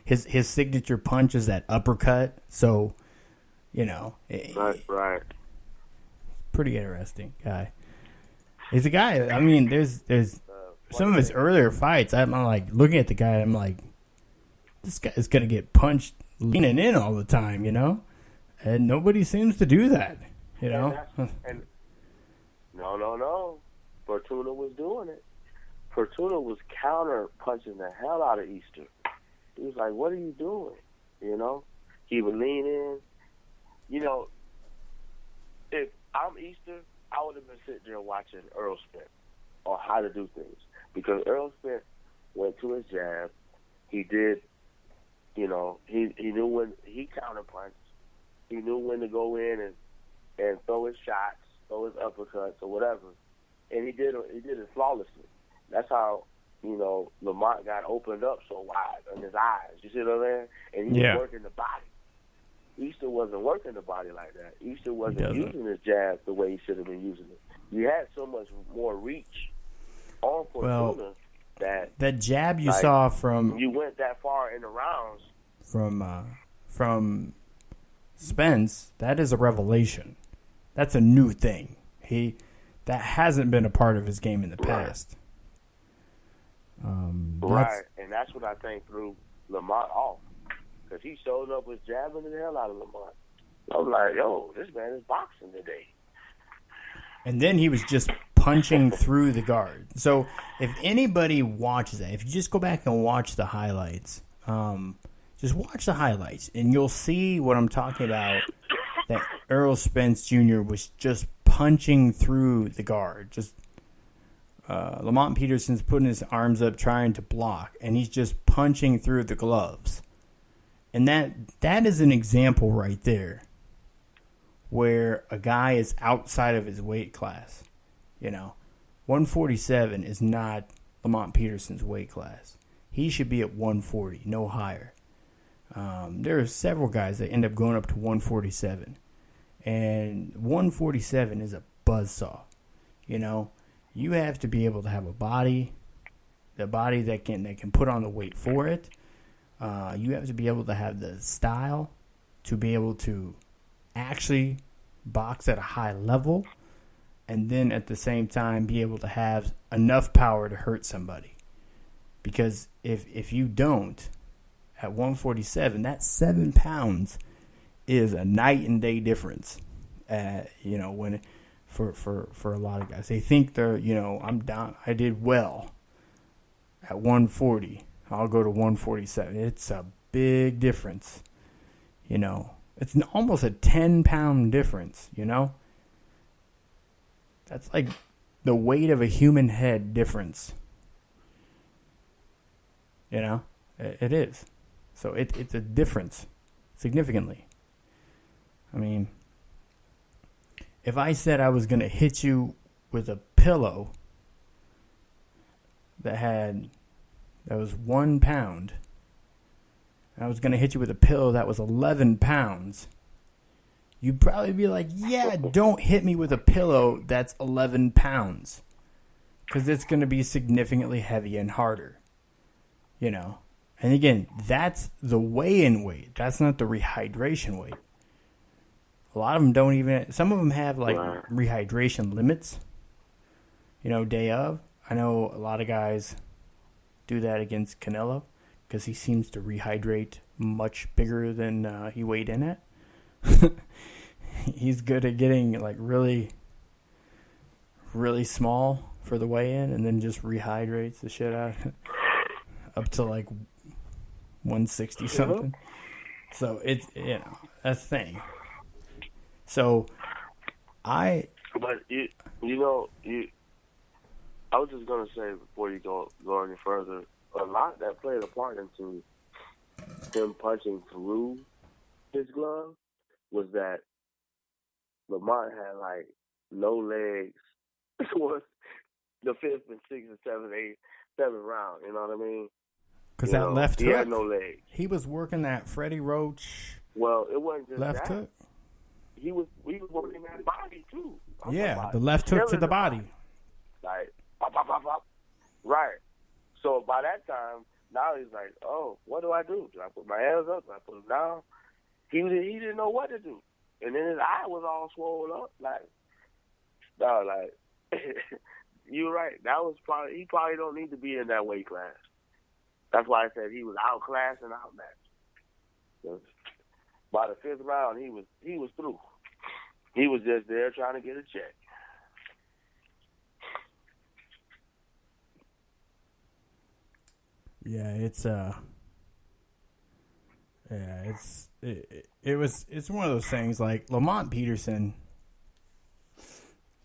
his signature punch is that uppercut. So, right. Pretty interesting guy. He's a guy. I mean, there's some of his earlier fights. I'm like looking at the guy. I'm like, this guy is gonna get punched leaning in all the time, and nobody seems to do that, And no. Fortuna was doing it. Fortuna was counter punching the hell out of Easter. He was like, "What are you doing?" He would lean in. If I'm Easter, I would have been sitting there watching Errol Spence on how to do things because Errol Spence went to his jab. He did, he knew when he counterpunched. He knew when to go in and throw his shots, throw his uppercuts or whatever, and he did it flawlessly. That's how Lamont got opened up so wide on his eyes. You see what I'm saying? And he was working the body. Easter wasn't working the body like that. Easter wasn't using his jab the way he should have been using it. You had so much more reach on Fortuna that jab you saw from you went that far in the rounds from Spence. That is a revelation. That's a new thing. That hasn't been a part of his game in the past. Right, and that's what I think threw Lamont off. Because he showed up with jabbing the hell out of Lamont. I was like, yo, this man is boxing today. And then he was just punching through the guard. So if anybody watches that, if you just go back and watch the highlights, just watch the highlights, and you'll see what I'm talking about, that Errol Spence Jr. was just punching through the guard. Just Lamont Peterson's putting his arms up trying to block, and he's just punching through the gloves. And that is an example right there where a guy is outside of his weight class. 147 is not Lamont Peterson's weight class. He should be at 140, no higher. There are several guys that end up going up to 147. And 147 is a buzzsaw, You have to be able to have the body that can put on the weight for it. You have to be able to have the style to be able to actually box at a high level, and then at the same time be able to have enough power to hurt somebody. Because if you don't, at 147, that 7 pounds is a night and day difference. When for a lot of guys, they think they're, I'm down. I did well at 140. I'll go to 147. It's a big difference. It's almost a 10-pound difference. That's like the weight of a human head difference. It is. So it's a difference significantly. I mean, if I said I was going to hit you with a pillow that was 1 pound, and I was going to hit you with a pillow that was 11 pounds, you'd probably be like, yeah, don't hit me with a pillow that's 11 pounds. Because it's going to be significantly heavier and harder. And again, that's the weigh-in weight. That's not the rehydration weight. A lot of them don't even, some of them have like rehydration limits, day of. I know a lot of guys do that against Canelo because he seems to rehydrate much bigger than he weighed in at. He's good at getting like really, really small for the weigh-in and then just rehydrates the shit out up to like 160 something. So it's, that's the thing. So I was just gonna say before you go any further, a lot that played a part into him punching through his glove was that Lamont had like no legs towards the 5th and 6th and 7th, 8th, 7th round. You know what I mean? Because that left hook, he had no legs. He was working that Freddie Roach. Well, it wasn't just left hook. He was working that body too. The left hook to the body. Like, pop, pop, pop, pop. Right. So by that time, now he's like, oh, what do I do? Do I put my hands up? Do I put them down? He didn't know what to do. And then his eye was all swollen up. You're right. He probably don't need to be in that weight class. That's why I said he was outclassed and outmatched. By the 5th round, he was through. He was just there trying to get a check. Yeah, it's one of those things like Lamont Peterson.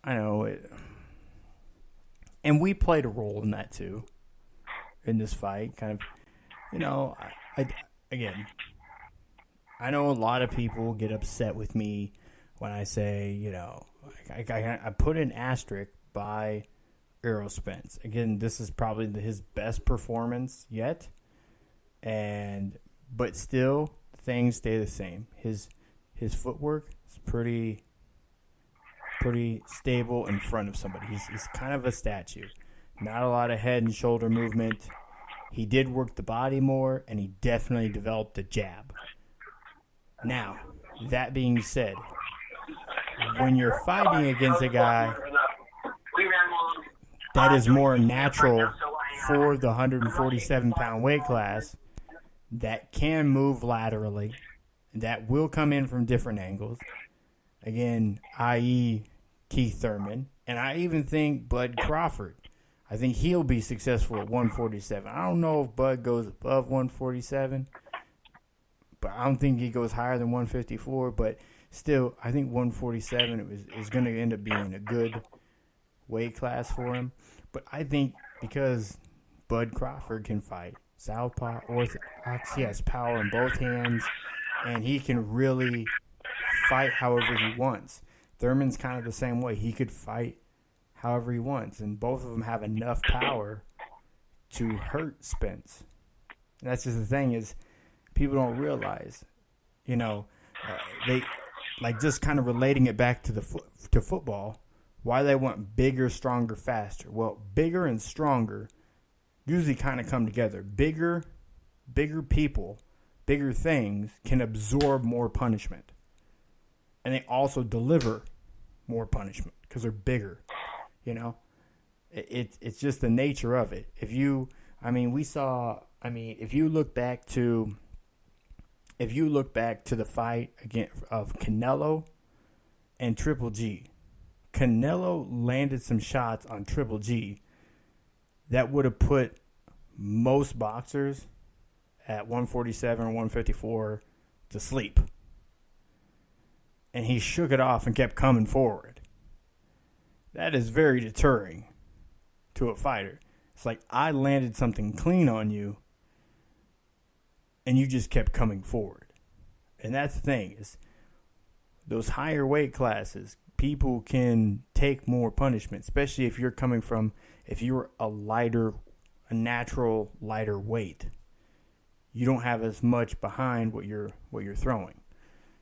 I know it, and we played a role in that too. In this fight, kind of, I know a lot of people get upset with me when I say, I put an asterisk by Errol Spence. Again, this is probably his best performance yet, but still things stay the same. His footwork is pretty stable in front of somebody. He's kind of a statue. Not a lot of head and shoulder movement. He did work the body more, and he definitely developed a jab. Now, that being said, when you're fighting against a guy that is more natural for the 147-pound weight class, that can move laterally, that will come in from different angles, again, i.e. Keith Thurman, and I even think Bud Crawford. I think he'll be successful at 147. I don't know if Bud goes above 147, but I don't think he goes higher than 154. But still, I think 147 is going to end up being a good weight class for him. But I think because Bud Crawford can fight southpaw, orthodox, he has power in both hands, and he can really fight however he wants. Thurman's kind of the same way. He could fight however he wants, and both of them have enough power to hurt Spence. And that's just the thing is, people don't realize, they like just kind of relating it back to to football. why they want bigger, stronger, faster. Well, bigger and stronger usually kind of come together. Bigger people, bigger things can absorb more punishment. And they also deliver more punishment because they're bigger, you know. It's just the nature of it. If you look back to the fight again of Canelo and Triple G, Canelo landed some shots on Triple G that would have put most boxers at 147 or 154 to sleep. And he shook it off and kept coming forward. That is very deterring to a fighter. It's like, I landed something clean on you, and you just kept coming forward. And that's the thing, is those higher weight classes, people can take more punishment, especially if you're a natural lighter weight. You don't have as much behind what you're throwing.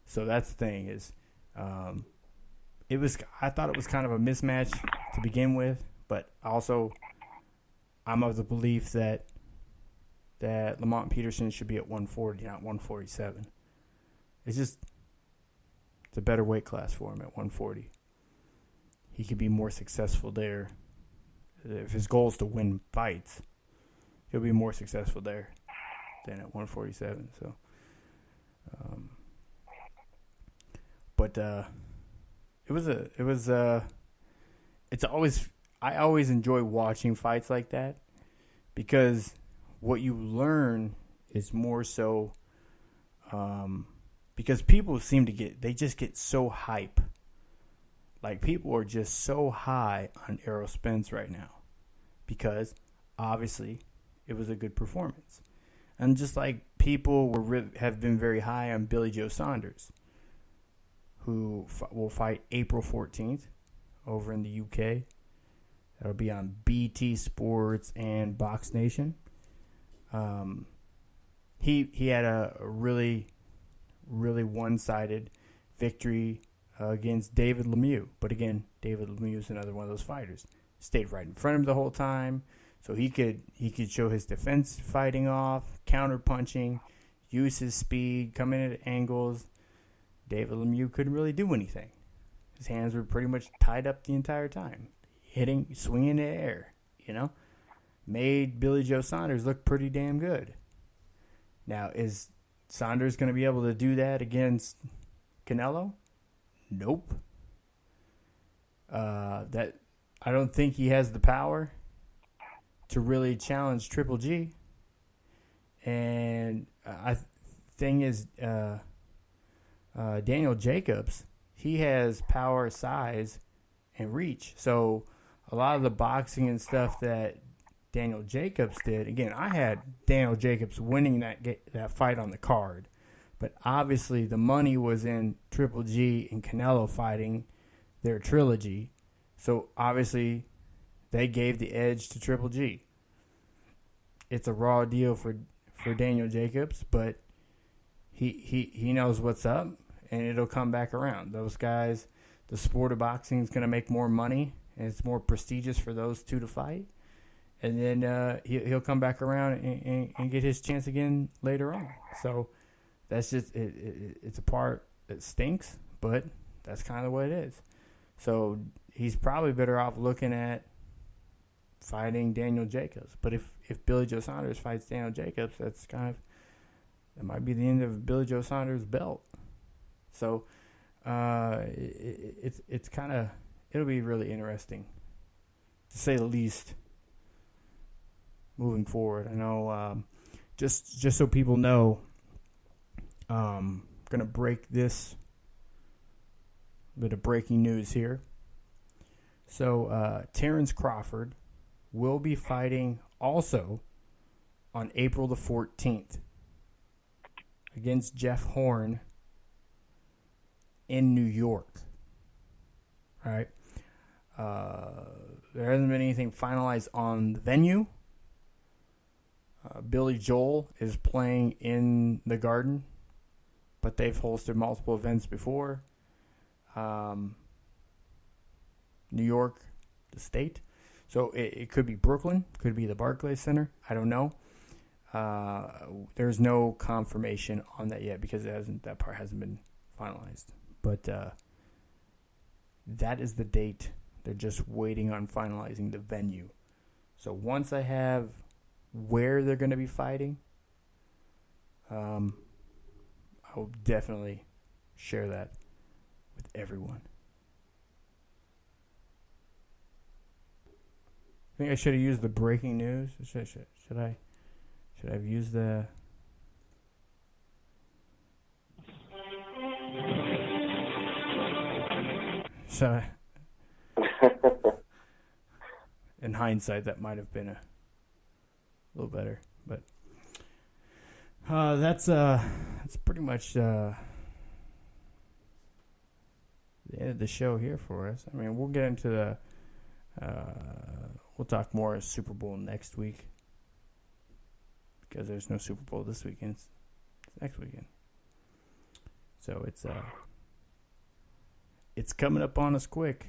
So that's the thing, is I thought it was kind of a mismatch to begin with, but also I'm of the belief that Lamont Peterson should be at 140, not 147. It's a better weight class for him at 140. He could be more successful there. If his goal is to win fights, he'll be more successful there than at 147. So, I always enjoy watching fights like that, because what you learn is more so, because people they just get so hype. Like, people are just so high on Errol Spence right now, because obviously it was a good performance. And just like people have been very high on Billy Joe Saunders, who will fight April 14th over in the UK. That'll be on BT Sports and Box Nation. He had a really, really one-sided victory against David Lemieux. But again, David Lemieux is another one of those fighters. Stayed right in front of him the whole time, so he could show his defense fighting off, counter punching, use his speed, come in at angles. David Lemieux couldn't really do anything. His hands were pretty much tied up the entire time, swinging in the air, made Billy Joe Saunders look pretty damn good. Now, is Saunders going to be able to do that against Canelo? Nope. I don't think he has the power to really challenge Triple G. And thing is, Daniel Jacobs, he has power, size, and reach. So a lot of the boxing and stuff that Daniel Jacobs did, again, I had Daniel Jacobs winning that fight on the card. But obviously the money was in Triple G and Canelo fighting their trilogy. So obviously they gave the edge to Triple G. It's a raw deal for Daniel Jacobs, but he knows what's up, and it'll come back around. Those guys, the sport of boxing is going to make more money, and it's more prestigious for those two to fight. And then he'll come back around and get his chance again later on. So that's just it's a part that stinks, but that's kind of what it is. So he's probably better off looking at fighting Daniel Jacobs. But if Billy Joe Saunders fights Daniel Jacobs, that might be the end of Billy Joe Saunders' belt. So it's kind of, it'll be really interesting, to say the least, moving forward. I know, just so people know, I'm going to break this bit of breaking news here. So Terrence Crawford will be fighting also on April the 14th against Jeff Horn in New York. All right. There hasn't been anything finalized on the venue. Billy Joel is playing in the Garden, but they've hosted multiple events before. New York, the state. So it could be Brooklyn, could be the Barclays Center. I don't know. There's no confirmation on that yet because that part hasn't been finalized. But that is the date. They're just waiting on finalizing the venue. So once I have where they're going to be fighting, I will definitely share that with everyone. I think I should have used the breaking news. Should I have used the... Should I... In hindsight, that might have been a little better, but that's pretty much the end of the show here for us. I mean, we'll get into the we'll talk more Super Bowl next week because there's no Super Bowl this weekend. It's next weekend, so it's coming up on us quick.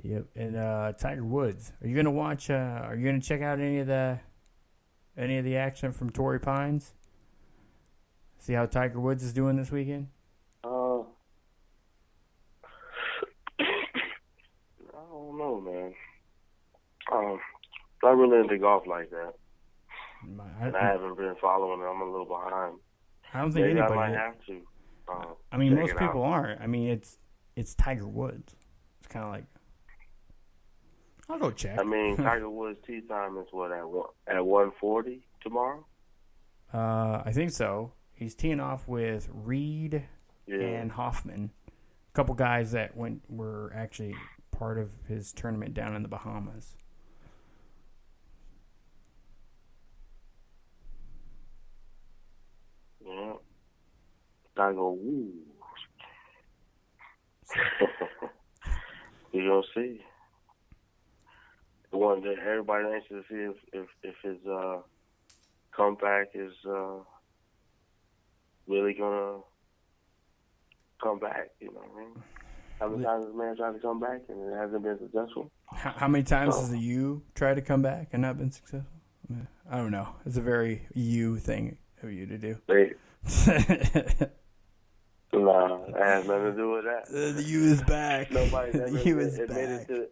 Yep, and Tiger Woods. Are you gonna watch? Are you gonna check out any of the action from Torrey Pines? See how Tiger Woods is doing this weekend? I don't know, man. Not really into golf like that. I haven't been following it. I'm a little behind. I don't think Maybe anybody. I might have to. I mean, check most it people out. aren't. I mean, it's Tiger Woods. It's kind of like, I'll go check. I mean, Tiger Woods' tee time is what, at 1:40 tomorrow? I think so. He's teeing off with Reed and Hoffman, a couple guys that were actually part of his tournament down in the Bahamas. Yeah. Tiger Woods. You're gonna see. The one that everybody anxious to see if his comeback is really gonna come back. You know what I mean? How many times has man tried to come back and it hasn't been successful? How many times has the U tried to come back and not been successful? I don't know. It's a very U thing of you to do. Nah, it has nothing to do with that. The U is back. Nobody's ever the U is admitted back. to.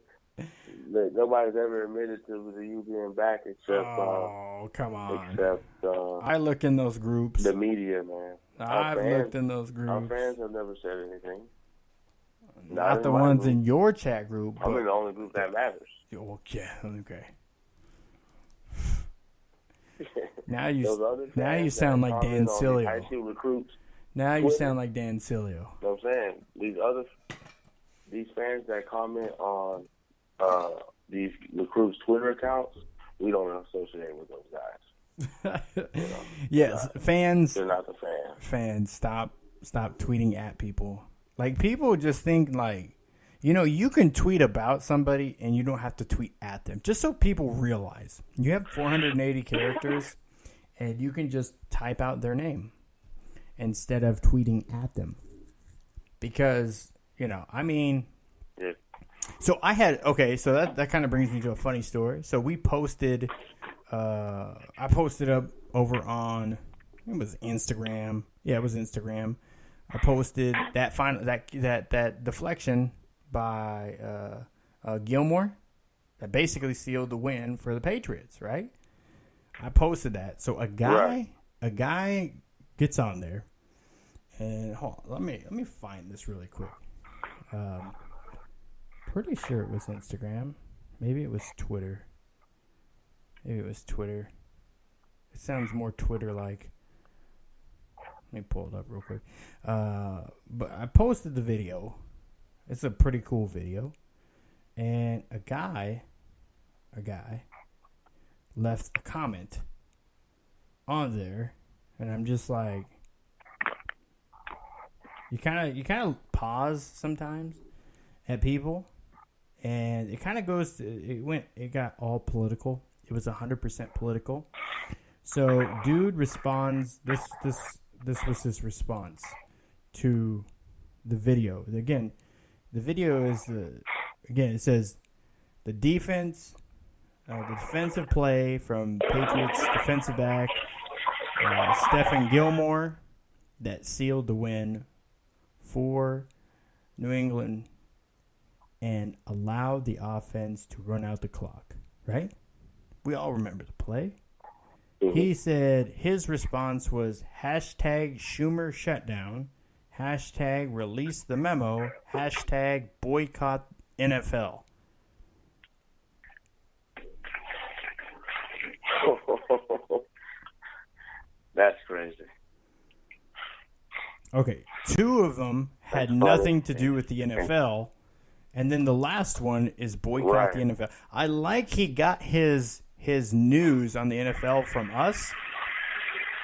Nobody's ever admitted to the U being back except. Come on. Except. I look in those groups. The media, man. I've looked in those groups. Our fans have never said anything. Not the ones in your chat group. I'm in the only group that matters. Okay. Now you sound like Dan Cilio. High school recruits. Now you sound like Dan Cilio. You know what I'm saying? These fans that comment on these recruits' Twitter accounts, we don't associate with those guys. Yes, fans. They're not the fans. Fans, stop tweeting at people. Like, people just think, like, you can tweet about somebody and you don't have to tweet at them. Just so people realize. You have 480 characters and you can just type out their name instead of tweeting at them. Because, I mean... Yeah. So so that kind of brings me to a funny story. So we posted... I posted up over on... It was Instagram. Yeah, it was Instagram. I posted that deflection by Gilmore that basically sealed the win for the Patriots, right? I posted that. So a guy gets on there, and hold on, let me find this really quick. Pretty sure it was Instagram. Maybe it was Twitter. It sounds more Twitter-like. Let me pull it up real quick. But I posted the video. It's a pretty cool video. And a guy left a comment on there. And I'm just like, you kind of pause sometimes at people. And it kind of goes it got all political. It was 100% political. So dude responds, this was his response to the video. Again, The video is again. It says the defense, the defensive play from Patriots defensive back Stephen Gilmore that sealed the win for New England and allowed the offense to run out the clock. Right? We all remember the play. He said his response was hashtag Schumer shutdown, hashtag release the memo, hashtag boycott NFL. That's crazy. Okay, 2 of them had nothing to do with the NFL, and then the last one is boycott the NFL. I like he got his news on the NFL from us,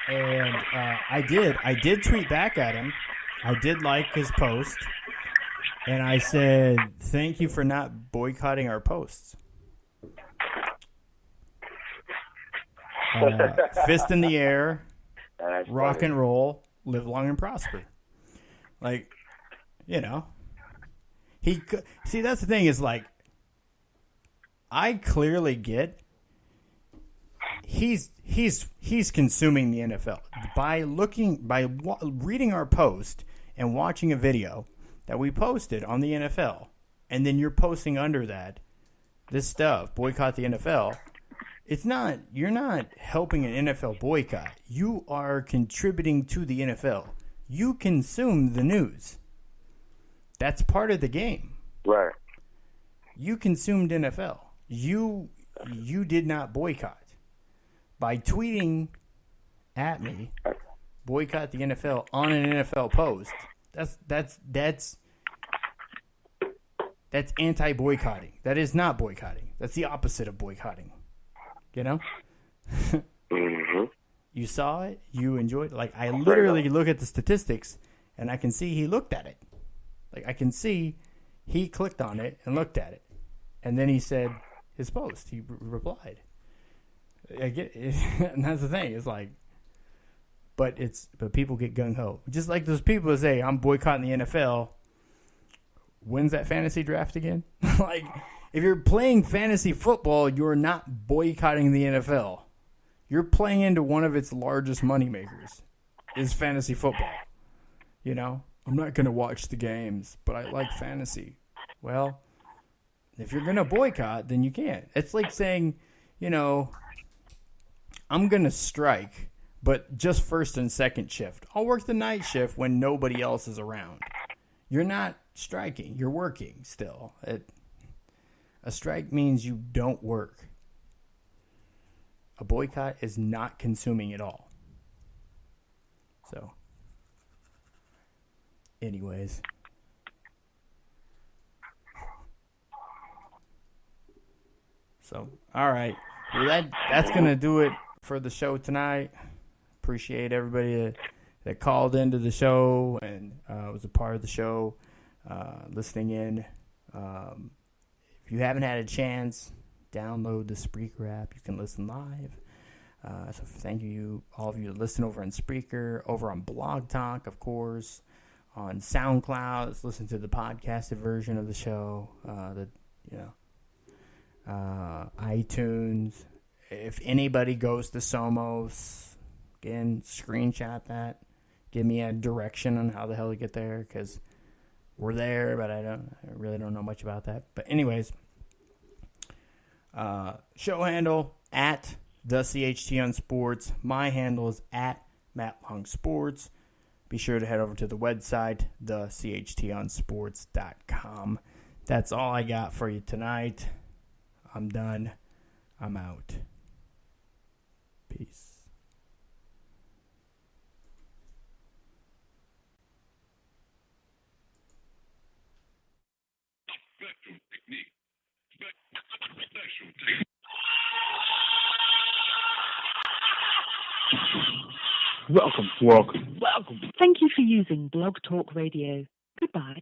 and I did tweet back at him. I did like his post, and I said, thank you for not boycotting our posts. Fist in the air, rock and roll, live long and prosper. Like, you know, see, that's the thing is, like, I clearly get he's consuming the NFL by reading our post and watching a video that we posted on the NFL, and then you're posting under that this stuff, boycott the NFL. You're not helping an NFL boycott. You are contributing to the NFL. You consume the news. That's part of the game. Right. You consumed NFL. You did not boycott. By tweeting at me, boycott the NFL on an NFL post. That's anti-boycotting. That is not boycotting. That's the opposite of boycotting. You know? Mm-hmm. You saw it. You enjoyed it. Like, I literally look at the statistics, and I can see he looked at it. Like, I can see he clicked on it and looked at it. And then he said his post. He replied. I get it. And that's the thing. It's like, but people get gung-ho. Just like those people that say, I'm boycotting the NFL. When's that fantasy draft again? Like, if you're playing fantasy football, you're not boycotting the NFL. You're playing into one of its largest moneymakers, is fantasy football. You know? I'm not going to watch the games, but I like fantasy. Well, if you're going to boycott, then you can't. It's like saying, you know, I'm going to strike, but just first and second shift. I'll work the night shift when nobody else is around. You're not striking. You're working still. A strike means you don't work. A boycott is not consuming at all. So, anyways. So, all right. Well, that's going to do it for the show tonight. Appreciate everybody that called into the show and was a part of the show, listening in. If you haven't had a chance, download the Spreaker app. You can listen live. So thank you, all of you that listen over on Spreaker, over on Blog Talk, of course, on SoundCloud. Let's listen to the podcasted version of the show. iTunes. If anybody goes to Somos, again, screenshot that. Give me a direction on how the hell to get there, because we're there, but I really don't know much about that. But anyways, show handle at the CHT on Sports. My handle is at Matt Long Sports. Be sure to head over to the website, thechtonsports.com. That's all I got for you tonight. I'm done. I'm out. Peace. Welcome. Thank you for using Blog Talk Radio. Goodbye.